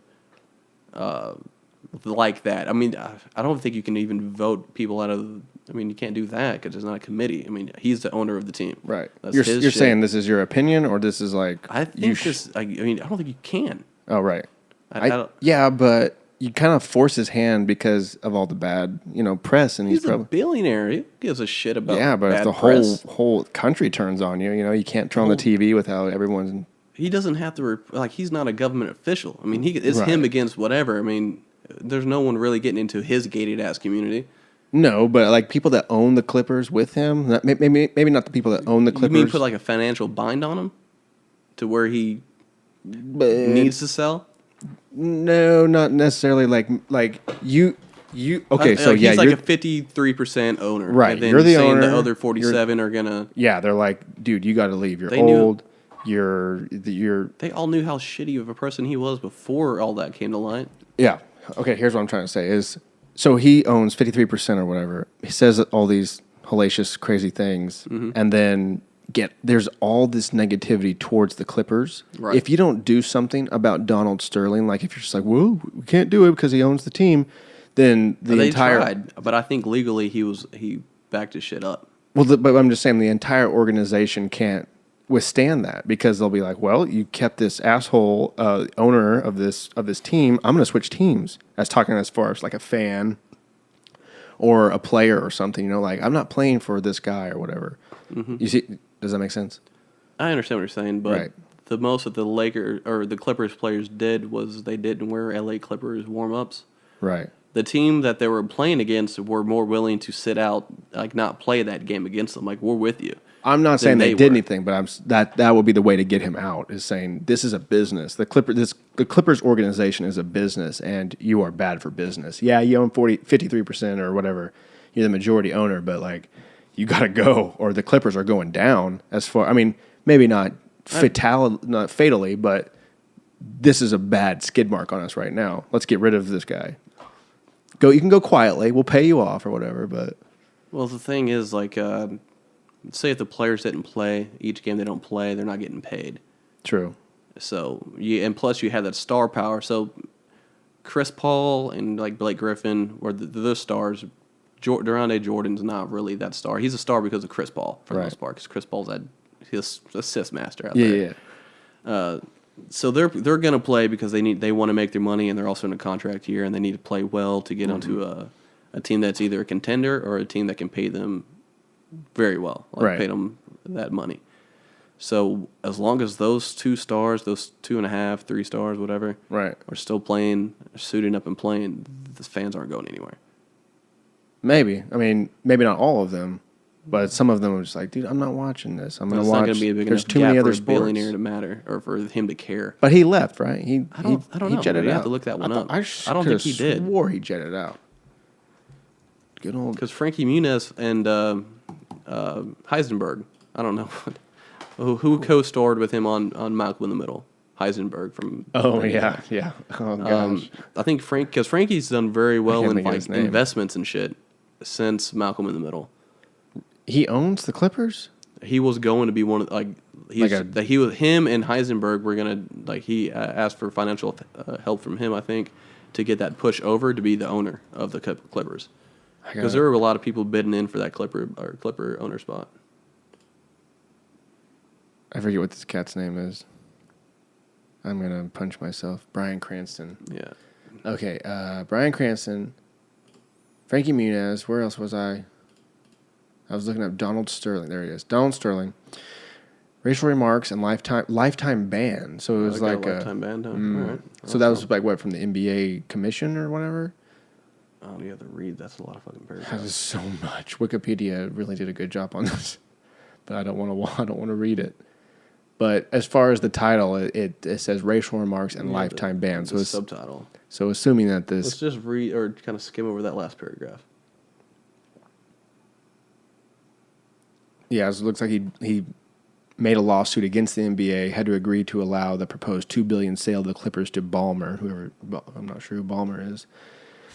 like that. I mean, I don't think you can even vote people out of. I mean, you can't do that because it's not a committee. I mean, he's the owner of the team. Right. That's You're his you're shit. saying this is your opinion, or this is like I think this. I mean, I don't think you can. Oh, right. I don't, Yeah, but you kind of force his hand because of all the bad, press, and he's a probably billionaire. He gives a shit about. yeah. But if bad the press. whole country turns on you, you can't turn on the TV without everyone's. He doesn't have to. He's not a government official. I mean, it's him Right. against whatever. I mean, there's no one really getting into his gated ass community. No, but like people that own the Clippers with him, maybe not the people that own the You Clippers. mean put like a financial bind on him to where he but needs to sell? no, not necessarily. Like you. Okay, so yeah, he's like you're, a 53% owner, Right, And then you're the saying owner, the other 47 are gonna. yeah. They're like, dude, you got to leave. You're They knew- old. You're They all knew how shitty of a person he was before all that came to light. yeah. Okay, here's what I'm trying to say is, so he owns 53% or whatever. He says all these hellacious, crazy things, Mm-hmm. and then there's all this negativity towards the Clippers. Right. If you don't do something about Donald Sterling, like if you're just like, whoa, we can't do it because he owns the team, then the They entire tried, but I think legally he backed his shit up. but I'm just saying the entire organization can't withstand that because they'll be like, well, you kept this asshole owner of this team. I'm going to switch teams. As talking as far as like a fan or a player or something, like I'm not playing for this guy or whatever. Mm-hmm. You see, does that make sense? I understand what you're saying, but Right. the most that the Lakers or the Clippers players did was they didn't wear LA Clippers warm-ups. Right. The team that they were playing against were more willing to sit out, like not play that game against them. Like, we're with you. I'm not saying they they did were. anything, but that would be the way to get him out. Is saying this is a business. The Clippers organization is a business, and you are bad for business. Yeah, you own 53% or whatever. You're the majority owner, but like you got to go, or the Clippers are going down. As far, I mean, maybe not fatally, but this is a bad skid mark on us right now. Let's get rid of this guy. Go. You can go quietly. We'll pay you off or whatever, but Well, the thing is, like, say if the players didn't play each game, they don't play, they're not getting paid. true. So and plus you have that star power. So Chris Paul and like Blake Griffin were the stars. Durante Jordan's not really that star. He's a star because of Chris Paul for the Right. most part. Because Chris Paul's his assist master out Yeah, there. yeah. So they're gonna play because they want to make their money and they're also in a contract year and they need to play well to get onto a team that's either a contender or a team that can pay them very well, like Right. pay them that money. So as long as those 2 stars, those 2.5, 3 stars, whatever, Right. are still playing, suiting up and playing, the fans aren't going anywhere. Maybe. I mean, maybe not all of them, but some of them were just like, dude, I'm not watching this. I'm going to watch. It's not going to be a big There's enough too gap many for other a sports. billionaire to matter or for him to care. But he left, right? I don't know. Jetted You out. have to look that one up. I don't think he did. swore he jetted out. Good old. Because Frankie Muniz and Heisenberg, I don't know who co-starred with him on Malcolm in the Middle. Heisenberg from. Oh yeah. Oh gosh. I think because Frankie's done very well can't in think of his like name. investments and shit since Malcolm in the Middle. He owns the Clippers. He was going to be one of him and Heisenberg were gonna he asked for financial help from him, I think, to get that push over to be the owner of the Clippers. Because there were a lot of people bidding in for that Clipper owner spot. I forget what this cat's name is. I'm gonna punch myself. Bryan Cranston. Yeah. Okay, Bryan Cranston, Frankie Muniz. Where else was I? I was looking up Donald Sterling. There he is. Donald Sterling. Racial remarks and lifetime ban. So it was like a lifetime ban. Huh? All right. So that was like what, from the NBA commission or whatever? Oh, you have to read. That's a lot of fucking That paragraphs. is so much. Wikipedia really did a good job on this, but I don't want to read it. But as far as the title, it says racial remarks and lifetime ban. So the it's subtitle. So assuming that this. Let's just read or kind of skim over that last paragraph. Yeah, it looks like he made a lawsuit against the NBA, had to agree to allow the proposed $2 billion sale of the Clippers to Ballmer, I'm not sure who Ballmer is.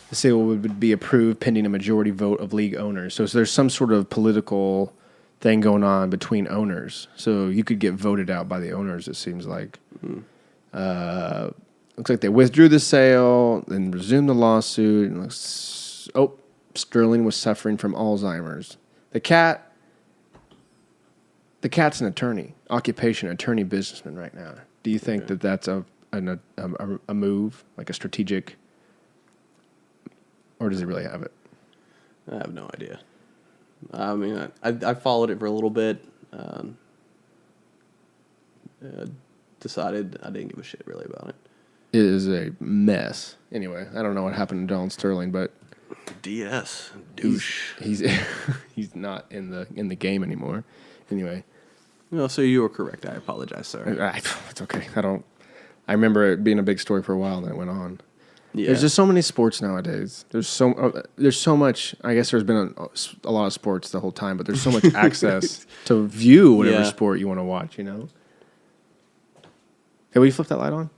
The sale would be approved pending a majority vote of league owners. So there's some sort of political thing going on between owners. So you could get voted out by the owners, it seems like. Looks like they withdrew the sale and resumed the lawsuit. And Sterling was suffering from Alzheimer's. The cat's an attorney, occupation attorney businessman right now. Do you think that that's a move, like a strategic, or does he really have it? I have no idea. I mean, I followed it for a little bit. Decided I didn't give a shit really about it. It is a mess. Anyway, I don't know what happened to Donald Sterling, but DS douche. He's he's not in the game anymore. Anyway. No, so you were correct. I apologize, sir. It's okay. I remember it being a big story for a while, and then it went on. Yeah. There's just so many sports nowadays. There's so much. I guess there's been a lot of sports the whole time, but there's so much access to view whatever sport you want to watch. You know. Hey, will you flip that light on?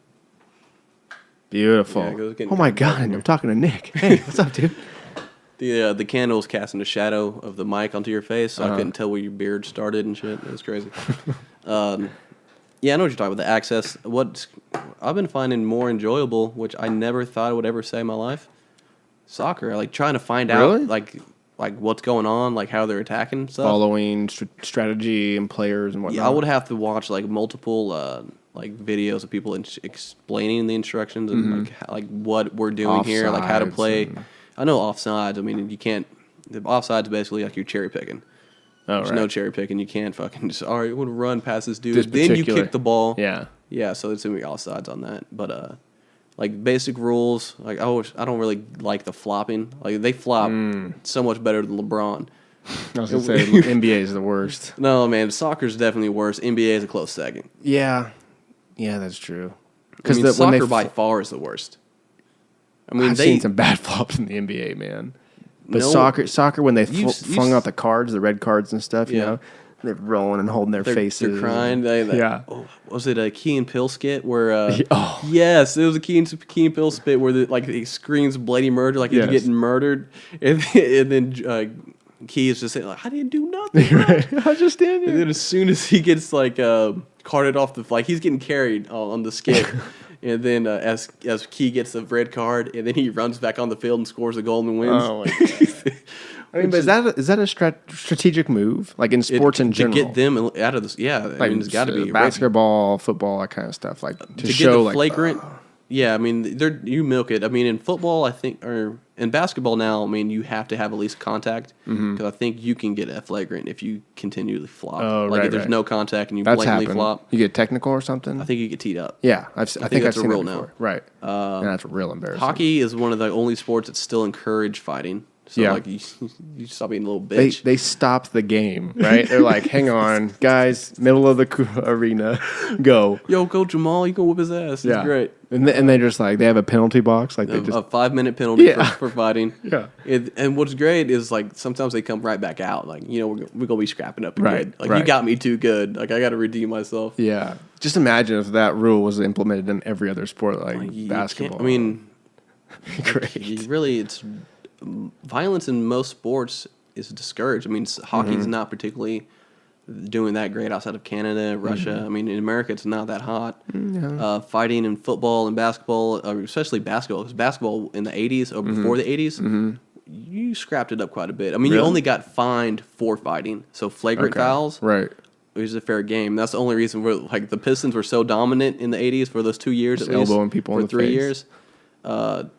Beautiful. Yeah, oh my God! I'm talking to Nick. Hey, what's up, dude? The candle was casting a shadow of the mic onto your face, so I couldn't tell where your beard started and shit. It was crazy. Yeah, I know what you're talking about. The access. What I've been finding more enjoyable, which I never thought I would ever say in my life, soccer. I like trying to find out like what's going on, like how they're attacking stuff. Following strategy and players and whatnot. Yeah, I would have to watch like multiple like videos of people explaining the instructions and like what we're doing here, like how to play. I know offsides. I mean, you can't. The offsides basically like you're cherry picking. Oh, There's right. no cherry picking. You can't fucking just all right. You want to run past this dude, then you kick the ball. Yeah. Yeah. So it's gonna be offsides on that. But like basic rules. Like I don't really like the flopping. Like they flop so much better than LeBron. I was gonna say NBA is the worst. No, man, soccer's definitely worse. NBA is a close second. Yeah, that's true. Because soccer by far is the worst. I mean, I've seen some bad flops in the NBA, man. But No. soccer when they flung out the cards, the red cards and stuff, you know, they're rolling and holding their faces. They're crying. Oh, was it a Key and Peele skit where? Yes, it was a Key and Peele skit where he screams bloody murder, like he's getting murdered, and then Key is just saying like, "I didn't do nothing. Right. I was just standing." And then as soon as he gets carted off he's getting carried on the skit. And then as Key gets the red card, and then he runs back on the field and scores a goal and wins. Oh my God. I mean, but is that a strategic move? Like in sports in general? To get them out of this, yeah. I mean, it's got to be basketball, football, that kind of stuff. Like to show get the flagrant. Yeah, I mean, you milk it. I mean, in football, I think, or in basketball now, I mean, you have to have at least contact because I think you can get a flagrant if you continually flop. Oh, if there's no contact and you that's blatantly happened. flop, you get technical or something. I think you get teed up. Yeah, I think I've seen a rule that before. now. Right, and that's real embarrassing. Hockey is one of the only sports that still encourage fighting. So Yeah. like you stop being a little bitch. They stopped the game, right? They're like, hang on, guys, middle of the arena, go. Yo, go Jamal, you can whoop his ass. It's great. And they just like, they have a penalty box. Like they just, A 5-minute penalty Yeah. for fighting. Yeah. And what's great is like sometimes they come right back out. Like, you know, we're gonna be scrapping up Right, good. Like right. you got me too good. Like I got to redeem myself. yeah. Just imagine if that rule was implemented in every other sport, like You basketball. can't- I mean, great. it's violence in most sports is discouraged. I mean, hockey's not particularly doing that great outside of Canada, Russia. I mean, in America, it's not that hot. Fighting in football and basketball, especially basketball, because basketball in the 80s or before the 80s, you scrapped it up quite a bit. I mean, you Really? only got fined for fighting. So flagrant fouls, Right. it was a fair game. That's the only reason where like the Pistons were so dominant in the 80s for those 2 years Just at least. elbowing people for in the 3 face. years.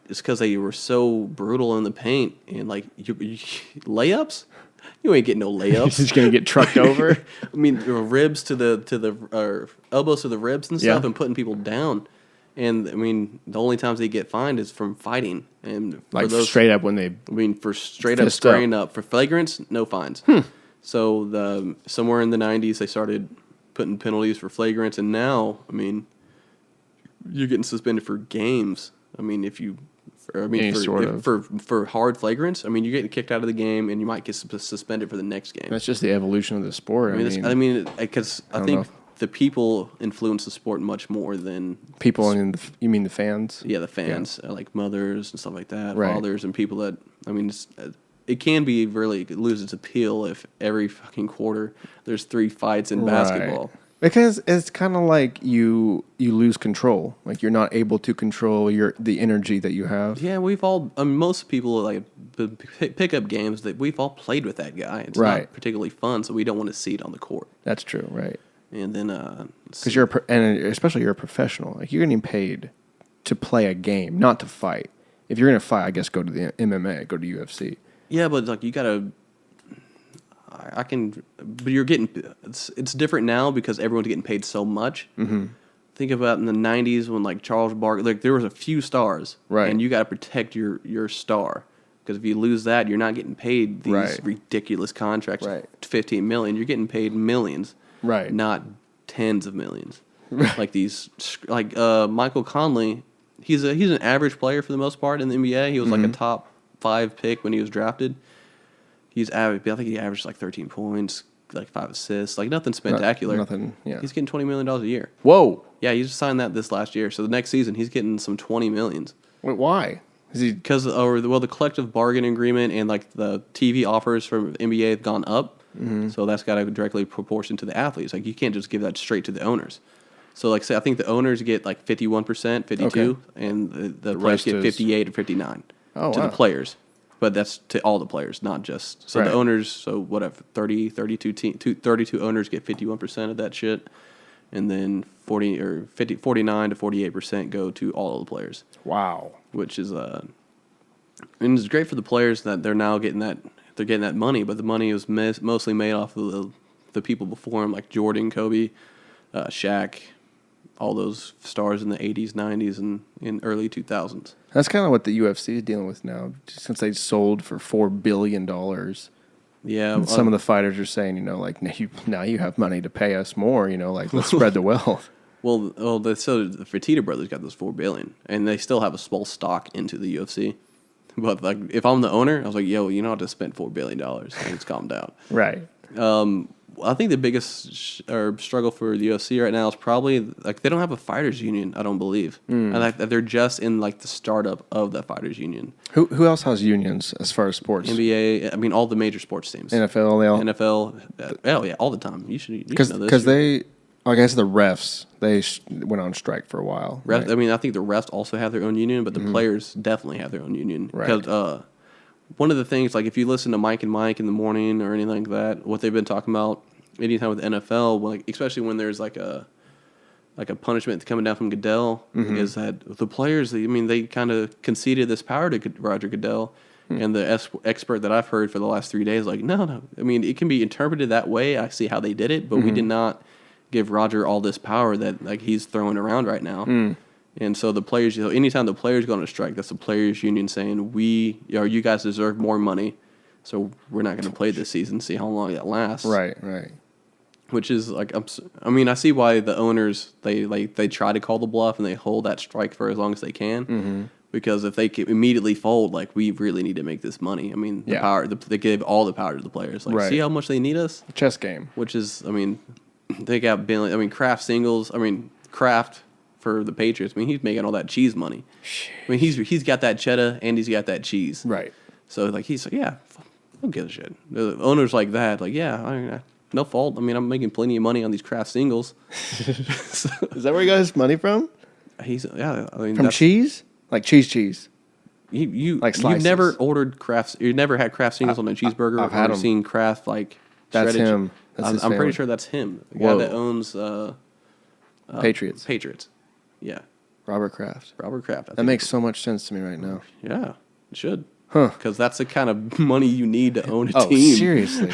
It's because they were so brutal in the paint and like you layups. You ain't getting no You're layups. just going to get trucked over. I mean, ribs to the elbows to the ribs and stuff, Yeah. and putting people down. And I mean, the only times they get fined is from fighting and for Like those, straight up when they, I mean, for straight up Fist squaring up. For flagrants, no fines. So somewhere in the 90s, they started putting penalties for flagrants, and now, I mean, you're getting suspended for games. I mean, Any sort of. for hard flagrants, I mean, you're getting kicked out of the game, and you might get suspended for the next game. that's just the evolution of the sport. I mean, because I don't think know. the people influence the sport much more than people, you mean the fans? yeah, the fans, like mothers and stuff like that, Right. fathers and people that. I mean, it can be really it lose its appeal if every fucking quarter there's 3 fights in basketball. Because it's kind of like you lose control. Like you're not able to control the energy that you have. Yeah, we've all. Most people like pick up games that we've all played with that guy. It's Right. not particularly fun, so we don't want to see it on the court. That's true, right? And then Because and especially you're a professional. Like you're getting paid to play a game, not to fight. If you're gonna fight, I guess go to the MMA, go to UFC. yeah, but like you gotta. But you're getting. It's different now because everyone's getting paid so much. Mm-hmm. Think about in the '90s when like Charles Barkley, like there was a few stars, Right. And you got to protect your star because if you lose that, you're not getting paid these Right. ridiculous contracts, Right. $15 million. You're getting paid millions, Right. Not tens of millions, like these. Like Michael Conley, he's an average player for the most part in the NBA. He was like a top 5 pick when he was drafted. He's average. I think he averaged like 13 points, like 5 assists, like nothing spectacular. Nothing. Yeah. He's getting $20 million a year. Whoa. Yeah, he just signed that this last year. So the next season, he's getting some 20 millions. Wait, why? Is he? Because the collective bargaining agreement and like the TV offers from NBA have gone up. So that's got to directly proportion to the athletes. Like you can't just give that straight to the owners. So like say I think the owners get like 51%, 52, Okay. and the players rest get is- 58 or 59 Oh, to wow. the players. But that's to all the players, not just so Right. the owners. So whatever, 32 owners get 51% of that shit, and then 49 to 48% go to all of the players, Wow. which is and it's great for the players that they're now getting that money, but the money was mostly made off of the people before him, like Jordan, Kobe, Shaq, all those stars in the 80s, 90s, and in early 2000s. That's kind of what the UFC is dealing with now, since they sold for $4 billion. Yeah, And some of the fighters are saying, like now you have money to pay us more. Like let's spread the wealth. well, the Fertitta brothers got those $4 billion, and they still have a small stock into the UFC. But like, if I'm the owner, I was like, yo, I just spent $4 billion. It's calmed down. Right. I think the biggest struggle for the UFC right now is probably like they don't have a fighters union. I don't believe, and like they're just in like the startup of the fighters union. Who else has unions as far as sports? NBA, I mean, all the major sports teams. NFL, they all NFL, oh yeah, all the time. You should know this. because they, I guess the refs went on strike for a while. Ref, I mean, I think the refs also have their own union, but the players definitely have their own union. Right. Because one of the things, like if you listen to Mike and Mike in the morning or anything like that, what they've been talking about anytime with the NFL, like especially when there's like a punishment coming down from Goodell, is that the players, they kind of conceded this power to Roger Goodell. And the expert that I've heard for the last 3 days, like, no. I mean, it can be interpreted that way. I see how they did it, but we did not give Roger all this power that like he's throwing around right now. And so the players, anytime the players go on a strike, that's the players' union saying, you guys deserve more money, so we're not going to play this season. See how long that lasts. Right. Which is like, I see why the owners they try to call the bluff and they hold that strike for as long as they can. Mm-hmm. Because if they immediately fold, like, we really need to make this money. I mean, the power they give all the power to the players. Like, see how much they need us. Chess game. Which is, I mean, they got billion. I mean, Kraft for the Patriots. I mean, he's making all that cheese money. I mean, he's got that cheddar and he's got that cheese. Right. So like he's like, yeah, don't give a shit. The owners like that, like, yeah, no fault. I mean, I'm making plenty of money on these Kraft singles. Is that where you got his money from? I mean, from cheese. Like cheese. You've slices. never ordered Kraft. You never had Kraft singles on a cheeseburger. I've had them. Seen Kraft like. That's shredded. him. That's I'm pretty sure that's him. The guy that owns Patriots. Patriots. Yeah. Robert Kraft. That makes so much sense to me right now. Yeah, it should. Huh? Because that's the kind of money you need to own a Oh, team. seriously?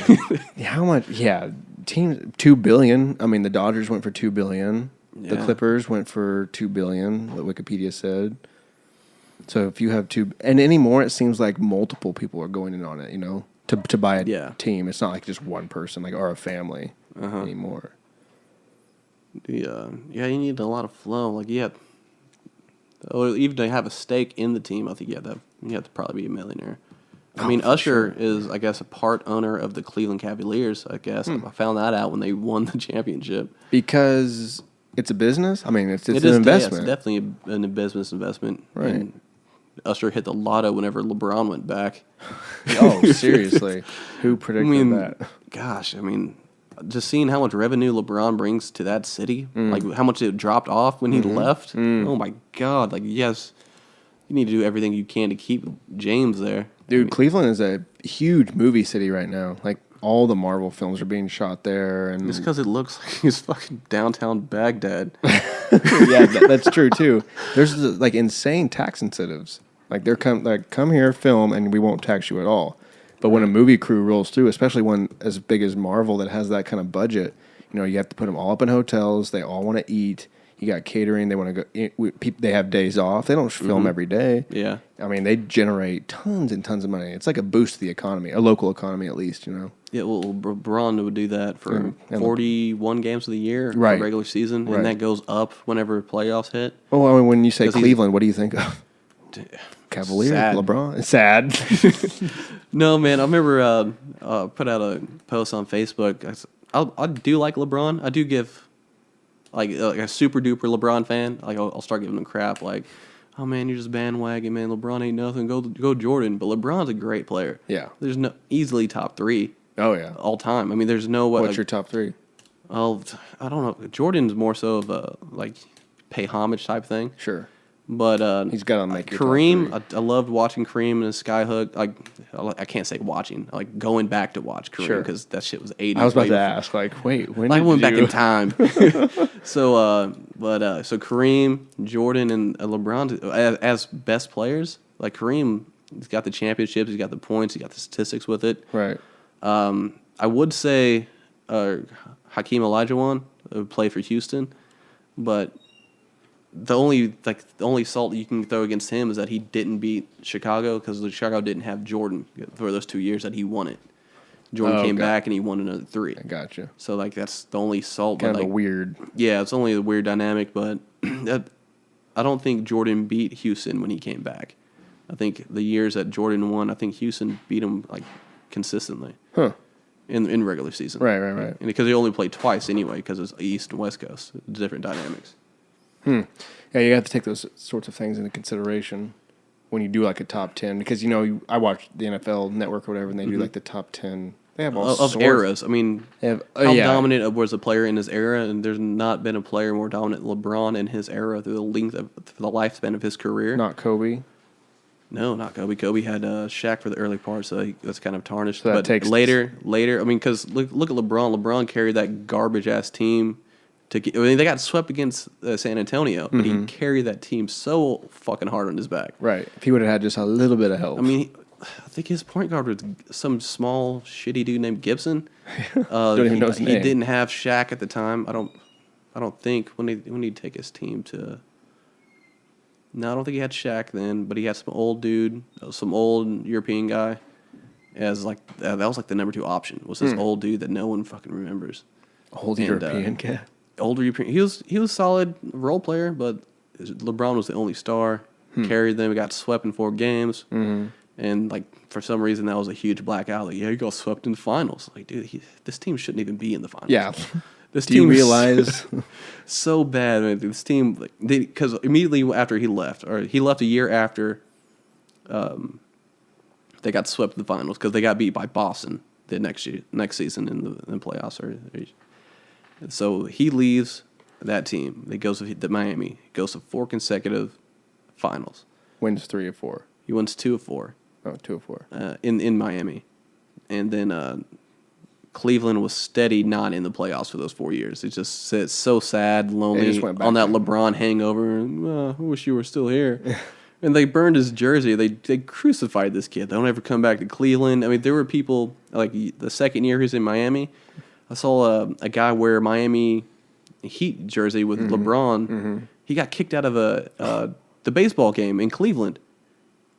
How much? Yeah, teams $2 billion. I mean, the Dodgers went for $2 billion. The Clippers went for $2 billion. What Wikipedia said. So if you have and anymore, it seems like multiple people are going in on it. To buy a team. It's not like just one person, like, or a family anymore. You need a lot of flow. Like, or even to have a stake in the team, I think you have to probably be a millionaire. I mean, Usher is, I guess, a part owner of the Cleveland Cavaliers, I guess. I found that out when they won the championship. Because it's a business? I mean, it's an investment. Yeah, it's definitely a business investment. Right. And Usher hit the lotto whenever LeBron went back. Oh, seriously. Who predicted that? Gosh, I mean, just seeing how much revenue LeBron brings to that city, like how much it dropped off when he left. Oh, my God. Like, yes, you need to do everything you can to keep James there. Dude, Cleveland is a huge movie city right now. Like, all the Marvel films are being shot there. And it's because it looks like it's fucking downtown Baghdad. Yeah, that's true, too. There's, like, insane tax incentives. Like, come here, film, and we won't tax you at all. But when a movie crew rolls through, especially one as big as Marvel that has that kind of budget, you have to put them all up in hotels. They all want to eat. You got catering. They want to go. They have days off. They don't film every day. Yeah. I mean, they generate tons and tons of money. It's like a boost to the economy, a local economy at least, Yeah, well, LeBron would do that for 41 games of the year, right. For regular season, and that goes up whenever playoffs hit. Oh, I mean, when you say Cleveland, what do you think of? Cavaliers, sad. LeBron. It's sad. No, man. I remember put out a post on Facebook. I do like LeBron. I do give like a super duper LeBron fan. Like I'll start giving him crap. Like, oh man, you're just bandwagon, man. LeBron ain't nothing. Go Jordan. But LeBron's a great player. Yeah. There's no easily top 3. Oh yeah. All time. I mean, there's no What's your top 3? Oh, I don't know. Jordan's more so of a like pay homage type thing. Sure. But he's got to make Kareem. I loved watching Kareem and his skyhook. Like I can't say watching, like going back to watch Kareem because that shit was 80s. I was about to ask, like, wait, when? I went back in time. So Kareem, Jordan, and LeBron as best players. Like Kareem, he's got the championships, he's got the points, he got the statistics with it. Right. I would say Hakeem Olajuwon would play for Houston, but the only salt you can throw against him is that he didn't beat Chicago because Chicago didn't have Jordan for those 2 years that he won it. Jordan came back and he won another 3. I gotcha. So like that's the only salt. Kind of a weird. Yeah, it's only a weird dynamic, but I don't think Jordan beat Houston when he came back. I think the years that Jordan won, I think Houston beat him like consistently. Huh. In regular season. Right. And because they only played twice anyway, because it's East and West Coast, different dynamics. Yeah, you have to take those sorts of things into consideration when you do like a top 10 because I watch the NFL Network or whatever and they do like the top 10. They have all sorts of eras. I mean, how dominant was a player in his era, and there's not been a player more dominant than LeBron in his era through the lifespan of his career. Not Kobe. No, not Kobe. Kobe had Shaq for the early part, so that's kind of tarnished. So but later. I mean, because look at LeBron. LeBron carried that garbage ass team. They got swept against San Antonio, but he carried that team so fucking hard on his back. Right. If he would have had just a little bit of help. I mean, I think his point guard was some small shitty dude named Gibson. Don't even know his name. He didn't have Shaq at the time. I don't think when he take his team to. No, I don't think he had Shaq then, but he had some old dude, some old European guy. As like that was like the number 2 option was this old dude that no one fucking remembers. Old European cat. Older European. He was a solid role player, but LeBron was the only star. Carried them. We got swept in 4 games, and like for some reason that was a huge blackout. Like, yeah, he got swept in the finals. Like, dude, this team shouldn't even be in the finals. Yeah. This Do you team realize so bad? Man, this team, because immediately after he left, or he left a year after, they got swept in the finals because they got beat by Boston the next season in the playoffs. And so he leaves that team. He goes to Miami. He goes to 4 consecutive finals. wins 3 of 4? He wins 2 of 4. Oh, 2 of 4. In Miami, and then Cleveland was steady not in the playoffs for those 4 years. It's so sad, lonely on that LeBron hangover. I wish you were still here. And they burned his jersey. They crucified this kid. They don't ever come back to Cleveland. I mean, there were people, like the second year he was in Miami, I saw a guy wear a Miami Heat jersey with LeBron. Mm-hmm. He got kicked out of the baseball game in Cleveland.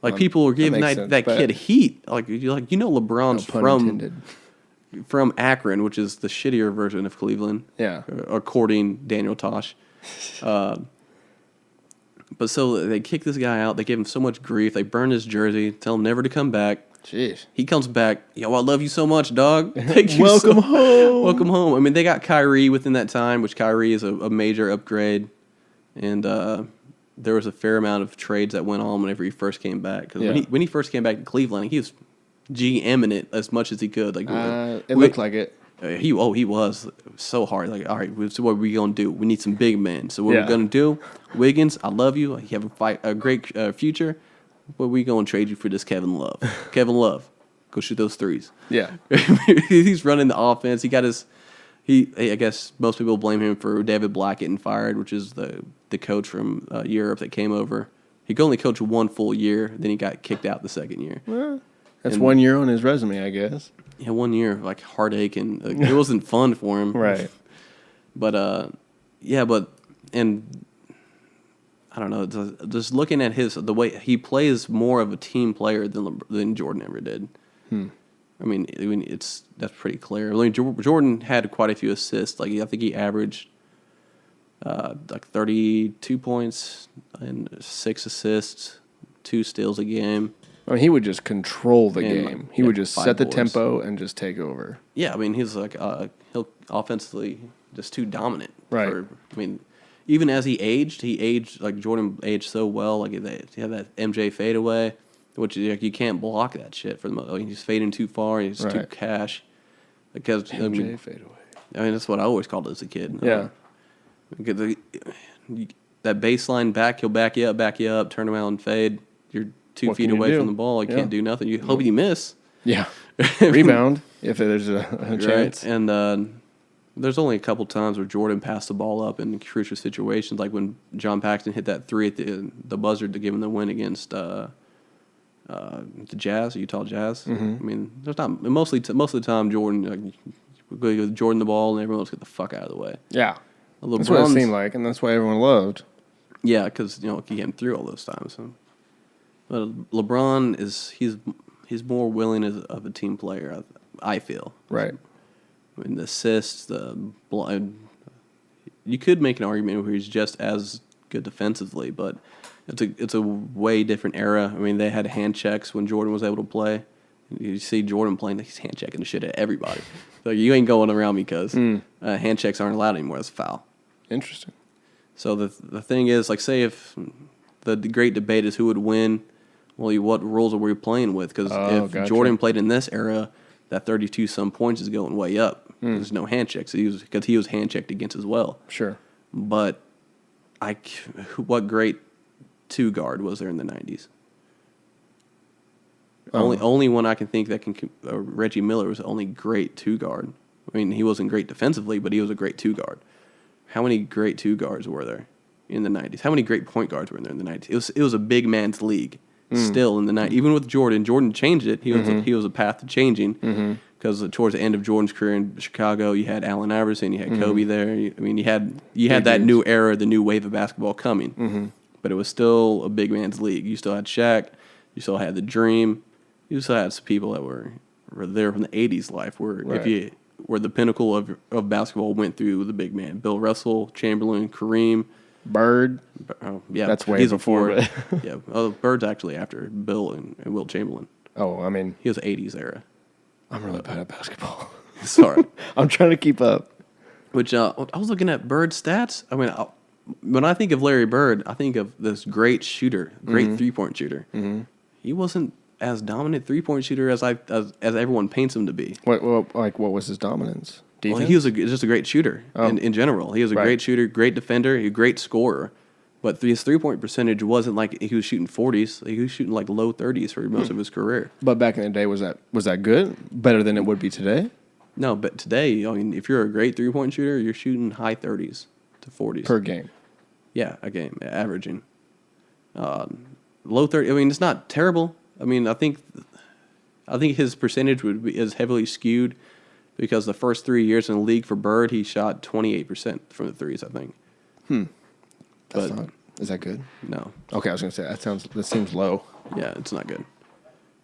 Like, people were giving that kid heat. Like, LeBron's from Akron, which is the shittier version of Cleveland. Yeah. According Daniel Tosh. But so they kick this guy out. They give him so much grief. They burn his jersey, tell him never to come back. Jeez. He comes back. Yo, I love you so much, dog. Thank you. Welcome home. Welcome home. I mean, they got Kyrie within that time, which Kyrie is a major upgrade. And there was a fair amount of trades that went on whenever he first came back. Because when he first came back to Cleveland, he was GMing it as much as he could. Like it looked like it. He was so hard. Like, all right, so what are we gonna do? We need some big men. So what we're gonna do? Wiggins, I love you. You have a great future. But we gonna trade you for this Kevin Love. Kevin Love, go shoot those threes. Yeah, he's running the offense. He got his. I guess most people blame him for David Black getting fired, which is the coach from Europe that came over. He could only coach 1 full year. Then he got kicked out the second year. Well, that's 1 year on his resume, I guess. Yeah, 1 year, like heartache, and it wasn't fun for him. Right. But and I don't know, just looking at the way he plays more of a team player than Jordan ever did. I mean, that's pretty clear. I mean, Jordan had quite a few assists. Like, I think he averaged like 32 points and 6 assists, 2 steals a game. I mean, he would just control the game. He would just set the boards. Tempo and just take over. Yeah, I mean, he's like he'll offensively just too dominant. Right. Even as he aged like Jordan aged so well. Like, he had that MJ fadeaway, which you can't block that shit for the most. I mean, he's fading too far. He's too cash. Because MJ fadeaway. I mean, that's what I always called it as a kid. Yeah. That baseline back, he'll back you up, turn around and fade. You're 2 feet away from the ball. You can't do nothing. You hope you miss. Yeah. Rebound if there's a chance. Right. And there's only a couple times where Jordan passed the ball up in crucial situations, like when John Paxson hit that 3 at the buzzer to give him the win against the Jazz, Utah Jazz. Mm-hmm. I mean, there's not most of the time Jordan give Jordan the ball and everyone else get the fuck out of the way. Yeah, that's what it seemed like, and that's why everyone loved. Yeah, because he came through all those times. So. But LeBron he's more willing of a team player, I feel. Right. I mean, the assists, you could make an argument where he's just as good defensively, but it's a way different era. I mean, they had hand checks when Jordan was able to play. You see Jordan playing, he's hand checking the shit at everybody. Like, you ain't going around me because hand checks aren't allowed anymore. That's a foul. Interesting. So the thing is, like, say if the great debate is who would win, well, what rules are we playing with? Because if Jordan played in this era, that 32-some points is going way up. There's no hand checks because he was hand checked against as well. Sure. But what great 2 guard was there in the 90s? Only one I can think that can. Reggie Miller was the only great 2 guard. I mean, he wasn't great defensively, but he was a great 2 guard. How many great 2 guards were there in the 90s? How many great point guards were there in the 90s? It was a big man's league. Still in the 90s, even with Jordan changed it. He was a path to changing because towards the end of Jordan's career in Chicago, you had Allen Iverson, you had Kobe there. You had that new era, the new wave of basketball coming. but it was still a big man's league. You still had Shaq, you still had the Dream, you still had some people that were there from the '80s life, where the pinnacle of basketball went through the big man: Bill Russell, Chamberlain, Kareem, Bird. Oh, yeah, That's way before. Yeah, Bird's actually after Bill and Will Chamberlain. Oh, I mean, He was '80s era. I'm really bad at basketball. Sorry. I'm trying to keep up. Which I was looking at Bird's stats. I mean, when I think of Larry Bird, I think of this great shooter, great 3-point shooter. Mm-hmm. He wasn't as dominant 3-point shooter as everyone paints him to be. What was his dominance? Defense? Well, he was just a great shooter in general. He was a great shooter, great defender, a great scorer. But his 3-point percentage wasn't like he was shooting 40s. He was shooting like low 30s for most of his career. But back in the day, was that good? Better than it would be today? No, but today, I mean, if you're a great 3-point shooter, you're shooting high 30s to 40s. Per game. Yeah, a game, averaging. Low 30, I mean, it's not terrible. I mean, I think his percentage is heavily skewed because the first 3 years in the league for Bird, he shot 28% from the threes, I think. Is that good? No. Okay, I was going to say, that seems low. Yeah, it's not good.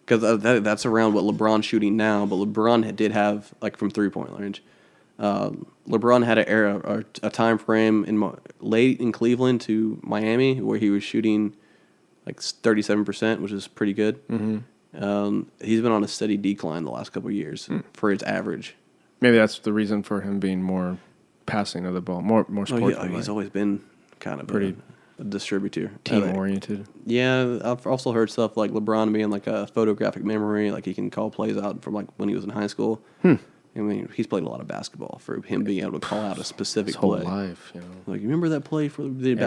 Because that's around what LeBron's shooting now, but LeBron did have, like, from 3-point range. LeBron had a time frame late in Cleveland to Miami where he was shooting like 37%, which is pretty good. Mm-hmm. He's been on a steady decline the last couple of years for his average. Maybe that's the reason for him being more passing of the ball, more sportsmanlike. He's always been kind of pretty a distributor, team-oriented. Yeah, I've also heard stuff like LeBron being like a photographic memory, like he can call plays out from like when he was in high school. I mean, he's played a lot of basketball for him being able to call out a specific His whole play. life, you know. Like, you remember that play back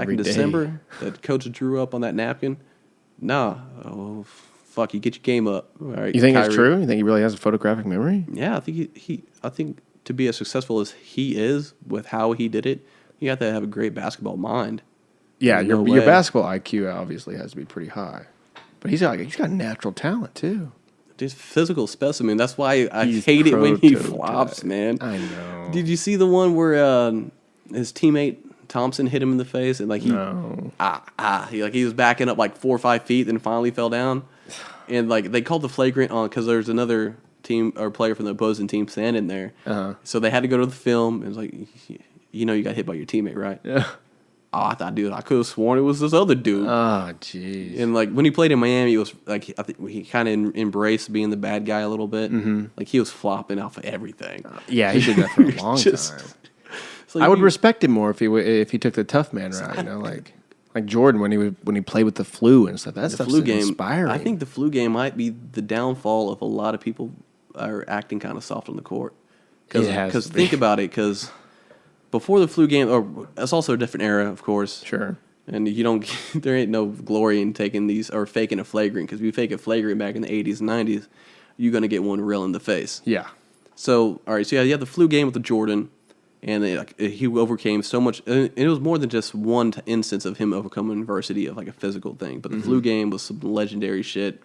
Every in day. December that coach drew up on that napkin? Nah. Oh, fuck, you get your game up. All right, You think Kyrie. it's true? You think he really has a photographic memory? Yeah, I think I think to be as successful as he is with how he did it, you have to have a great basketball mind. Yeah, There's your no your way. basketball IQ obviously has to be pretty high. But he's got natural talent too. Just physical specimen. That's why I He's hate it when he prototype. flops, man. I know. Did you see the one where his teammate Thompson hit him in the face and like he was backing up like 4 or 5 feet, then finally fell down, and like they called the flagrant on because there's another team or player from the opposing team standing there, so they had to go to the film. And it was like, you know, you got hit by your teammate, right? Yeah. Oh, I thought, dude, I could have sworn it was this other dude. Oh, jeez. And like when he played in Miami, it was like I think he kind of embraced being the bad guy a little bit. Mm-hmm. Like he was flopping off of everything. Yeah, he did that for a long time. It's like I would respect him more if he took the tough man route. You know, like Jordan when he played with the flu and stuff. That the stuff's flu game. inspiring. I think the flu game might be the downfall of a lot of people are acting kind of soft on the court. It has Because to be. think about it, because before the flu game, or it's also a different era, of course. Sure. And there ain't no glory in taking these or faking a flagrant, because if you fake a flagrant back in the 80s and 90s, you're going to get one real in the face. Yeah. So, all right, so yeah, you have the flu game with the Jordan, and he overcame so much. And it was more than just one instance of him overcoming adversity of like a physical thing. But the flu game was some legendary shit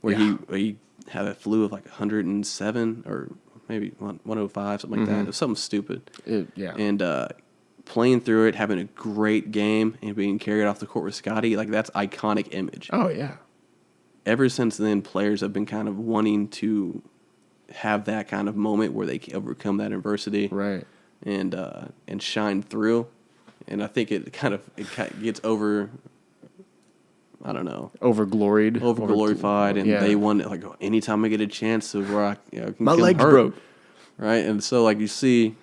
where he had a flu of like 107 or maybe 105, something like that. It was something stupid. And playing through it, having a great game, and being carried off the court with Scotty, like that's iconic image. Oh, yeah. Ever since then, players have been kind of wanting to have that kind of moment where they overcome that adversity, Right. and shine through. And I think it kind of gets over. I don't know. Overglorified, and they want it, like anytime I get a chance to where I can My get legs hurt, broke. right? And so like you see,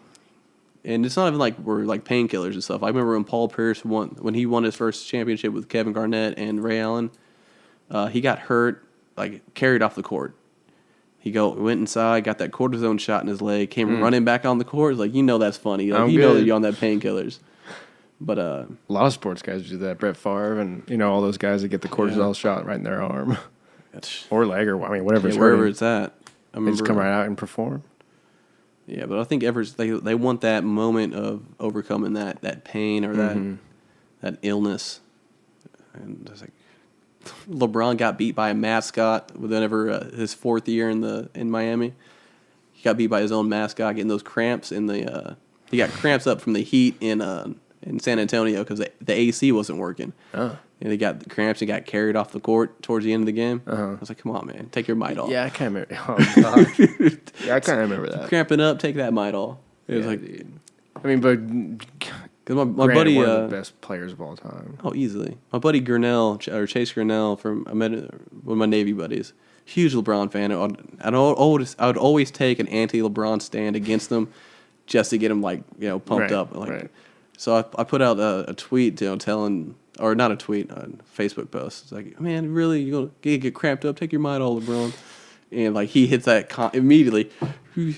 and it's not even like we're like painkillers and stuff. I remember when Paul Pierce when he won his first championship with Kevin Garnett and Ray Allen, he got hurt, like carried off the court. He went inside, got that cortisone shot in his leg, came running back on the court. It's like, you know that's funny. Like, I'm you know that good. you're on that painkillers. But A lot of sports guys do that. Brett Favre and all those guys that get the cortisol shot right in their arm or leg or whatever it's wherever hurting. it's at. I They just come remember- right out and perform. Yeah, but I think they want that moment of overcoming that pain or that illness. And it's like LeBron got beat by a mascot whenever his 4th year in Miami. He got beat by his own mascot, getting those cramps in the he got cramps up from the heat in in San Antonio because the AC wasn't working. Oh. And they got cramps and got carried off the court towards the end of the game. I was like, come on, man, take your might off. Yeah, I can't remember. Oh, God. Yeah, I can't remember that. Cramping up, take that might off. It was like, dude. I mean, but because my buddy, one of the best players of all time. Oh, easily. My buddy Grinnell, or Chase Grinnell, I met one of my Navy buddies. Huge LeBron fan. I would always take an anti-LeBron stand against him just to get him pumped up. So I put out a tweet, telling, or not a tweet, a Facebook post. It's like, man, really, you gonna get cramped up? Take your mind off, LeBron. And he hits that immediately.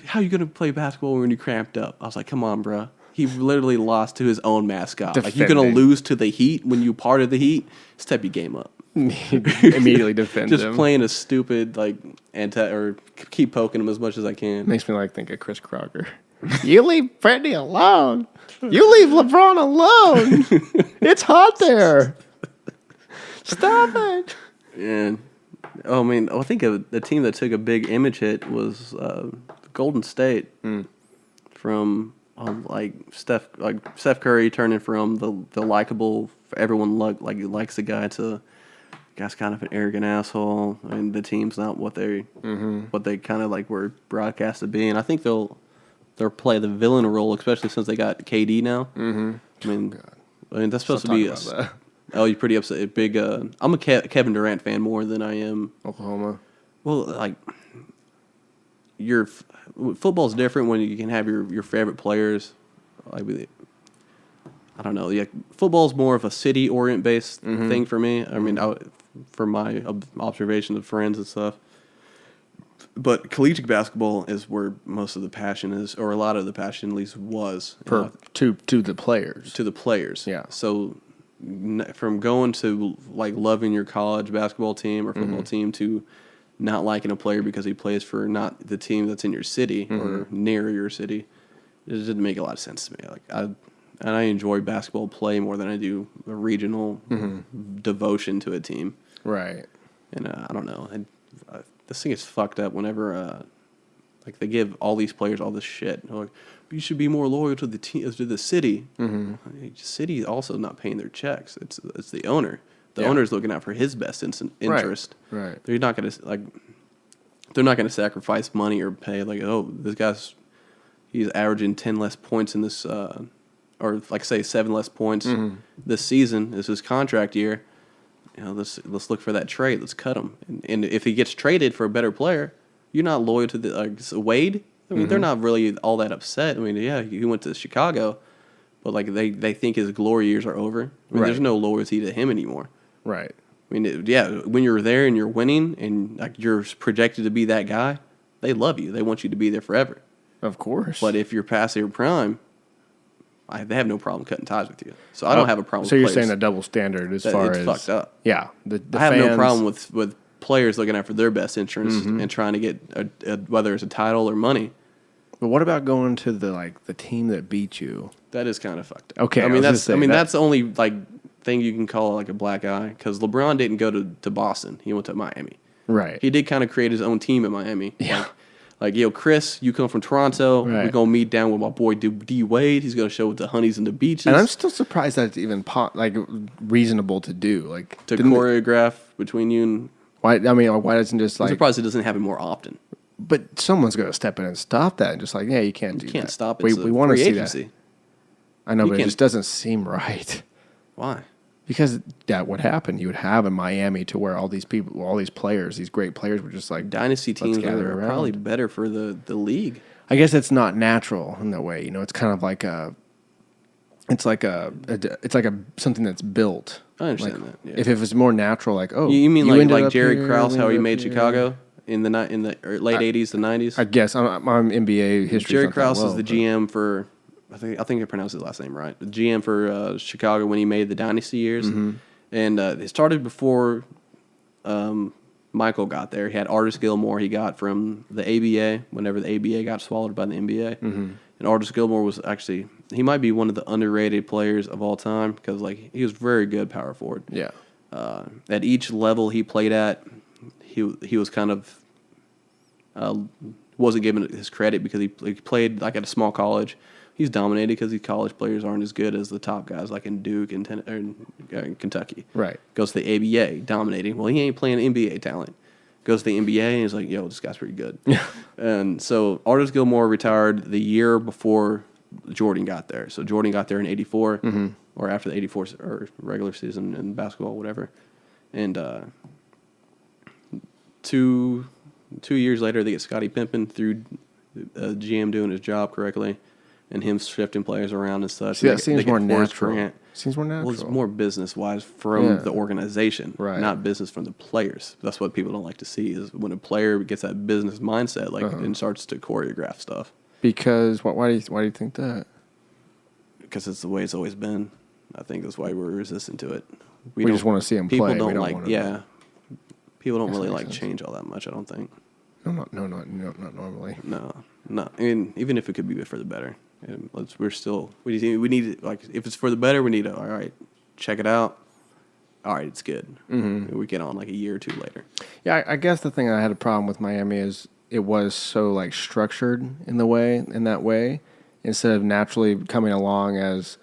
How you gonna play basketball when you're cramped up? I was like, come on, bro. He literally lost to his own mascot. Defending. You're gonna lose to the Heat when you part of the Heat. Step your game up. Immediately defend Just him. playing a stupid or keep poking him as much as I can. Makes me think of Chris Crocker. You leave Freddie alone. You leave LeBron alone. It's hot there. Stop it. And I think the team that took a big image hit was Golden State from Steph Curry turning from the likable, everyone likes the guy to guy's kind of an arrogant asshole, and the team's not what they kind of were broadcast to be. And I think they'll play the villain role, especially since they got KD now. Mm-hmm. I mean that's supposed to be. Oh, you're pretty upset. Big. I'm a Kevin Durant fan more than I am Oklahoma. Well, your football's different when you can have your favorite players. I don't know. Yeah, football's more of a city-orient based thing for me. I mean, from my observation of friends and stuff. But collegiate basketball is where most of the passion is, or a lot of the passion at least was. To the players. To the players. Yeah. So from going to loving your college basketball team or football team to not liking a player because he plays for not the team that's in your city or near your city, it didn't make a lot of sense to me. I enjoy basketball play more than I do a regional devotion to a team. Right. And I don't know. This thing is fucked up whenever they give all these players all this shit. They're like, you should be more loyal to the team, to the city. The city is also not paying their checks. It's the owner. The owner's looking out for his best interest. Right. They're not gonna sacrifice money or pay this he's averaging 10 less points in this or say 7 less points this season. This is his contract year. Let's look for that trade. Let's cut him. And if he gets traded for a better player, you're not loyal to the Wade. I mean, they're not really all that upset. I mean, yeah, he went to Chicago, but they think his glory years are over. I mean, there's no loyalty to him anymore. Right. I mean, when you're there and you're winning and you're projected to be that guy, they love you. They want you to be there forever. Of course. But if you're past your prime, they have no problem cutting ties with you. So I don't have a problem. So with you're players. saying a double standard as far as it's fucked up. Yeah, I have no problem with players looking out for their best interest and trying to get whether it's a title or money. But what about going to the team that beat you? That is kind of fucked up. Okay, that's the only thing you can call a black eye, because LeBron didn't go to Boston. He went to Miami. Right. He did kind of create his own team in Miami. Yeah. Chris, you come from Toronto. Right. We're going to meet down with my boy D Wade. He's going to show with the honeys and the beaches. And I'm still surprised that's even reasonable to do. To choreograph between you and... Why doesn't just I'm surprised it doesn't happen more often. But someone's going to step in and stop that and just you can't do that. You can't stop it. We want to see agency. that. I know, but it just doesn't seem right. Why? Because that would happen. You would have in Miami to where all these people, all these players, these great players were just dynasty teams gather are around. probably better for the league. I guess it's not natural in that way. It's kind of it's like something that's built. I understand that. Yeah. If it was more natural, you mean ended up Jerry here, Krause, how he made here. Chicago in the late '80s, the '90s. I guess I'm NBA history. Jerry Krause is the GM for. I think I pronounced his last name right. The GM for Chicago when he made the dynasty years, and it started before Michael got there. He had Artis Gilmore. He got from the ABA whenever the ABA got swallowed by the NBA, and Artis Gilmore was actually he might be one of the underrated players of all time because he was very good power forward. Yeah. At each level he played at, he was kind of wasn't given his credit because he played at a small college. he's dominated because these college players aren't as good as the top guys like in Duke and in Kentucky. Right. Goes to the ABA, dominating. Well, he ain't playing NBA talent. Goes to the NBA and he's like, yo, this guy's pretty good. Yeah. And so Artis Gilmore retired the year before Jordan got there. So Jordan got there in '84 or after the '84 or regular season in basketball, whatever. And 2 years later, they get Scottie Pippen through GM doing his job correctly, and him shifting players around and such. See, that seems more natural. Grant. Seems more natural. Well, it's more business-wise from the organization, right? Not business from the players. That's what people don't like to see is when a player gets that business mindset, like and starts to choreograph stuff. Because why do you think that? Because it's the way it's always been. I think that's why we're resistant to it. We just want to see him play. People don't like, people don't really like change all that much. I don't think. No, not normally. No. I mean, even if it could be for the better, and we need like if it's for the better, we need to all right, check it out. All right, it's good. Mm-hmm. We get on like a year or two later. Yeah, I guess the thing I had a problem with Miami is it was so like structured in that way, instead of naturally coming along as,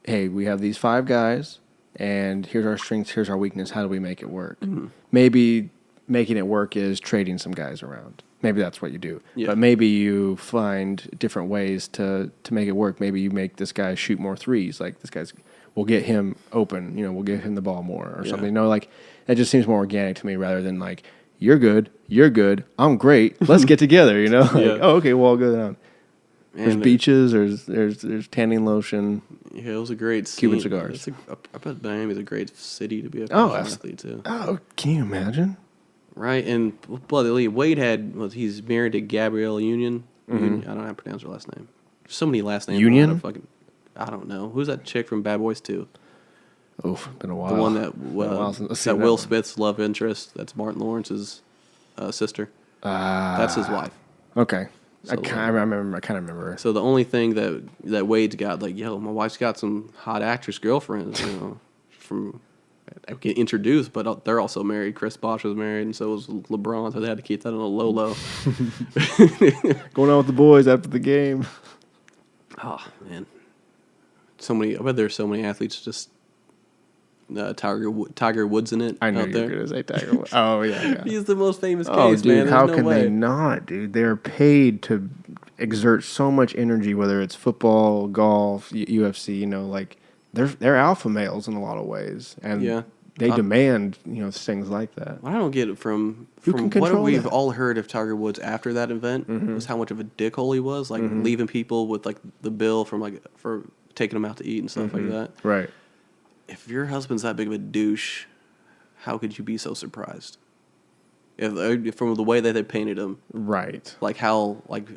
hey, we have these 5 guys, and here's our strengths, here's our weakness. How do we make it work? Mm-hmm. Maybe making it work is trading some guys around. Maybe that's what you do. Yeah. But maybe you find different ways to make it work. Maybe you make this guy shoot more threes. Like we'll get him open. We'll give him the ball more or something. Like that just seems more organic to me rather than like, you're good, I'm great, let's get together, Like, oh, okay, well, I'll go down. There's beaches, there's tanning lotion. Yeah, it was a great scene. Cuban cigars. I bet Miami's a great city to be a athlete too. Oh, can you imagine? Right, and Wade he's married to Gabrielle Union. Mm-hmm. I don't know how to pronounce her last name. There's so many last names. Union? I don't know. Who's that chick from Bad Boys 2? Oof, been a while. The one that Will Smith's love interest. That's Martin Lawrence's sister. That's his wife. Okay. So, I kind of remember her. So the only thing that Wade's got, like, my wife's got some hot actress girlfriends, from I get introduced, but they're also married. Chris Bosh was married, and so was LeBron, so they had to keep that on a low. Going on with the boys after the game. Oh, man. I bet there's so many athletes just Tiger Woods in it. I know you were going to say Tiger Woods. Oh, yeah. He's the most famous case, dude, man. How can they not, dude? They're paid to exert so much energy, whether it's football, golf, UFC, like they're alpha males in a lot of and they demand things like that. What I don't get it from what we've all heard of Tiger Woods after that event was how much of a dickhole he was, like leaving people with like the bill for taking them out to eat and stuff like that. Right. If your husband's that big of a douche, how could you be so surprised? If from the way that they painted him, right? Like how like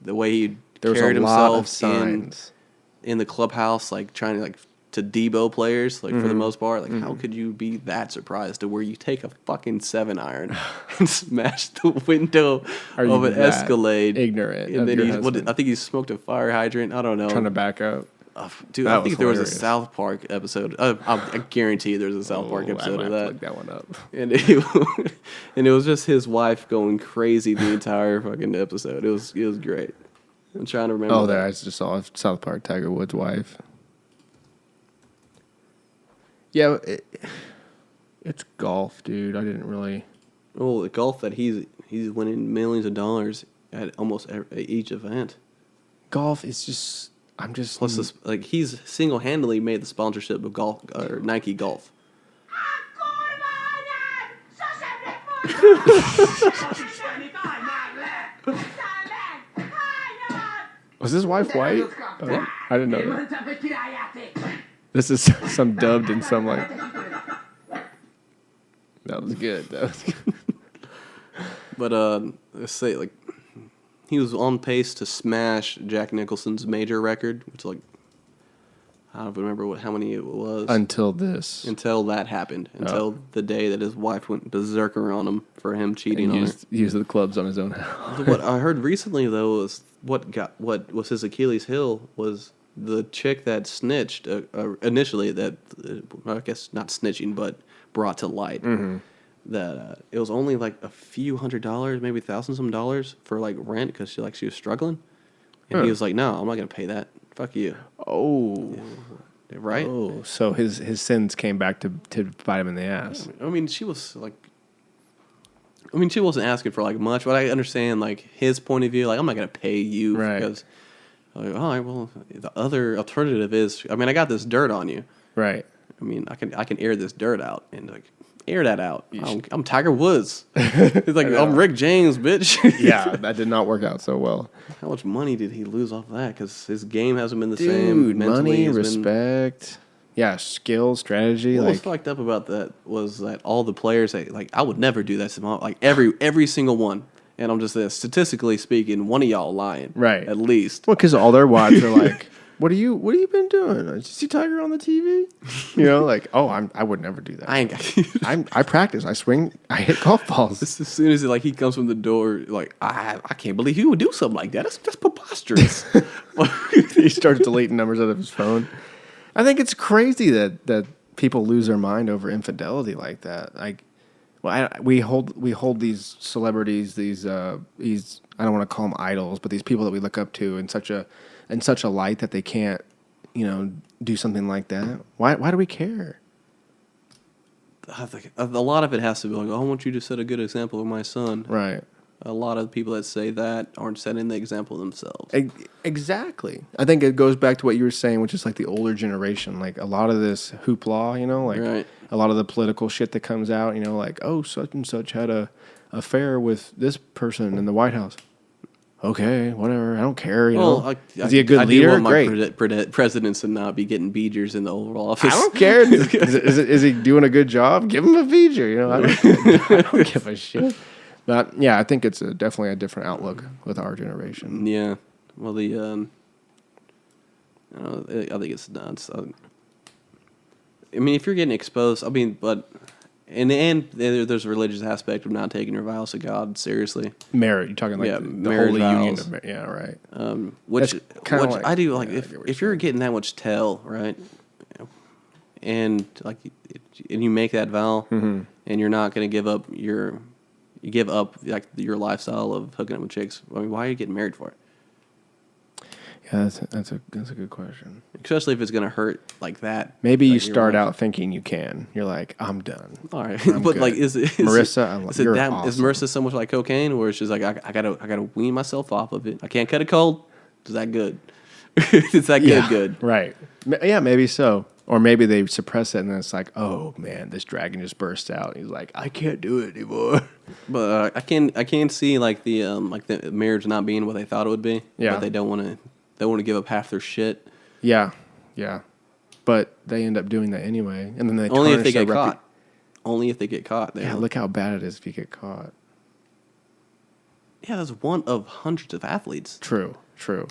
the way he carried himself in the clubhouse, like trying to Debo players, for the most part. Like, how could you be that surprised to where you take a fucking 7-iron and smash the window of an Escalade? Ignorant. And then I think he smoked a fire hydrant. I don't know. Trying to back up. Dude, I think there was a South Park episode. I guarantee you there's a South Park episode of that. Look that one up. And it was just his wife going crazy the entire fucking episode. It was great. I'm trying to remember. Oh, I just saw South Park, Tiger Woods' wife. Yeah, it's golf, dude. I didn't really. Oh, the golf that he's winning millions of dollars at almost each event. Golf is just. Plus this, he's single-handedly made the sponsorship of golf or Nike Golf. Was his wife white? Oh, I didn't know that. This is some dubbed in some like. That was good. But let's say he was on pace to smash Jack Nicholson's major record, which I don't remember how many it was. Until that happened. Until the day that his wife went berserker on him for him cheating on her. Used the clubs on his own house. What I heard recently though was what was his Achilles heel was the chick that snitched initially. That I guess not snitching, but brought to light. Mm-hmm. That it was only a few $100, maybe $1,000 for rent because she was struggling. And he was like, no, I'm not going to pay that. Fuck you. Oh. Yeah, right? Oh, so his sins came back to bite him in the ass. I mean, she was like, she wasn't asking for like much, but I understand like his point of view. Like, I'm not going to pay you because, like, all right, well, the other alternative is, I mean, I got this dirt on you. Right. I mean, I can air this dirt out and like air that out. I'm Tiger Woods. He's like, I'm Rick James, bitch. Yeah, that did not work out so well. How much money did he lose off of that? Because his game hasn't been the Dude, same. money, respect, skill, strategy. What was fucked up about that was that all the players, like, I would never do that to my, like every single one. And I'm just statistically speaking, one of y'all lying, right? At least. Well, because all their wives are like, What have you been doing? Did you see Tiger on the TV? You know, like, I would never do that. I practice. I swing. I hit golf balls. As soon as he comes from the door, like, I can't believe he would do something like that. That's preposterous. He starts deleting numbers out of his phone. I think it's crazy that people lose their mind over infidelity like that. Like, well, we hold these celebrities, these I don't want to call them idols, but these people that we look up to in such a light that they can't, do something like that. Why do we care? I think a lot of it has to be like, I want you to set a good example of my son. Right. A lot of people that say that aren't setting the example themselves. Exactly. I think it goes back to what you were saying, which is like the older generation. Like a lot of this hoopla, like right. A lot of the political shit that comes out, like, oh, such and such had a affair with this person in the White House. Okay, whatever. I don't care. Is he a good leader? I do want Great. my presidents to not be getting beejers in the Oval Office. I don't care. Is he doing a good job? Give him a beeger. I don't give a shit. But yeah, I think it's definitely a different outlook with our generation. Yeah. Well, I think it's nuts. I mean, if you're getting exposed, but in the end, there's a religious aspect of not taking your vows to God seriously. Marriage, you're talking like the holy union. Yeah, right. Which like, I do like if you're getting that much tell, right, and like, and you make that vow, mm-hmm. and you're not going to give up your your lifestyle of hooking up with chicks. I mean, why are you getting married for it? Yeah, that's a good question. Especially if it's going to hurt like that. Maybe you start out thinking you can. You're like, I'm done. All right, but good. Like, is Marissa? Is Marissa so much like cocaine, or it's just like I gotta wean myself off of it? I can't cut it cold. Is that good? Is that good? Right. Yeah, maybe so. Or maybe they suppress it, and then it's like, oh man, this dragon just burst out. He's like, I can't do it anymore. But I can see like the marriage not being what they thought it would be. Yeah. But they don't want to give up half their shit. Yeah. But they end up doing that anyway, and then they only if they get caught. Only if they get caught. Yeah, look how bad it is if you get caught. Yeah, that's one of hundreds of athletes. True.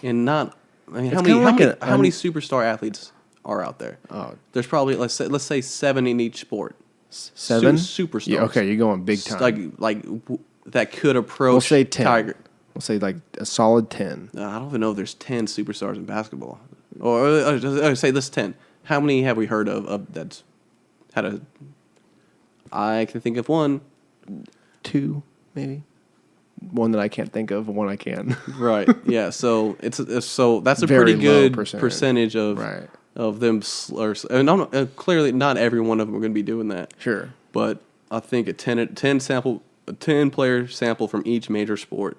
And not. I mean, how many superstar athletes are out there? Oh, there's probably let's say 7 in each sport. 7 superstars. Yeah, okay, you're going big time. Like that could approach. We'll say 10. Tiger. We'll say like a solid 10. I don't even know if there's 10 superstars in basketball. Or say this 10. How many have we heard of that's had a? I can think of 1, 2, maybe. One that I can't think of, one I can. Right. Yeah. So that's a very pretty good percentage of right. of them. And clearly, not every one of them are going to be doing that. Sure. But I think a 10 player sample from each major sport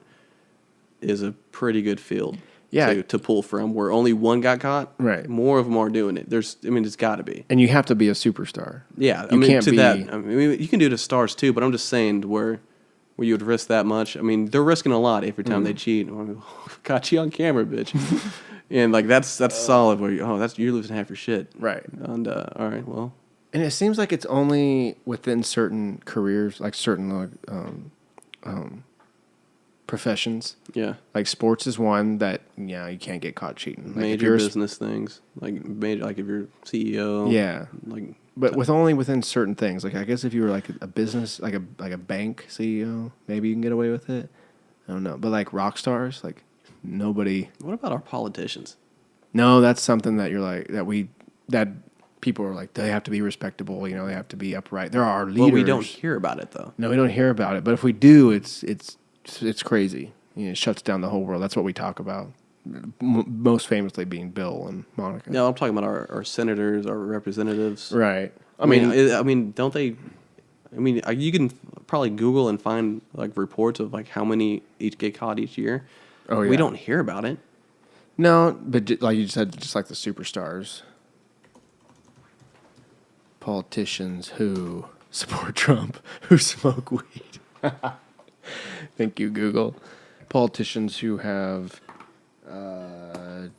is a pretty good field. Yeah. To pull from, where only one got caught. Right. More of them are doing it. It's got to be. And you have to be a superstar. Yeah. You can't be. That. I mean, you can do it to stars too, but I'm just saying where you would risk that much. I mean, they're risking a lot every time they cheat. Got you on camera, bitch. And like that's solid. Where you're losing half your shit. Right. And all right, well. And it seems like it's only within certain careers, like certain professions. Yeah. Like sports is one that you can't get caught cheating. Like major business things, like if you're CEO. Yeah. But within certain things, like I guess if you were like a business, like a bank CEO, maybe you can get away with it. I don't know, but like rock stars, like nobody. What about our politicians? No, that's something that you're like that people are like they have to be respectable. They have to be upright. There are leaders. Well, we don't hear about it though. No, we don't hear about it. But if we do, it's crazy. It shuts down the whole world. That's what we talk about. most famously being Bill and Monica. No, I'm talking about our senators, our representatives. Right. I mean, don't they? I mean, you can probably Google and find like reports of like how many each get caught each year. Oh yeah. We don't hear about it. No, but like you said, just like the superstars, politicians who support Trump, who smoke weed. Thank you, Google. Politicians who have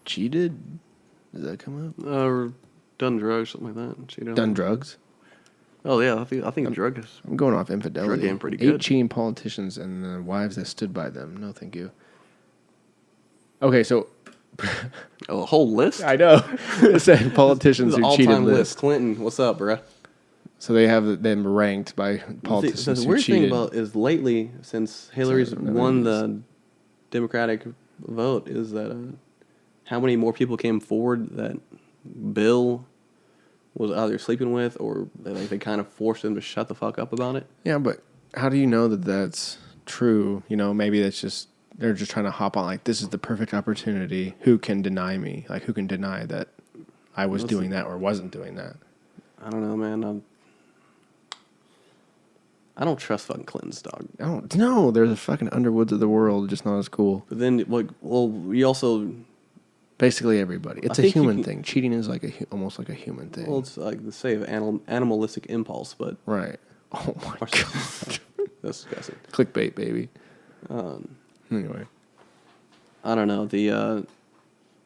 cheated. Does that come up? Or done drugs, something like that. Cheated Done on- drugs. Oh yeah, I think drug is. I'm going off infidelity. Drug game pretty 8 good. cheating politicians and the wives that stood by them. No, thank you. Okay, so A whole list. I know. It said politicians This is who an cheated all-time list. list. Clinton, what's up, bruh? So they have them ranked by politicians So the who weird cheated. thing about is lately, since Hillary's won the Democratic vote, is that how many more people came forward that Bill was either sleeping with or like they kind of forced him to shut the fuck up about it. Yeah, but how do you know that that's true? You know, maybe that's just they're just trying to hop on like this is the perfect opportunity. Who can deny me? Like who can deny that I was doing that or wasn't doing that? I don't know, man. I don't trust fucking Clinton's dog. I don't know. They're the fucking Underwoods of the world, just not as cool. But then, like, well, we also, Basically everybody. It's I a think you human can- thing. Cheating is like almost like a human thing. well, it's like the say of animalistic impulse, but Right. Oh my Or- god. that's disgusting. Clickbait, baby. Anyway. I don't know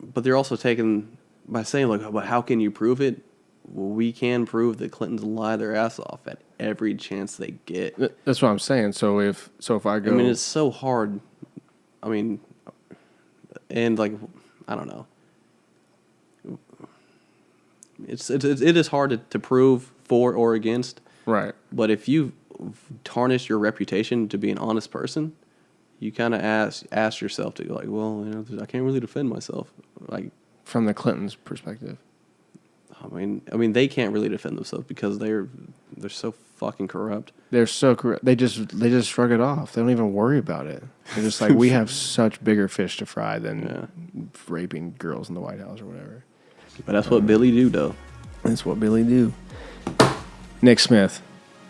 but they're also taking by saying like, but how can you prove it? Well, we can prove that Clintons lie their ass off at every chance they get. That's what I'm saying. So if I go, I mean, it's so hard. I mean, and like, I don't know. It is hard to prove for or against. right. But if you tarnish your reputation to be an honest person, you kind of ask yourself to go like, well, you know, I can't really defend myself. Like, From the Clintons' perspective. I mean, they can't really defend themselves because they're so fucking corrupt. They're so correct. They just shrug it off. They don't even worry about it. They're just like, we have such bigger fish to fry than raping girls in the White House or whatever. But that's what Billy do, though. That's what Billy do. Nick Smith,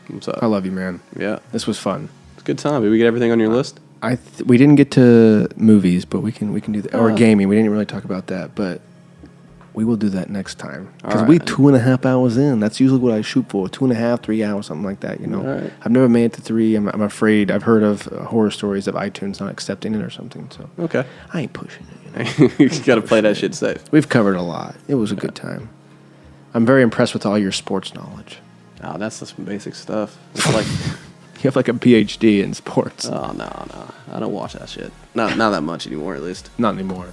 What's up? I love you, man. Yeah, This was fun. it's a good time. Did we get everything on your list? We didn't get to movies, but we can do that. Or gaming. We didn't really talk about that, but we will do that next time. Because All we right. 2.5 hours in. That's usually what I shoot for. 2.5, 3 hours, something like that. You know, All right. I've never made it to 3. I'm afraid. I've heard of horror stories of iTunes not accepting it or something. So Okay. I ain't pushing it. You know? You got to play that shit safe. We've covered a lot. It was a good time. I'm very impressed with all your sports knowledge. Oh, that's just some basic stuff. It's like, You have like a PhD in sports. oh no, I don't watch that shit. Not that much anymore, at least. Not anymore.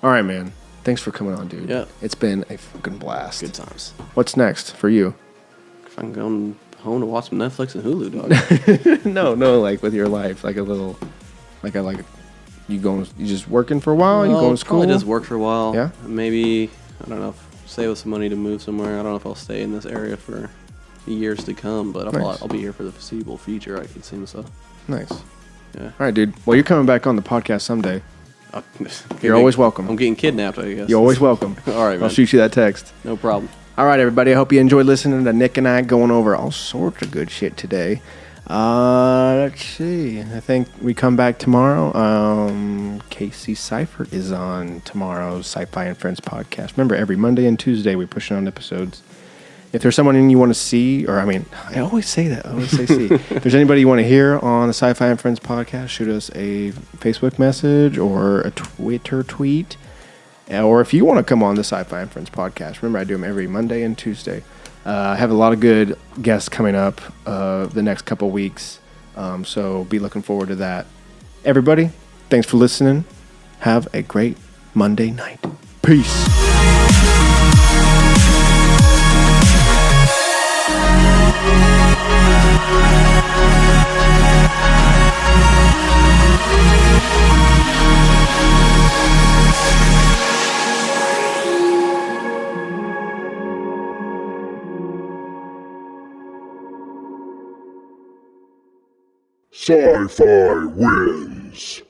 All right, man. Thanks for coming on, dude. Yeah. It's been a fucking blast. Good times. What's next for you? If I'm going home to watch some Netflix and Hulu, dog. No, like with your life, like a little, you just working for a while? You going to school? Probably just work for a while. Yeah? Maybe, I don't know, save up some money to move somewhere. I don't know if I'll stay in this area for years to come, but Nice. I'll be here for the foreseeable future, I can see myself. Nice. Yeah. All right, dude. Well, you're coming back on the podcast someday. Uh, You're always welcome. I'm getting kidnapped, I guess. You're always welcome. All right, I'll man. shoot you that text. No problem. All right, everybody. I hope you enjoyed listening to Nick and I going over all sorts of good shit today. Let's see. I think we come back tomorrow. Casey Seifert is on tomorrow's SciFi And Friends podcast. Remember, every Monday and Tuesday we push on episodes. If there's someone you want to see, or I always say that. I always say see. If there's anybody you want to hear on the SciFi And Friends podcast, shoot us a Facebook message or a Twitter tweet. Or if you want to come on the SciFi And Friends podcast, remember I do them every Monday and Tuesday. I have a lot of good guests coming up the next couple weeks, so be looking forward to that. Everybody, thanks for listening. Have a great Monday night. Peace. Sci-Fi wins.